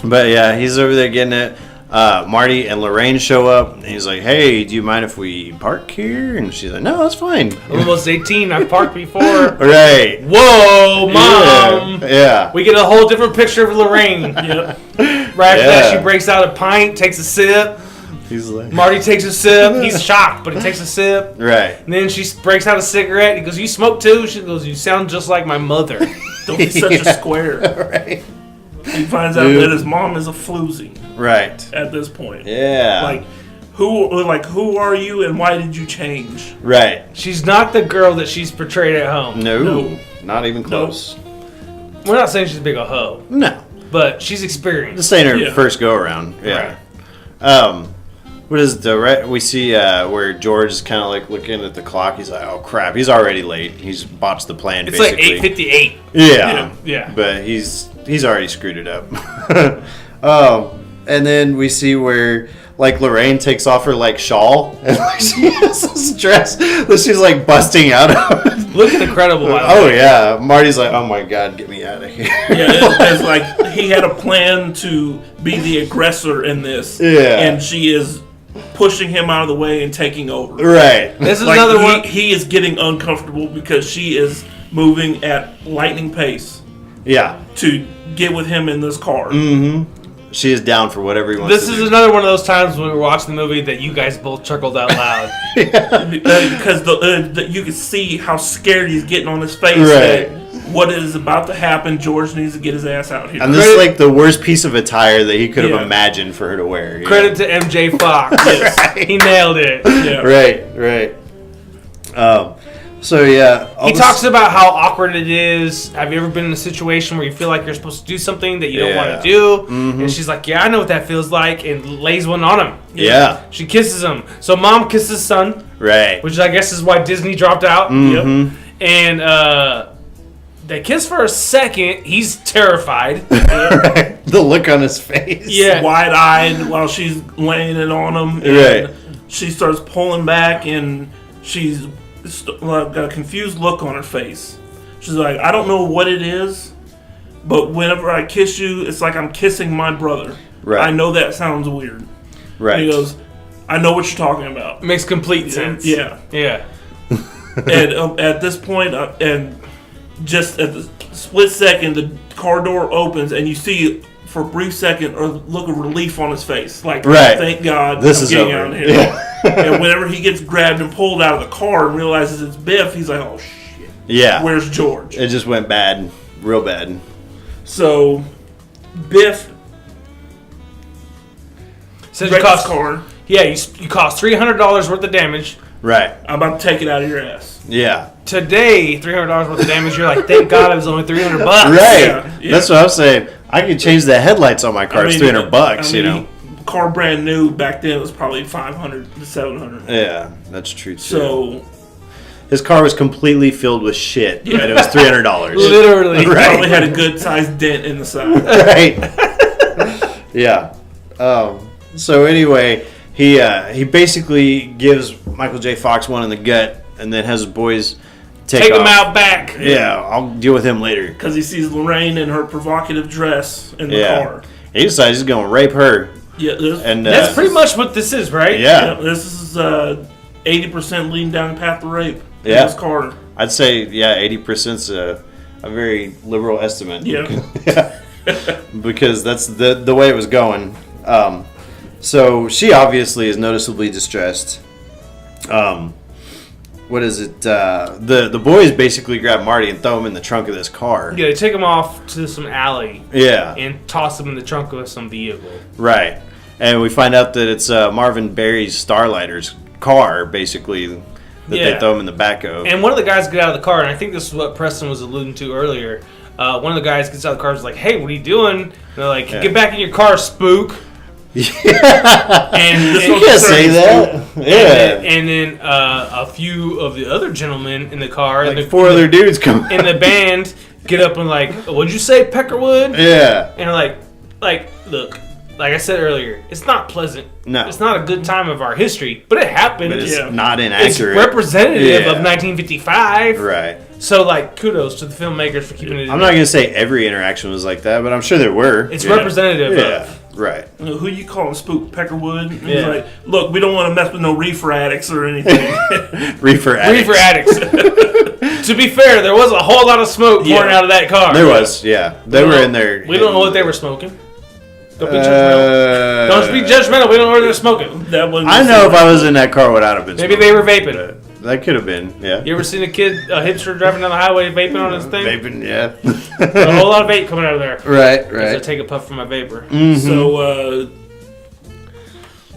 But yeah, he's over there getting it. Marty and Lorraine show up, and he's like, hey, do you mind if we park here? And she's like, no, that's fine. I'm almost 18. I've parked before. Right. Whoa, Mom. Yeah. We get a whole different picture of Lorraine. Yep. Right after that, she breaks out a pint, takes a sip. He's like... Marty takes a sip. He's shocked, but he takes a sip. Right. And then she breaks out a cigarette. He goes, you smoke too? She goes, you sound just like my mother. Don't be such a square. Right. He finds out that his mom is a floozy. Right. At this point. Yeah. Like, who are you and why did you change? Right. She's not the girl that she's portrayed at home. No. Not even close. We're not saying she's a big a hoe. No. But she's experienced. Just saying her first go around. Yeah. Right. What is we see where George is kind of like looking at the clock. He's like, oh crap, he's already late. He's botched the plan. It's basically. like 8:58. Yeah. But he's already screwed it up. And then we see where like Lorraine takes off her like shawl and like she has this dress that she's like busting out of. Looking incredible. Oh yeah, Marty's like, oh my god, get me out of here. Yeah, it's like he had a plan to be the aggressor in this. Yeah, and she is pushing him out of the way and taking over. Right. This is like another one. He is getting uncomfortable because she is moving at lightning pace. Yeah. To get with him in this car. Mm-hmm. She is down for whatever he wants to do. This is another one of those times when we were watching the movie that you guys both chuckled out loud. Because you can see how scared he's getting on his face. Right. What is about to happen, George needs to get his ass out here. And this is like the worst piece of attire that he could have imagined for her to wear. Credit to MJ Fox. Yes. Right. He nailed it. Yeah. Right. So yeah, he talks about how awkward it is. Have you ever been in a situation where you feel like you're supposed to do something that you don't want to do? Mm-hmm. And she's like, yeah, I know what that feels like, and lays one on him. Yeah. She kisses him. So mom kisses son. Right. Which I guess is why Disney dropped out. Mm-hmm. Yep. And they kiss for a second. He's terrified. Right. The look on his face. Yeah. Wide-eyed while she's laying it on him. And she starts pulling back, and she's got a confused look on her face. She's like, I don't know what it is, but whenever I kiss you, it's like I'm kissing my brother. Right. I know that sounds weird. Right. And he goes, I know what you're talking about. Makes complete sense. Yeah. And at this point, and just at the split second, the car door opens, and you see for a brief second a look of relief on his face. Like, thank God this I'm getting out of here. Yeah. And whenever he gets grabbed and pulled out of the car and realizes it's Biff, he's like, oh shit. Yeah. Where's George? It just went bad. Real bad. So, Biff says you cost car. Yeah, you cost $300 worth of damage. Right. I'm about to take it out of your ass. Yeah. Today, $300 worth of damage. You're like, thank God it was only $300. Right. Yeah. That's what I'm saying. I could change the headlights on my car. It's $300. You know. Car brand new back then was probably $500 to $700. Yeah, that's true too. So his car was completely filled with shit, and it was $300. Literally, right. Probably had a good sized dent in the side. Right. Yeah. So anyway, he basically gives Michael J. Fox one in the gut, and then has his boys take him out back. Yeah, I'll deal with him later. Because he sees Lorraine in her provocative dress in the car. He decides he's going to rape her. Yeah, And That's pretty much what this is, right? yeah. this is 80% leading down the path to rape. Yeah. This car. I'd say 80%'s a very liberal estimate. Yeah. Yeah. Because that's the way it was going. So she obviously is noticeably distressed. What is it? The boys basically grab Marty and throw him in the trunk of this car. Yeah, they take him off to some alley Yeah. and toss him in the trunk of some vehicle. Right. And we find out that it's Marvin Berry's Starlighter's car, basically, that they throw him in the back of. And one of the guys get out of the car, and I think this is what Preston was alluding to earlier. One of the guys gets out of the car and is like, "Hey, what are you doing?" And they're like, "Get back in your car, spook." Yeah. And you can't say that. Yeah. And then a few of the other gentlemen in the car, Like and four other dudes come in the band, get up and like, "What'd you say, Peckerwood?" Yeah. And like, look, like I said earlier, it's not pleasant. No. It's not a good time of our history, but it happened. But it's Yeah. not It's inaccurate. representative Yeah. of 1955. Right. So, like, kudos to the filmmakers for keeping it. I'm not going to say every interaction was like that, but I'm sure there were. It's representative Yeah. of. Right. Who you calling Spook Peckerwood? And Yeah. he's like, look, we don't want to mess with no reefer addicts or anything. Reefer addicts. Reefer addicts. To be fair, there was a whole lot of smoke pouring out of that car. There was, yeah. They were in there. We don't know what they were smoking. Don't be judgmental. Don't be judgmental. We don't know what they're smoking. That one. I know if I was in that car, what I'd have been. Maybe smoking. they were vaping. That could have been, yeah. You ever seen a hipster driving down the highway vaping on his thing? Vaping, yeah. A whole lot of vape coming out of there. Right, As I right. take a puff from my vapor. So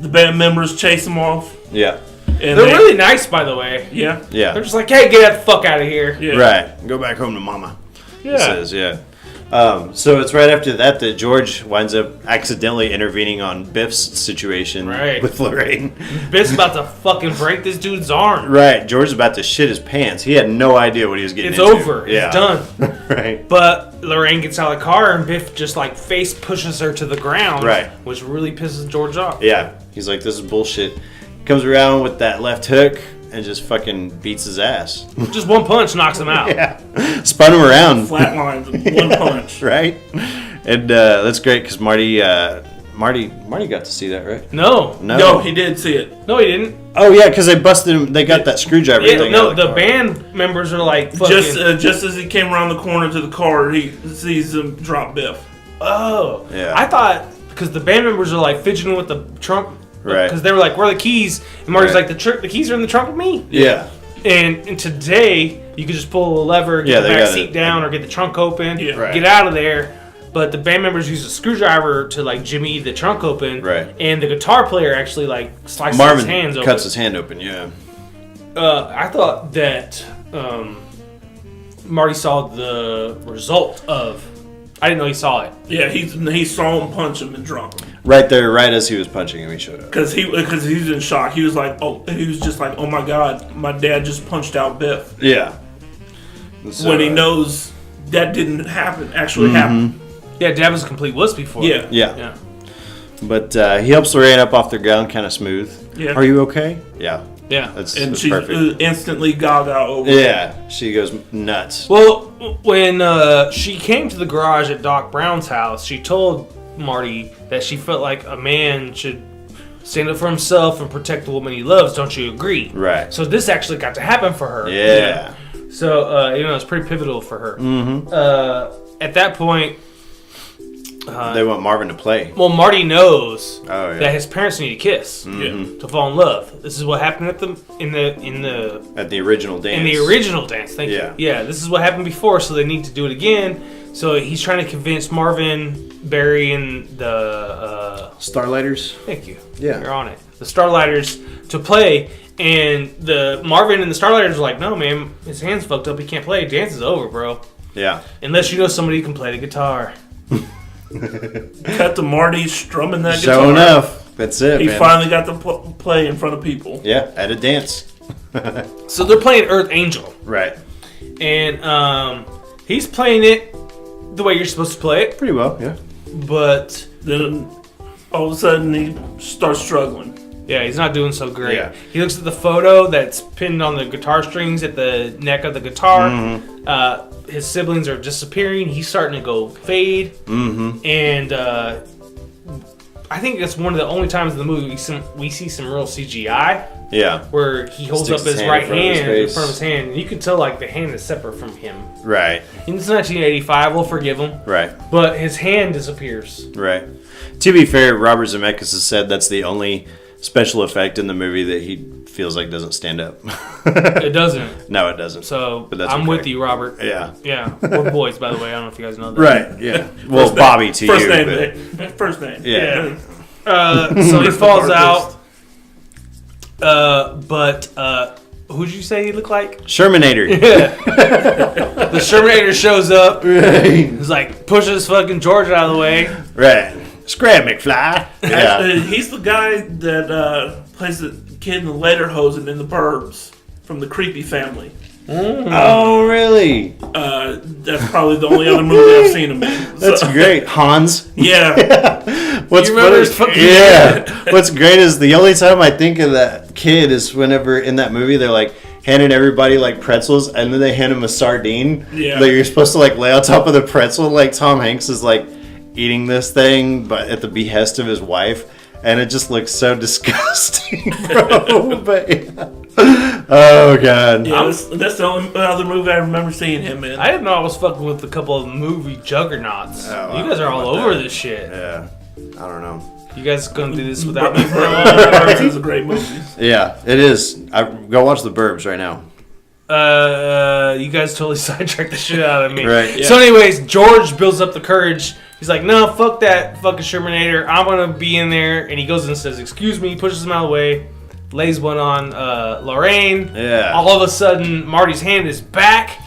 the band members chase them off. Yeah. And They're really nice, by the way. Yeah. Yeah. They're just like, hey, get that fuck out of here. Yeah. Right. Go back home to mama. Yeah. He says, yeah. So it's right after that George winds up accidentally intervening on Biff's situation Right. with Lorraine. Biff's about to fucking break this dude's arm. Right. George is about to shit his pants. He had no idea what he was getting It's into. over. Yeah. It's done. Right. But Lorraine gets out of the car and Biff just like face pushes her to the ground. Right. Which really pisses George off. Yeah. He's like, this is bullshit. Comes around with that left hook and just fucking beats his ass. Just one punch knocks him out. Yeah. Spun him around. Flatlines in one punch. Right? And that's great because Marty got to see that, right? No. No, he did see it. No, he didn't. Oh yeah, because they busted him. They got that screwdriver Yeah, thing. no, out the car. band members are like fucking. Just as he came around the corner to the car, he sees him drop Biff. Oh. Yeah. I thought because the band members are like fidgeting with the trunk. Right. Because they were like, where are the keys? And Marty's Right. like, the keys are in the trunk with me. Yeah. And today, you could just pull a lever, Yeah, get the they back got seat it. down, or get the trunk open, Yeah. Right. get out of there. But the band members use a screwdriver to like jimmy the trunk open. Right. And the guitar player actually like slices Marvin his hands open. cuts his hand open. Yeah. I thought that Marty saw the result of. I didn't know he saw it. Yeah, he saw him punch him and drop him. Right there, right as he was punching him, he showed up. Because he was in shock. He was like, he was just like, oh my god, my dad just punched out Biff. Yeah. So, When he knows that didn't actually happen. Yeah, Dad was a complete wuss before. Yeah. Yeah. Yeah. But he helps Lorraine up off the ground, kind of smooth. Yeah. Are you okay? Yeah. Yeah. That's And that's she's perfect. instantly gaga over. Yeah. She goes nuts. Well, when she came to the garage at Doc Brown's house, she told Marty that she felt like a man should stand up for himself and protect the woman he loves. Don't you agree? Right. So this actually got to happen for her. Yeah. So it's pretty pivotal for her. Mm-hmm. At that point, They want Marvin to play. well, Marty knows Oh, yeah. that his parents need a kiss to fall in love. This is what happened at the in the At the original dance. in the original dance. Thank Yeah. you. Yeah, this is what happened before, so they need to do it again. So he's trying to convince Marvin, Barry, and the Starlighters. thank you. Yeah. You're on it. The Starlighters to play, and the Marvin and the Starlighters are like, no, man, his hand's fucked up. He can't play. Dance is over, bro. Yeah. Unless you know somebody who can play the guitar. Cut to Marty strumming that guitar. Sure enough. That's it, He man. finally got to play in front of people. Yeah, at a dance. So they're playing Earth Angel, Right. and he's playing it the way you're supposed to play it, Pretty well, yeah. but Then all of a sudden he starts struggling. yeah, he's not doing so great. Yeah. He looks at the photo that's pinned on the guitar strings at the neck of the guitar. His siblings are disappearing. He's starting to go fade. And I think that's one of the only times in the movie we see some real CGI. Yeah. Where he holds Sticks up his his hand right in front of his hand in face. front of his hand. And you can tell, like, the hand is separate from him. Right. And it's 1985, we'll forgive him. Right. But his hand disappears. Right. To be fair, Robert Zemeckis has said that's the only special effect in the movie that he feels like doesn't stand up. It doesn't. No, it doesn't. So, But that's I'm okay. with you, Robert. Yeah. Yeah. We're boys, by the way. I don't know if you guys know that. Right. Yeah. Well, First Bobby name. to First you. name. but- First name. Yeah. So he falls Darkest. out. But who'd you say he looked like? Shermanator. The Shermanator shows up. Right. He's like, pushes fucking George out of the way. Right. Scrap McFly. Yeah. He's the guy that plays the kid in the Lederhosen in the Burbs from the Creepy Family. Oh, really? That's probably the only other movie I've seen him in. That's great. Hans. Yeah. What's You remember funny- his fucking- Yeah. What's great is the only time I think of that kid is whenever in that movie they're like handing everybody like pretzels and then they hand him a sardine Yeah. that you're supposed to like lay on top of the pretzel. Like Tom Hanks is like eating this thing, but at the behest of his wife, and it just looks so disgusting, bro. But yeah. Oh god. Yeah, that's the only other movie I remember seeing him in. I didn't know I was fucking with a couple of movie juggernauts. Oh, You guys I are don't all know about over that. this shit. Yeah. I don't know. You guys gonna do this without me? Burbs is a great movie. Yeah, it is. Go watch The Burbs right now. You guys totally sidetracked the shit out of me. Right. So, anyways, George builds up the courage. He's like, no, fuck that fucking Shermanator. I'm gonna be in there. And he goes and says, excuse me, pushes him out of the way, lays one on Lorraine. Yeah. All of a sudden, Marty's hand is back,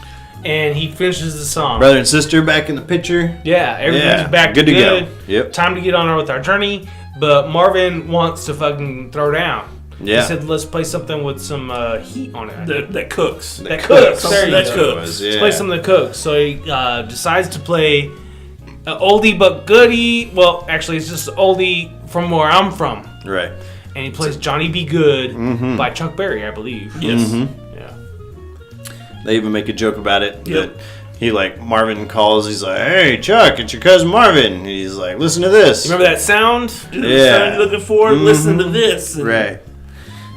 and he finishes the song. Brother and sister back in the picture. Yeah, everything's Yeah, back good to to go. good. Yep. Time to get on with our journey. But Marvin wants to fucking throw down. Yeah. He said, let's play something with some heat on it. That cooks. That cooks. There you That go. cooks. Let's play something that cooks. So he decides to play oldie but goodie. Well, actually, it's just oldie from where I'm from. Right. And he plays Johnny Be Good Mm-hmm. by Chuck Berry, I believe. Yes. Yeah. They even make a joke about it. Yep. That he like Marvin calls. He's like, "Hey, Chuck, it's your cousin Marvin." And he's like, "Listen to this." Remember that sound? Yeah. Sound you're looking for? Listen to this. And Right.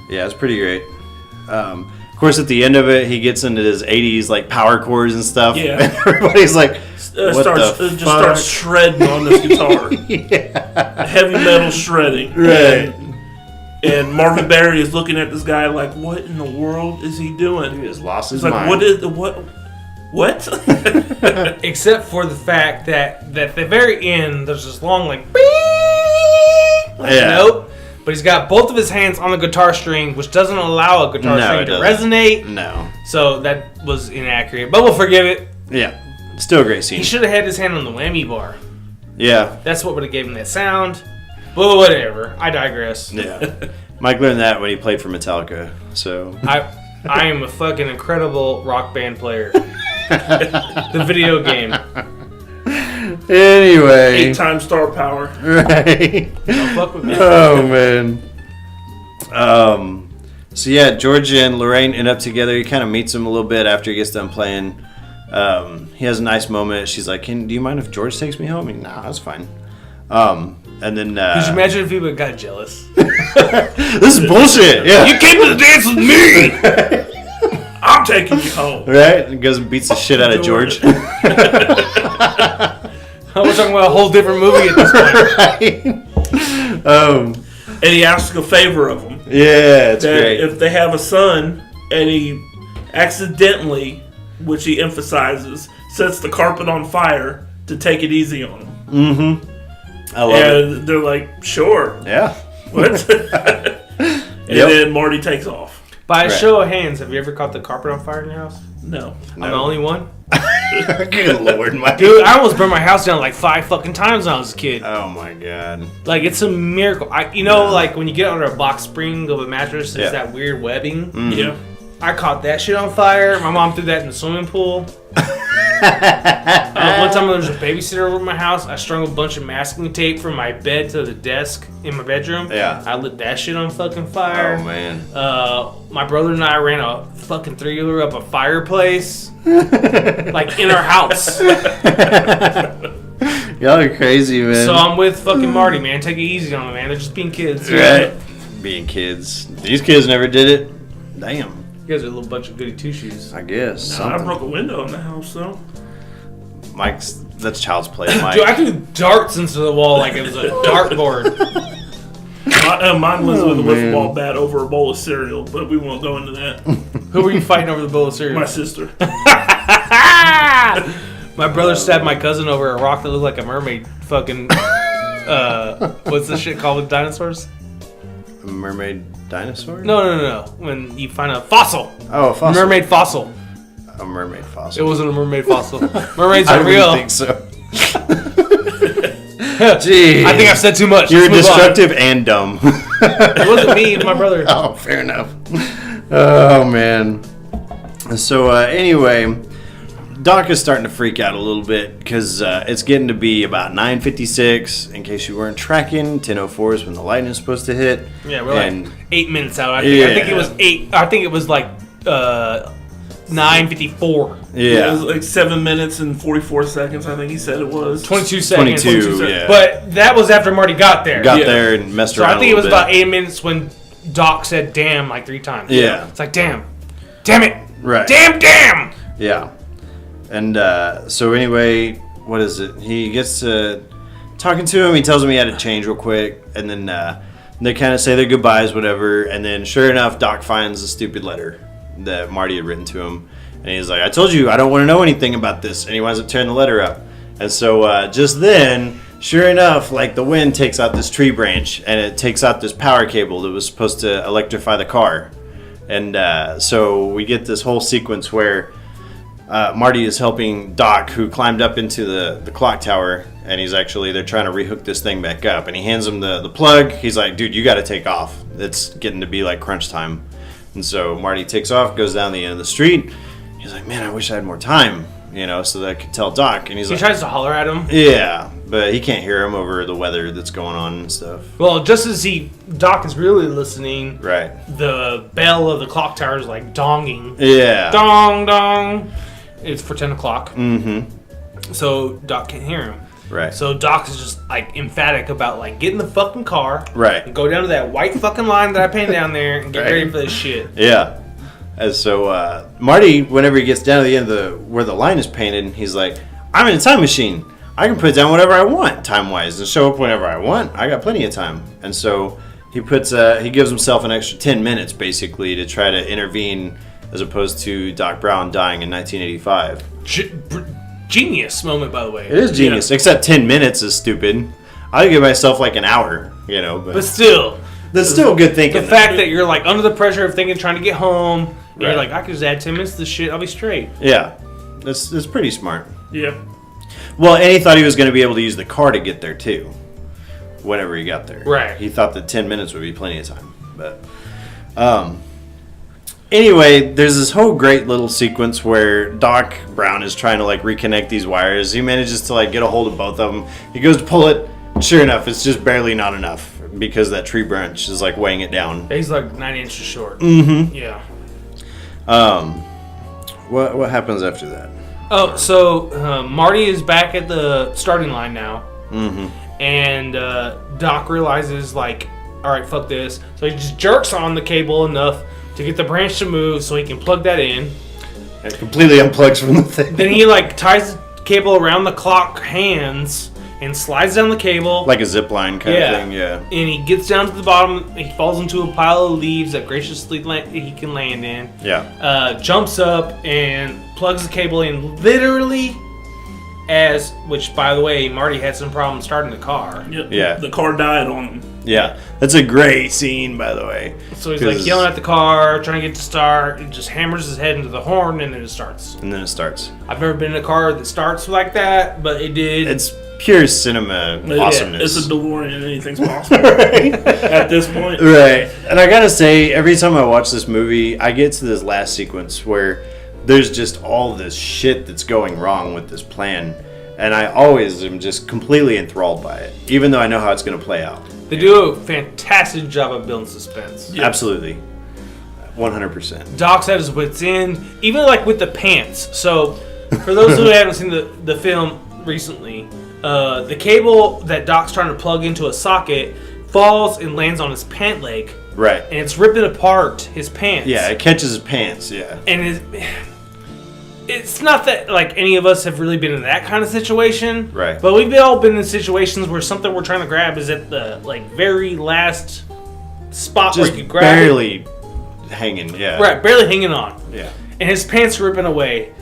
Yeah, it's pretty great. Of course, at the end of it, he gets into his '80s like power chords and stuff. Yeah. And everybody's like, "What just the starts fuck?" shredding on this guitar. Yeah. Heavy metal shredding. Right. And Marvin Berry is looking at this guy like, what in the world is he doing? He just lost his He's like, mind. what? Except for the fact that at the very end, there's this long, like, Yeah. note. But he's got both of his hands on the guitar string, which doesn't allow a guitar No, string it to doesn't. resonate. No. So that was inaccurate. But we'll forgive it. Yeah. Still a great scene. He should have had his hand on the whammy bar. Yeah. That's what would have given him that sound. But whatever. I digress. Yeah. Mike learned that when he played for Metallica. So. I am a fucking incredible rock band player. The video game. Anyway. 8-time star power. Right. Don't fuck with me. Oh man. So yeah, George and Lorraine end up together. He kind of meets him a little bit after he gets done playing. He has a nice moment. She's like, do you mind if George takes me home? Nah, that's fine. And then Could you imagine if people got jealous? this is bullshit. Yeah. You came to the dance with me! I'm taking you home. Right? And goes and beats the shit out of George. We're talking about a whole different movie at this point. Right? And he asks a favor of him. Yeah, it's That great. if they have a son and he accidentally, which he emphasizes, sets the carpet on fire to take it easy on him. Mm-hmm. I love it. And they're like, sure. Yeah. What? And then Marty takes off. By a Right. show of hands, have you ever caught the carpet on fire in your house? No. I'm the only one. Good lord, Mike. Dude, I almost burned my house down like 5 fucking times when I was a kid. Oh my god. Like, it's a miracle. Like when you get under a box spring of a mattress, there's Yeah. that weird webbing. Yeah. I caught that shit on fire. My mom threw that in the swimming pool. One time there was a babysitter over at my house. I strung a bunch of masking tape from my bed to the desk in my bedroom. Yeah. I lit that shit on fucking fire. Oh man. My brother and I ran a fucking 3-wheeler up a fireplace. Like in our house. Y'all are crazy, man. So I'm with fucking Marty, man. Take it easy on them, man. They're just being kids. Right. Being kids. These kids never did it. Damn. You guys are a little bunch of goody two-shoes. I guess. I broke a window in the house, though. Mike's, that's child's play, Mike. Dude, I threw darts into the wall like it was a dartboard. Mine was with a wiffle ball bat over a bowl of cereal, but we won't go into that. Who were you fighting over the bowl of cereal? My sister. My brother stabbed my cousin over a rock that looked like a mermaid. Fucking, what's the shit called with dinosaurs? A mermaid dinosaur? No. When you find a fossil. Oh, a fossil. Mermaid fossil. A mermaid fossil. It wasn't a mermaid fossil. Mermaids I are real. don't think so. Gee. I think I've said too much. You're Let's move destructive and dumb. It wasn't me, it was my brother. Oh, fair enough. Oh, man. So, anyway, Doc is starting to freak out a little bit because it's getting to be about 9:56. In case you weren't tracking, 10:04 is when the lightning is supposed to hit. Yeah, we're like 8 minutes out. I think it was 8. I think it was like 9:54. Yeah. It was like 7 minutes and 44 seconds, I think he said it was. 22 seconds. 22, yeah. But that was after Marty got there. Got there and messed So around. I think it was about 8 minutes when Doc said "damn" like 3 times. Yeah. It's like damn it, Right. damn. Yeah. And so anyway, what is it? He gets to talking to him. He tells him he had to change real quick, and then they kind of say their goodbyes, whatever. And then, sure enough, Doc finds a stupid letter that Marty had written to him, and he's like, "I told you I don't want to know anything about this." And he winds up tearing the letter up. And so just then, sure enough, like the wind takes out this tree branch, and it takes out this power cable that was supposed to electrify the car. And so we get this whole sequence where Marty is helping Doc, who climbed up into the clock tower, and they're trying to rehook this thing back up. And he hands him the plug. He's like, "Dude, you got to take off. It's getting to be like crunch time." And so Marty takes off, goes down the end of the street. He's like, "Man, I wish I had more time, so that I could tell Doc." And he tries to holler at him. Yeah, but he can't hear him over the weather that's going on and stuff. Well, just as Doc is really listening, Right. the bell of the clock tower is like donging. Yeah. Dong, dong. It's for 10 o'clock. Mm-hmm. So Doc can't hear him. Right. So Doc is just like emphatic about like get in the fucking car. Right. And go down to that white fucking line that I painted down there and get Right. ready for this shit. Yeah. And so Marty, whenever he gets down to the end of where the line is painted, he's like, "I'm in a time machine. I can put down whatever I want time-wise and show up whenever I want. I got plenty of time." And so he gives himself an extra 10 minutes basically to try to intervene, as opposed to Doc Brown dying in 1985. Genius moment, by the way. It is genius, except 10 minutes is stupid. I give myself like an hour, But still. That's still good thinking. The fact that you're like under the pressure of thinking, trying to get home, and you're Right. like, I could just add 10 minutes to this shit, I'll be straight. Yeah. That's pretty smart. Yeah. Well, and he thought he was going to be able to use the car to get there too, whenever he got there. Right. He thought that 10 minutes would be plenty of time. But anyway, there's this whole great little sequence where Doc Brown is trying to like reconnect these wires. He manages to like get a hold of both of them. He goes to pull it. Sure enough, it's just barely not enough because that tree branch is like weighing it down. He's like 9 inches short. Mm-hmm. Yeah. What happens after that? Oh, so Marty is back at the starting line now. Mm-hmm. And Doc realizes, like, all right, fuck this. So he just jerks on the cable enough to get the branch to move so he can plug that in. It completely unplugs from the thing. Then he, like, ties the cable around the clock hands and slides down the cable. Like a zip line kind of thing, yeah. And he gets down to the bottom. He falls into a pile of leaves that graciously he can land in. Yeah. Jumps up and plugs the cable in literally which, by the way, Marty had some problems starting the car. Yep. Yeah. The car died on him. Yeah. That's a great scene, by the way. So he's like yelling at the car, trying to get to start. He just hammers his head into the horn and then it starts. I've never been in a car that starts like that, but it did. It's pure cinema awesomeness. It's a DeLorean. Anything's possible at this point. Right. And I gotta say, every time I watch this movie, I get to this last sequence where there's just all this shit that's going wrong with this plan. And I always am just completely enthralled by it, even though I know how it's going to play out. They do a fantastic job of building suspense. Yeah. Absolutely. 100%. Doc's at his wit's end, even like with the pants. So, for those who haven't seen the film recently, The cable that Doc's trying to plug into a socket falls and lands on his pant leg. Right. And it's ripping apart his pants. Yeah, it catches his pants, yeah. And it's not that like any of us have really been in that kind of situation. Right. But we've all been in situations where something we're trying to grab is at the like very last spot Just where you grab barely hanging, yeah. Right, barely hanging on. Yeah. And his pants ripping away.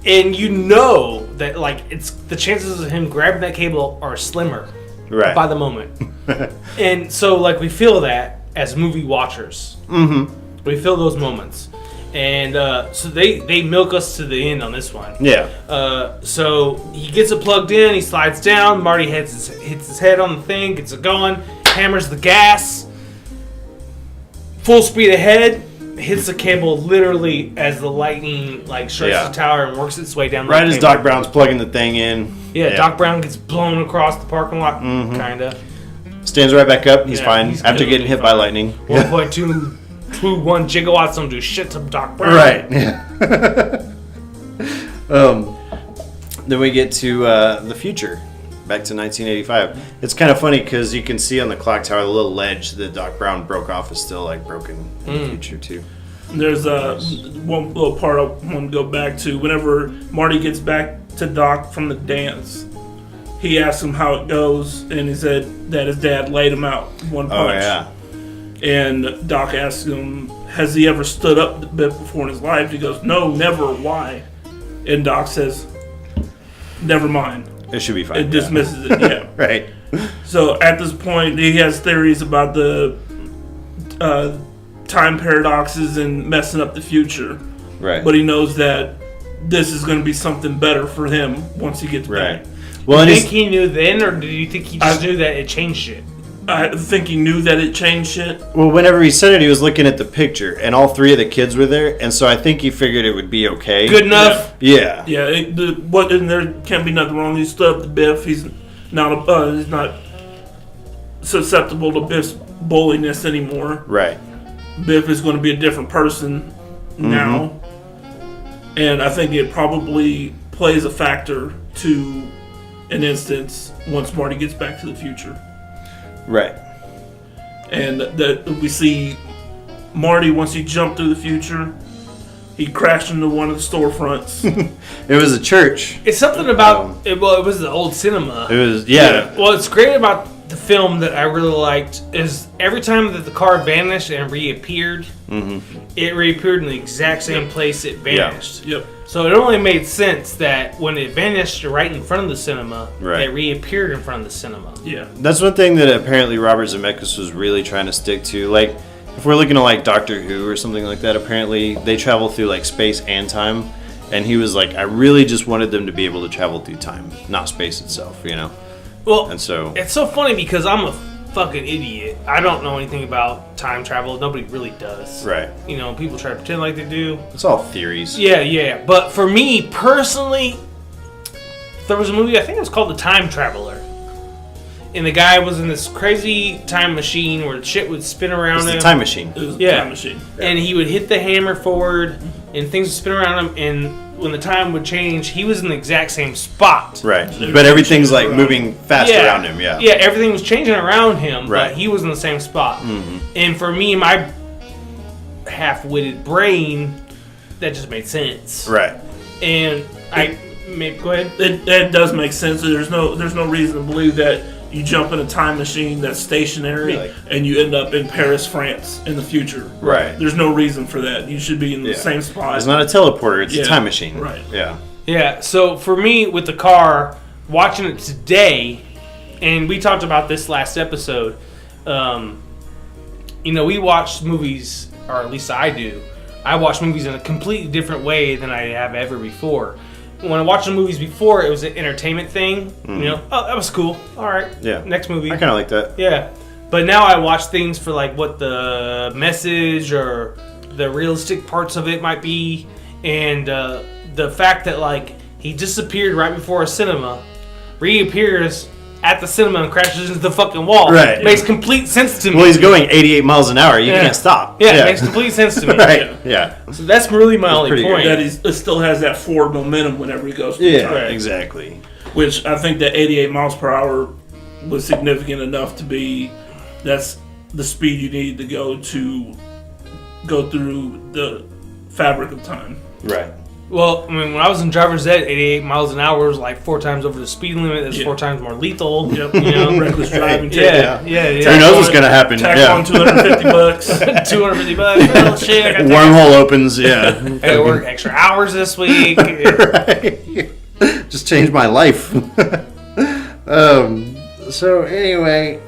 And you know that like it's the chances of him grabbing that cable are slimmer by the moment. And so like we feel that as movie watchers. Mm-hmm. We feel those moments. And so they milk us to the end on this one. Yeah. So he gets it plugged in, he slides down, Marty hits his head on the thing, gets it going, hammers the gas, full speed ahead, hits the cable literally as the lightning like strikes the tower and works its way down. Right as Doc Brown's plugging the thing in. Yeah, Doc Brown gets blown across the parking lot, kinda. Stands right back up, he's fine after good. getting hit by lightning. 1.221 gigawatts don't do shit to Doc Brown. Right. Yeah. Then we get to the future, back to 1985. It's kind of funny because you can see on the clock tower the little ledge that Doc Brown broke off is still like broken in the future too. There's one little part I want to go back to. Whenever Marty gets back to Doc from the dance, he asks him how it goes, and he said that his dad laid him out one punch. Oh yeah. And Doc asks him, has he ever stood up a bit before in his life? He goes, no, never. Why? And Doc says, never mind. It should be fine. It dismisses it, yeah. Right. So at this point, he has theories about the time paradoxes and messing up the future. Right. But he knows that this is going to be something better for him once he gets back. Well, do you think he knew then, or do you think he just knew that it changed it? I think he knew that it changed it. Well, whenever he said it, he was looking at the picture, and all three of the kids were there, and so I think he figured it would be okay. Good enough? Yeah. Yeah, and there can't be nothing wrong. He stood up to Biff. He's not susceptible to Biff's bulliness anymore. Right. Biff is going to be a different person now. And I think it probably plays a factor to an instance once Marty gets back to the future. Right. And that we see Marty, once he jumped through the future, he crashed into one of the storefronts. It was a church. It's something about it was the old cinema. It was, yeah. Well, it's great about the film that I really liked is every time that the car vanished and reappeared, it reappeared in the exact same place it vanished. Yep. So it only made sense that when it vanished right in front of the cinema, it reappeared in front of the cinema. Yeah. That's one thing that apparently Robert Zemeckis was really trying to stick to. Like, if we're looking at like Doctor Who or something like that, apparently they travel through like space and time. And he was like, I really just wanted them to be able to travel through time, not space itself, you know? Well, and so it's so funny because I'm a fucking idiot. I don't know anything about time travel. Nobody really does. Right. You know, people try to pretend like they do. It's all theories. Yeah. But for me, personally, there was a movie, I think it was called The Time Traveler. And the guy was in this crazy time machine where shit would spin around him. It's a time machine. It was a time machine. And he would hit the hammer forward and things would spin around him. And when the time would change, he was in the exact same spot. Right. But everything's like moving fast around him, yeah. Yeah, everything was changing around him, right. but he was in the same spot. And for me, my half-witted brain, that just made sense. Right. And go ahead. It does make sense. There's no reason to believe that you jump in a time machine that's stationary and you end up in Paris, France in the future. Right. There's no reason for that. You should be in the same spot. It's not a teleporter, it's a time machine. Right. Yeah. Yeah, so for me with the car, watching it today, and we talked about this last episode, you know, we watch movies, or at least I do, I watch movies in a completely different way than I have ever before. When I watched the movies before, it was an entertainment thing. You know, oh, that was cool. All right. Yeah. Next movie. I kind of like that. Yeah. But now I watch things for like what the message or the realistic parts of it might be. And the fact that like he disappeared right before a cinema, reappears at the cinema and crashes into the fucking wall. Right. Makes complete sense to me. Well, he's going 88 miles an hour. You can't stop. Yeah, it makes complete sense to me. Right. Yeah. So that's really my only point. That it still has that forward momentum whenever he goes through time. Exactly. Which I think that 88 miles per hour was significant enough to be, that's the speed you need to go through the fabric of time. Right. Well, I mean, when I was in driver's ed, 88 miles an hour was like 4 times over the speed limit. That's 4 times more lethal. Yep. You know, Reckless driving. Yeah. Who knows what's gonna happen? Tack on $250. $250. Oh shit! I got Wormhole opens. Yeah. I gotta work extra hours this week. Right. Just changed my life. So anyway,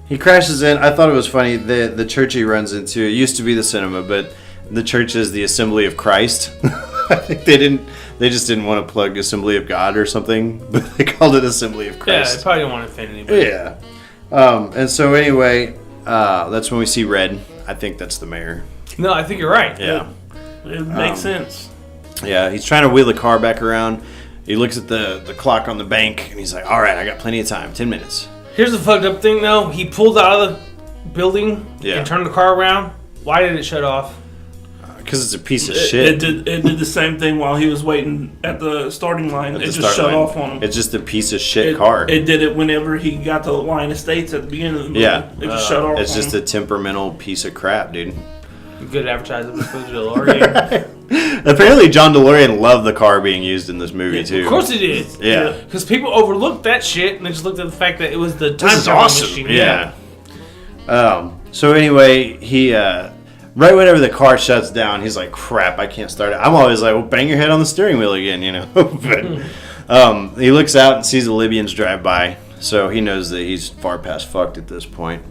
he crashes in. I thought it was funny. The church he runs into, it used to be the cinema, but the church is the Assembly of Christ. I think they just didn't want to plug Assembly of God or something, but they called it Assembly of Yeah, Christ. they probably didn't want to offend anybody. Yeah. And so anyway, that's when we see Red. I think that's the mayor. No, I think you're right. Yeah. It makes sense. Yeah, he's trying to wheel the car back around. He looks at the clock on the bank, and he's like, all right, I got plenty of time, 10 minutes. Here's the fucked up thing, though. He pulled out of the building and turned the car around. Why did it shut off? Because it's a piece of shit. It did the same thing while he was waiting at the starting line. It just shut off on him. It's just a piece of shit car. It did it whenever he got to the line of states at the beginning of the movie. Yeah. It just shut off. It's just a temperamental piece of crap, dude. Good advertising for the DeLorean. Apparently, John DeLorean loved the car being used in this movie, too. Of course he did. Yeah. Because people overlooked that shit and they just looked at the fact that it was the time This is travel awesome. machine. Yeah. So anyway, he right whenever the car shuts down, he's like, "Crap, I can't start it." I'm always like, "Well, bang your head on the steering wheel again," you know. But he looks out and sees the Libyans drive by, so he knows that he's far past fucked at this point.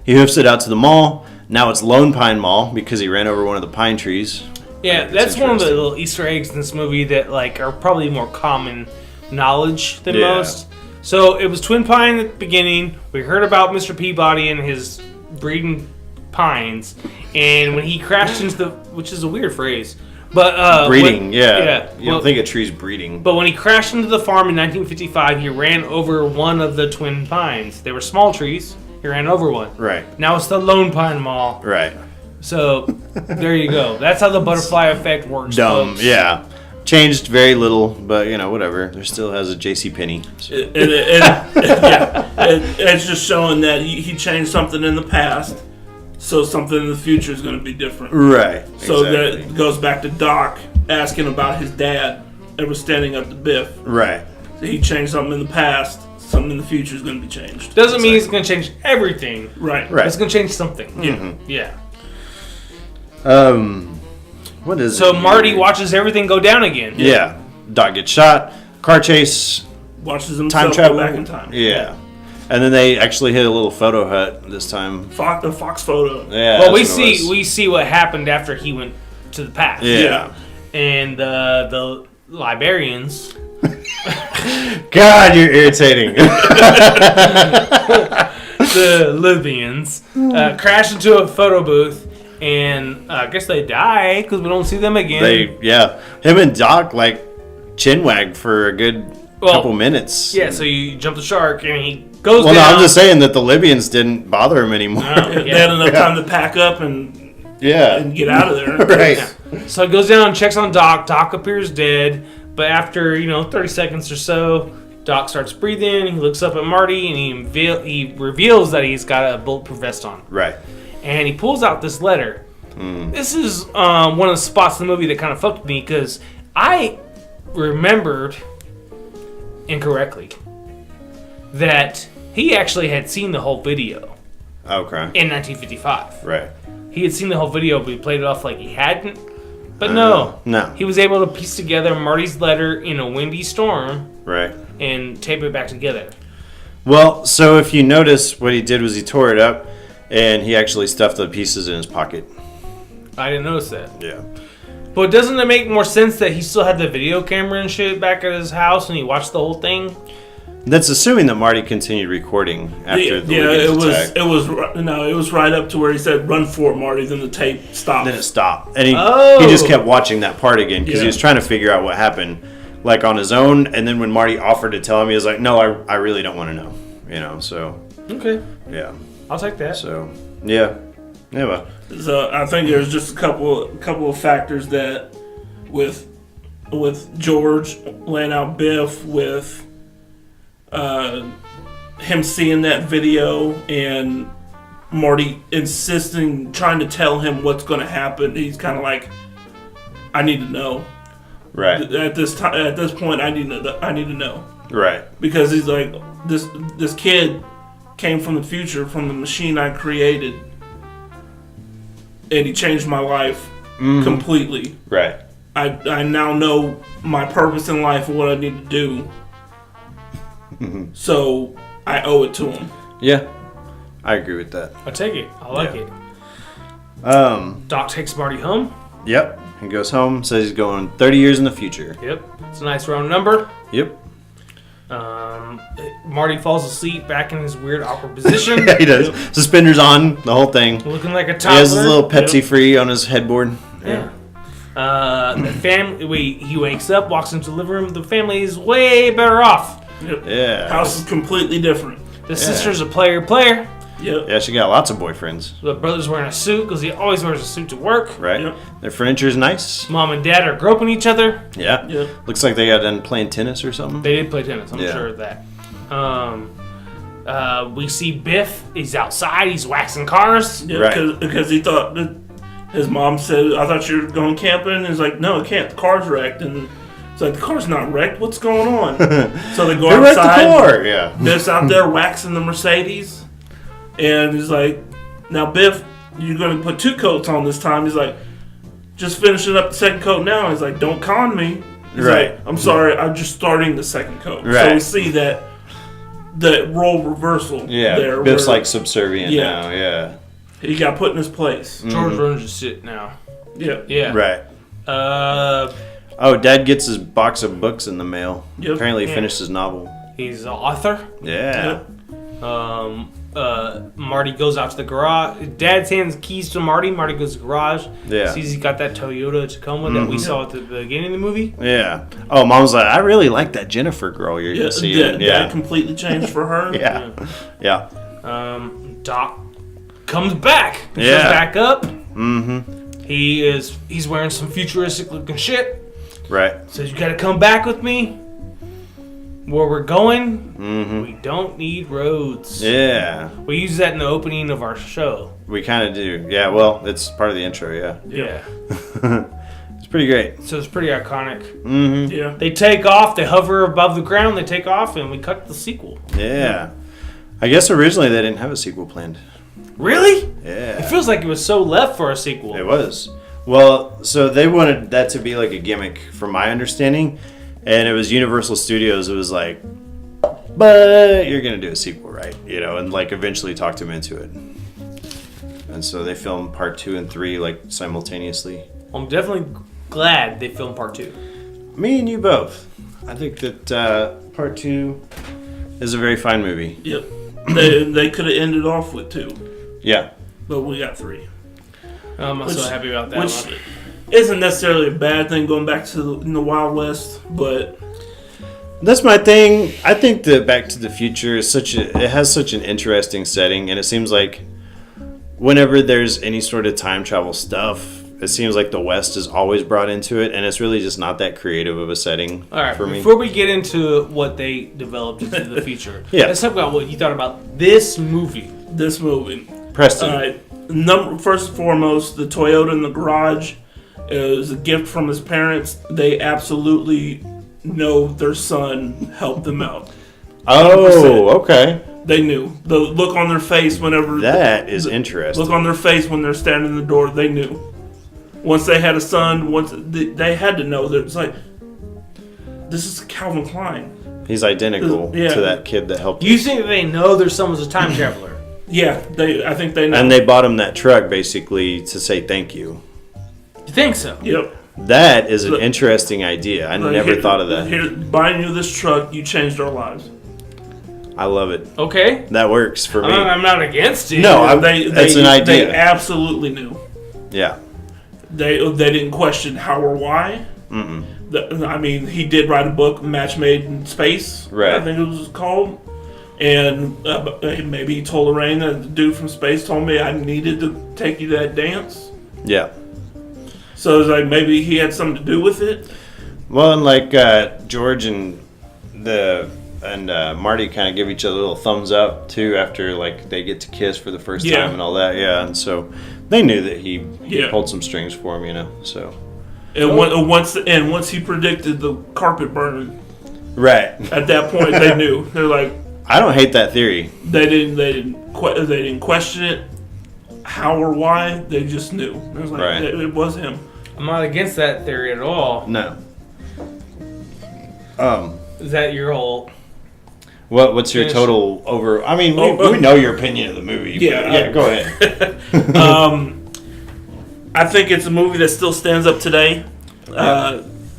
He hoofs it out to the mall. Now it's Lone Pine Mall because he ran over one of the pine trees. Yeah, that's one of the little Easter eggs in this movie that like are probably more common knowledge than most. So it was Twin Pine at the beginning. We heard about Mr. Peabody and his breeding pines, and when he crashed into the, which is a weird phrase, but breeding, you well, don't think a tree's breeding. But when he crashed into the farm in 1955, he ran over one of the twin pines. They were small trees. He ran over one. Right. Now it's the Lone Pine Mall. Right. So there you go. That's how the butterfly effect works. Dumb. Folks. Yeah. Changed very little, but you know, whatever. There still has a JCPenney. So. It's just showing that he changed something in the past, so something in the future is going to be different. Right. So exactly. that goes back to Doc asking about his dad ever standing up to Biff. Right. So he changed something in the past. Something in the future is going to be changed. Doesn't mean it's going to change everything. Right. Right. It's going to change something. Mm-hmm. Yeah. What is So it? Marty watches everything go down again. Yeah. Doc gets shot. Car chase. Watches Time himself travel. go back in time. Yeah. And then they actually hit a little photo hut this time. The Fox photo. Yeah. Well, that's what it was. we see what happened after he went to the past. Yeah. And the librarians. God, you're irritating. The Libyans crash into a photo booth, and I guess they die because we don't see them again. Him and Doc like chinwag for a good couple minutes. Yeah, so you jump the shark, and he goes Well, down. no, I'm just saying that the Libyans didn't bother him anymore. They had enough time to pack up and get out of there. Right. Yeah. So he goes down and checks on Doc. Doc appears dead, but after 30 seconds or so, Doc starts breathing. He looks up at Marty, and he reveals that he's got a bulletproof vest on. Right. And he pulls out this letter. This is one of the spots in the movie that kind of fucked me because I remembered incorrectly that he actually had seen the whole video Okay. in 1955. Right. He had seen the whole video, but he played it off like he hadn't. But no. He was able to piece together Marty's letter in a windy storm. Right. And tape it back together. Well, so if you notice, what he did was he tore it up, and he actually stuffed the pieces in his pocket. I didn't notice that. Yeah. But doesn't it make more sense that he still had the video camera and shit back at his house and he watched the whole thing? That's assuming that Marty continued recording after the Libyans attack. it was right up to where he said, "Run for it, Marty." Then the tape stopped. Then it stopped, and he just kept watching that part again because he was trying to figure out what happened, like on his own. And then when Marty offered to tell him, he was like, "No, I really don't want to know." So okay, yeah, I'll take that. So yeah. So I think there's just a couple of factors that with with George laying out Biff, with him seeing that video and Marty insisting, trying to tell him what's going to happen. He's kind of like, I need to know. Right. At this time, at this point, I need to know. Right. Because he's like, this kid came from the future, from the machine I created, and he changed my life completely. Right. I now know my purpose in life and what I need to do. So I owe it to him. Yeah. I agree with that. I take it. I like it. Doc takes Marty home. Yep. He goes home, says he's going 30 years in the future. Yep. It's a nice round number. Yep. Marty falls asleep back in his weird awkward position. He does. Yep. Suspenders on, the whole thing. Looking like a toddler. He has his little Pepsi free on his headboard. Yeah. The family. He wakes up, walks into the living room. The family is way better off. Yep. Yeah. House is completely different. The sister's a player. Yep. Yeah, she got lots of boyfriends. The brother's wearing a suit because he always wears a suit to work. Right. Yep. Their furniture's nice. Mom and dad are groping each other. Yeah. Yep. Looks like they got done playing tennis or something. They did play tennis. I'm sure of that. We see Biff. He's outside. He's waxing cars. Yeah, Right. because he thought that his mom said, "I thought you were going camping." And he's like, "No, I can't. The car's wrecked." And it's like, "The car's not wrecked. What's going on?" So they go Who wrecked outside. the car? Yeah. Biff's out there waxing the Mercedes, and he's like, "Now, Biff, you're going to put 2 coats on this time." He's like, "Just finishing up the second coat now." He's like, "Don't con me." He's Right. like, "I'm sorry. I'm just starting the second coat." Right. So we see that the role reversal. Yeah. there, Biff's where like subservient now. Yeah. he got put in his place. George runs his shit now. Yeah. Yeah. Right. Oh, Dad gets his box of books in the mail. Yep. Apparently, he Yeah. finished his novel. He's an author. Yeah. Marty goes out to the garage. Dad hands keys to Marty. Marty goes to the garage. Yeah. Sees he's got that Toyota Tacoma that we saw at the beginning of the movie. Yeah. Oh, Mom's like, I really like that Jennifer girl you're seeing. That completely changed for her. Yeah. Yeah. Doc comes back. He Yeah. comes back up. Mm-hmm. He's wearing some futuristic looking shit. Right. Says, "You gotta come back with me. Where we're going, we don't need roads." Yeah. We use that in the opening of our show. We kind of do. Yeah. Well, it's part of the intro. Yeah. Yeah. It's pretty great. So it's pretty iconic. Yeah. They take off, they hover above the ground, they take off, and we cut the sequel. Yeah. I guess originally they didn't have a sequel planned. Really? It Yeah. feels like it was so left for a sequel. It was. Well, so they wanted that to be like a gimmick, from my understanding, and it was Universal Studios. It was like, but you're gonna do a sequel, right? You know, and like eventually talked him into it. And so they filmed part 2 and 3 like simultaneously. I'm definitely glad they filmed part 2. Me and you both. I think that part 2 is a very fine movie. Yep. They could have ended off with 2, Yeah. but we got 3. I'm so happy about that Which one. isn't necessarily a bad thing going back to the Wild West, but That's my thing. I think that Back to the Future is it has such an interesting setting, and it seems like whenever there's any sort of time travel stuff, it seems like the West is always brought into it, and it's really just not that creative of a setting All right, for me. before we get into what they developed into the future, Yeah. let's talk about what you thought about this movie. this movie. Preston. All right. First and foremost, the Toyota in the garage is a gift from his parents. They absolutely know their son helped them out. Oh, okay. They knew. The look on their face whenever... That is interesting. Look on their face when they're standing in the door, they knew. Once they had a son, they had to know that it's like, this is Calvin Klein. He's identical Yeah. to that kid that helped You us. think they know their son was a time traveler? Yeah, I think they know. And they bought him that truck basically to say thank you. You think so? Yep. That is an Look. interesting idea. I Like, never here- thought of that. Here, buying you this truck, you changed our lives. I love it. Okay. That works for me. I'm not against it. No, That's an idea. They absolutely knew. Yeah. They didn't question how or why. I mean, he did write a book, Match Made in Space. Right. I think it was called. And maybe he told Lorraine that the dude from space told me I needed to take you to that dance. Yeah. So it's like maybe he had something to do with it. Well, and like George and Marty kind of give each other a little thumbs up too after like they get to kiss for the first time and all that. Yeah, and so they knew that he pulled some strings for him, you know. So and once he predicted the carpet burning, right at that point they knew. They're like, I don't hate that theory. They didn't question it, how or why. They just knew. It was like it was him. I'm not against that theory at all. No. Is that your whole? What's your total over? I mean, we know your opinion of the movie. Yeah, go ahead. I think it's a movie that still stands up today.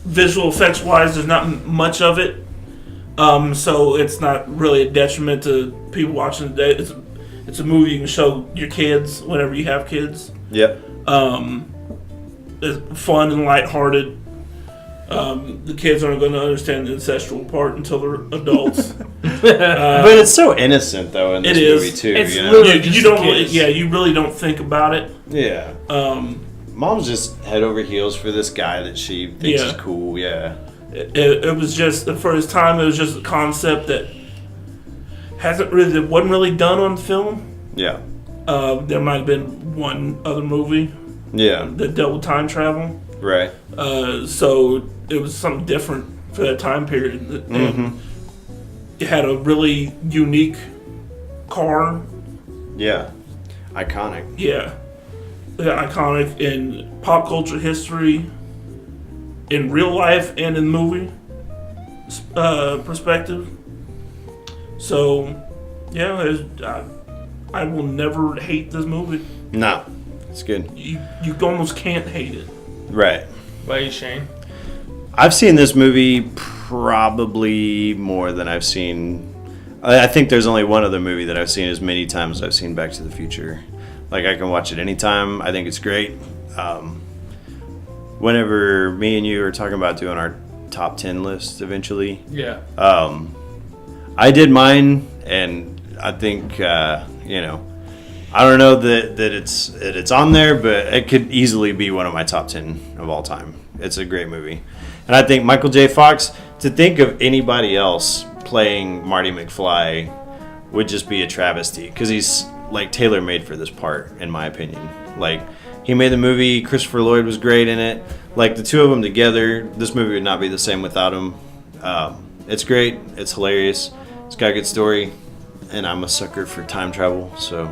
Visual effects wise, there's not much of it, so it's not really a detriment to people watching today. It's a movie you can show your kids whenever you have kids. Yep. It's fun and lighthearted. The kids aren't going to understand the ancestral part until they're adults. But it's so innocent, though, in this movie too. It's literally you really don't think about it. Yeah. Mom's just head over heels for this guy that she thinks is cool. Yeah. It was just for his time. It was just a concept that wasn't really done on film. Yeah. There might have been one other movie. Yeah. That dealt with time travel. Right. So it was something different for that time period. Mm-hmm. It had a really unique car. Yeah. Iconic. Yeah. Iconic in pop culture history, in real life and in movie perspective. So, yeah, I will never hate this movie. No. It's good. You almost can't hate it. Right. Why you, Shane? I've seen this movie probably more than I've seen. I think there's only one other movie that I've seen as many times as I've seen Back to the Future. Like, I can watch it anytime. I think it's great. Whenever me and you are talking about doing our top 10 list eventually. Yeah. I did mine, and I think, I don't know that it's on there, but it could easily be one of my top 10 of all time. It's a great movie. And I think Michael J. Fox, to think of anybody else playing Marty McFly would just be a travesty, because he's like tailor-made for this part, in my opinion. Like, he made the movie, Christopher Lloyd was great in it. Like, the two of them together, this movie would not be the same without him. It's great, it's hilarious, it's got a good story, and I'm a sucker for time travel, so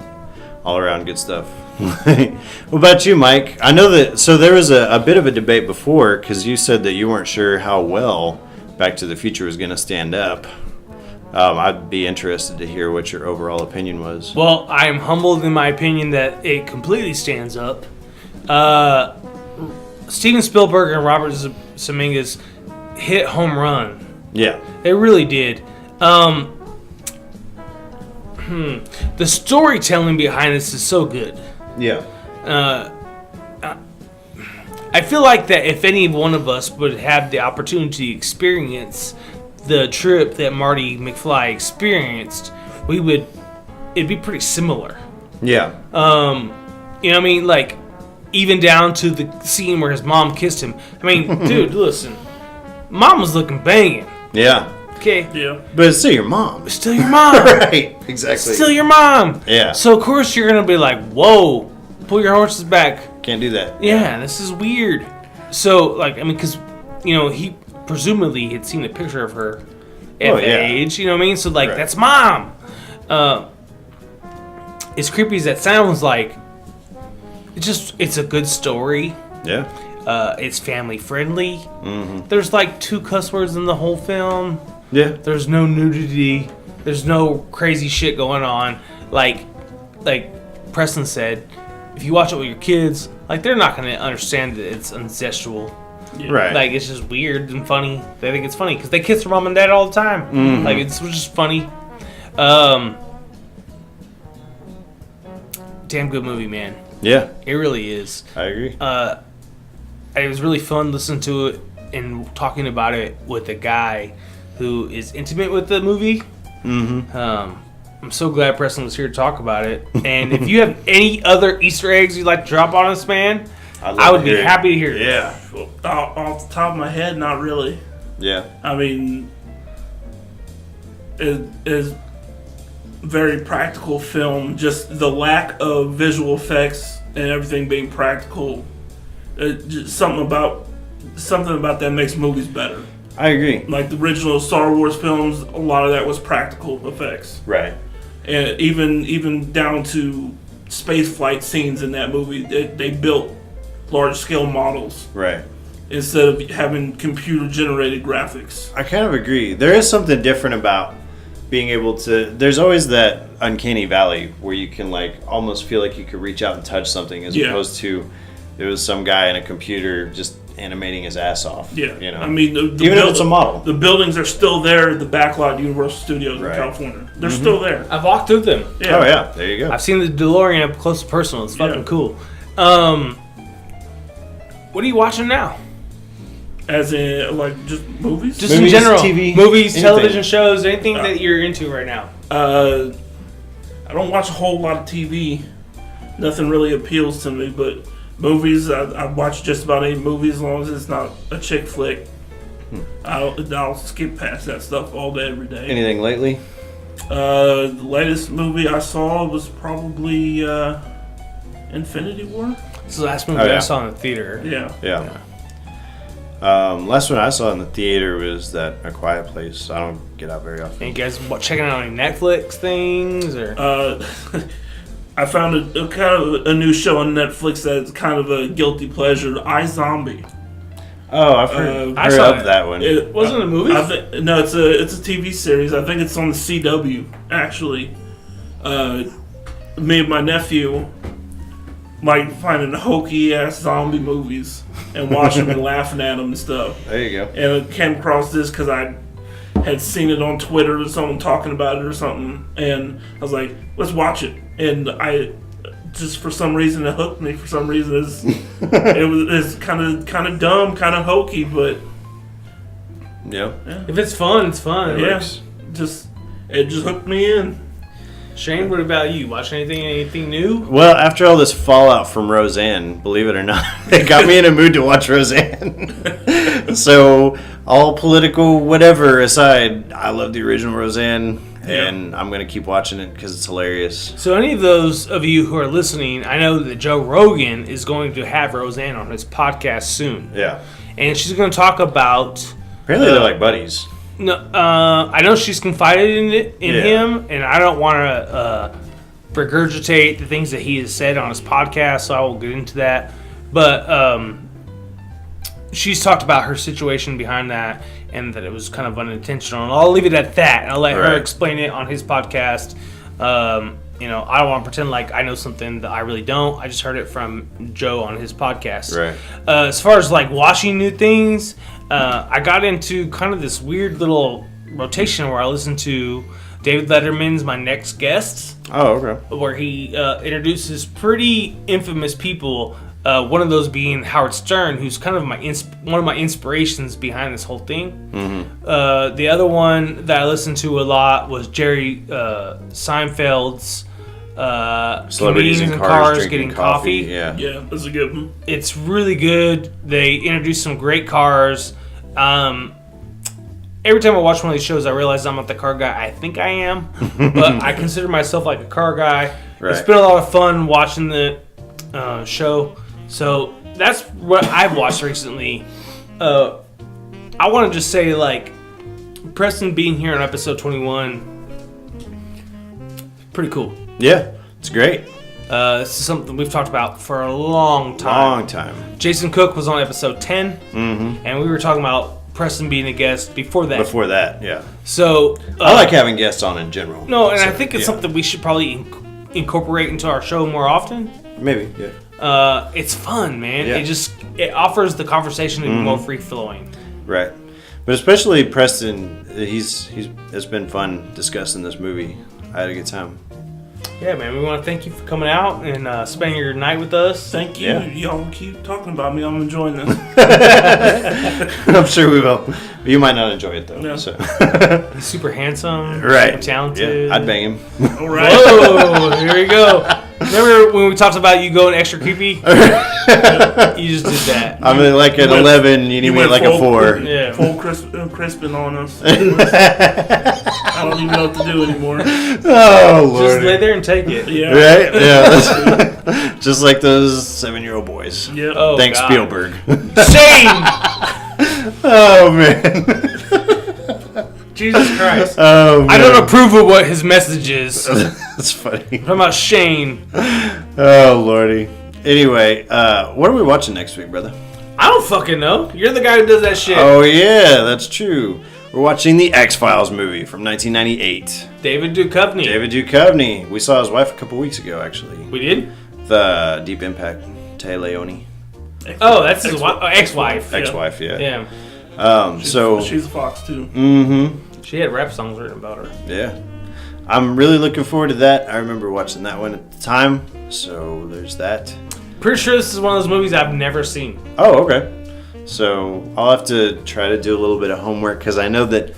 all around good stuff. What about you, Mike? I know that, so there was a bit of a debate before, because you said that you weren't sure how well Back to the Future was going to stand up. I'd be interested to hear what your overall opinion was. Well, I am humbled in my opinion that it completely stands up. Steven Spielberg and Robert Zemeckis hit home run. Yeah. They really did. The storytelling behind this is so good. Yeah. I feel like that if any one of us would have the opportunity to experience the trip that Marty McFly experienced, it'd be pretty similar. Yeah. You know what I mean? Like, even down to the scene where his mom kissed him. I mean, dude, listen. Mom was looking banging. Yeah. Okay? Yeah. But it's still your mom. It's still your mom. Right. Exactly. Still your mom. Yeah. So, of course, you're going to be like, whoa, pull your horses back. Can't do that. Yeah, this is weird. So, like, I mean, because, he presumably had seen a picture of her at that age, you know what I mean? So, like, that's mom. As creepy as that sounds like, it's a good story. Yeah. It's family friendly. Mm-hmm. There's like 2 cuss words in the whole film. Yeah. There's no nudity. There's no crazy shit going on. Like Preston said, if you watch it with your kids, like, they're not going to understand that it's incestual. Yeah. Right. Like, it's just weird and funny. They think it's funny because they kiss their mom and dad all the time. Mm-hmm. Like, it's just funny. Damn good movie, man. Yeah. It really is. I agree. It was really fun listening to it and talking about it with a guy who is intimate with the movie. Mm-hmm. I'm so glad Preston was here to talk about it. And if you have any other Easter eggs you'd like to drop on us, man, I would be happy to hear it. Yeah. Off the top of my head, not really. Yeah. I mean, it is very practical film. Just the lack of visual effects and everything being practical. Just something about that makes movies better. I agree. Like the original Star Wars films, a lot of that was practical effects. Right. And even down to space flight scenes in that movie, they built large scale models. Right. Instead of having computer generated graphics. I kind of agree. There is something different about being able to. There's always that uncanny valley where you can like almost feel like you could reach out and touch something, as opposed to there was some guy in a computer just animating his ass off. Yeah, you know. I mean, even if it's a model, the buildings are still there. The backlot Universal Studios in California, they're still there. I've walked through them. Yeah. Oh yeah, there you go. I've seen the DeLorean up close and personal. It's fucking cool. What are you watching now? As in, like, just movies? Just movies, in general. TV, movies, anything. Television shows, anything that you're into right now. I don't watch a whole lot of TV. Nothing really appeals to me, but movies, I watch just about any movie as long as it's not a chick flick. I'll skip past that stuff all day, every day. Anything lately? The latest movie I saw was probably Infinity War. This is the last movie I saw in the theater. Yeah. Last one I saw in the theater was that A Quiet Place. I don't get out very often. And you guys checking out any Netflix things or? I found a kind of a new show on Netflix that's kind of a guilty pleasure. iZombie. Oh, I've heard of that one. It wasn't a movie. No, it's a TV series. I think it's on the CW. Actually, me and my nephew like finding hokey ass zombie movies and watching them and laughing at them and stuff. There you go. And I came across this because I had seen it on Twitter or someone talking about it or something, and I was like, let's watch it. And I just for some reason it hooked me. For some reason it's kind of dumb, kind of hokey, but yeah. If it's fun, it's fun. It just hooked me in. Shane, what about you? Watch anything new? Well, after all this fallout from Roseanne, believe it or not, it got me in a mood to watch Roseanne. So, all political whatever aside, I love the original Roseanne, and I'm going to keep watching it because it's hilarious. So, any of those of you who are listening, I know that Joe Rogan is going to have Roseanne on his podcast soon. Yeah. And she's going to talk about... Apparently they're like buddies. No, I know she's confided in him, and I don't want to regurgitate the things that he has said on his podcast, so I will get into that. But she's talked about her situation behind that, and that it was kind of unintentional. And I'll leave it at that, and I'll let her explain it on his podcast. I don't want to pretend like I know something that I really don't. I just heard it from Joe on his podcast. Right. As far as like watching new things, I got into kind of this weird little rotation where I listened to David Letterman's My Next Guest. Oh, okay. Where he introduces pretty infamous people. One of those being Howard Stern, who's kind of one of my inspirations behind this whole thing. Mm-hmm. The other one that I listened to a lot was Jerry Seinfeld's Celebrities in Cars Getting Coffee. Yeah, that's a good one. It's really good. They introduce some great cars. Every time I watch one of these shows, I realize I'm not the car guy I think I am, but I consider myself like a car guy. Right. It's been a lot of fun watching the show. So that's what I've watched recently. I want to just say, like, Preston being here on episode 21, pretty cool. Yeah, it's great. This is something we've talked about for a long time. Jason Cook was on episode 10, and we were talking about Preston being a guest before that. Before that, yeah. So I like having guests on in general. No, and I think it's something we should probably incorporate into our show more often. Maybe, yeah. It's fun, man. Yeah. It offers the conversation to be more free flowing. Right, but especially Preston, it's been fun discussing this movie. I had a good time. Yeah, man. We want to thank you for coming out and spending your night with us. Thank you. Yeah. Y'all keep talking about me. I'm enjoying this. I'm sure we will. You might not enjoy it though. No. So. He's super handsome. Right. Super talented. Yeah, I'd bang him. All right. Whoa! Here we go. Remember when we talked about you going extra creepy? You just did that. I'm like at 11. You need me like a 4. Yeah. Full crisping on us. I don't even know what to do anymore. Oh Lord! Just lay there and take it. Yeah. Right? Yeah. Just like those 7-year-old boys. Yep. Oh, Thanks, God. Spielberg. Shame! Oh man. Jesus Christ. Oh man. I don't approve of what his message is. That's funny. I'm talking about Shane. Oh lordy. Anyway, what are we watching next week, brother? I don't fucking know. You're the guy who does that shit. Oh yeah, that's true. We're watching the X-Files movie from 1998. David Duchovny. David Duchovny. We saw his wife a couple weeks ago, actually. We did? The Deep Impact, Tay Leone. Oh, that's his ex-wife. Ex-wife, yeah. Yeah. She's a fox too. Mm-hmm. She had rap songs written about her. Yeah. I'm really looking forward to that. I remember watching that one at the time, so there's that. Pretty sure this is one of those movies I've never seen. Oh, okay. So I'll have to try to do a little bit of homework because I know that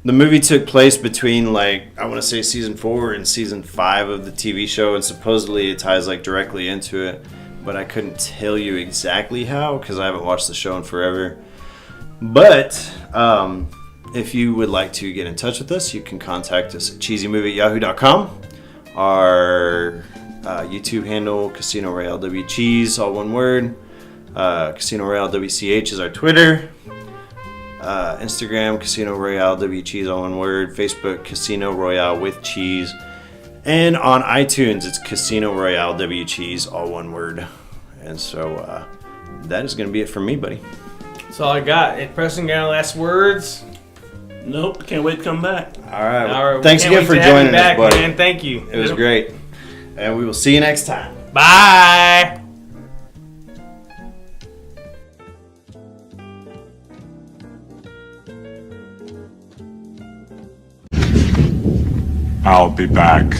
the movie took place between, like, I want to say season 4 and season 5 of the TV show, and supposedly it ties like directly into it, but I couldn't tell you exactly how because I haven't watched the show in forever. But if you would like to get in touch with us, you can contact us at cheesymovie@yahoo.com. Our YouTube handle, Casino Royale WCheese, all one word. Casino Royale WCH is our Twitter. Instagram, Casino Royale WCheese, all one word. Facebook, Casino Royale with Cheese. And on iTunes, it's Casino Royale WCheese, all one word. And so that is going to be it from me, buddy. That's all I got. Hey, Preston, got any last words? Nope. Can't wait to come back. All right. All right, Thanks can't again wait for to have you joining us, back, buddy. Man. Thank you. It was great. And we will see you next time. Bye. I'll be back.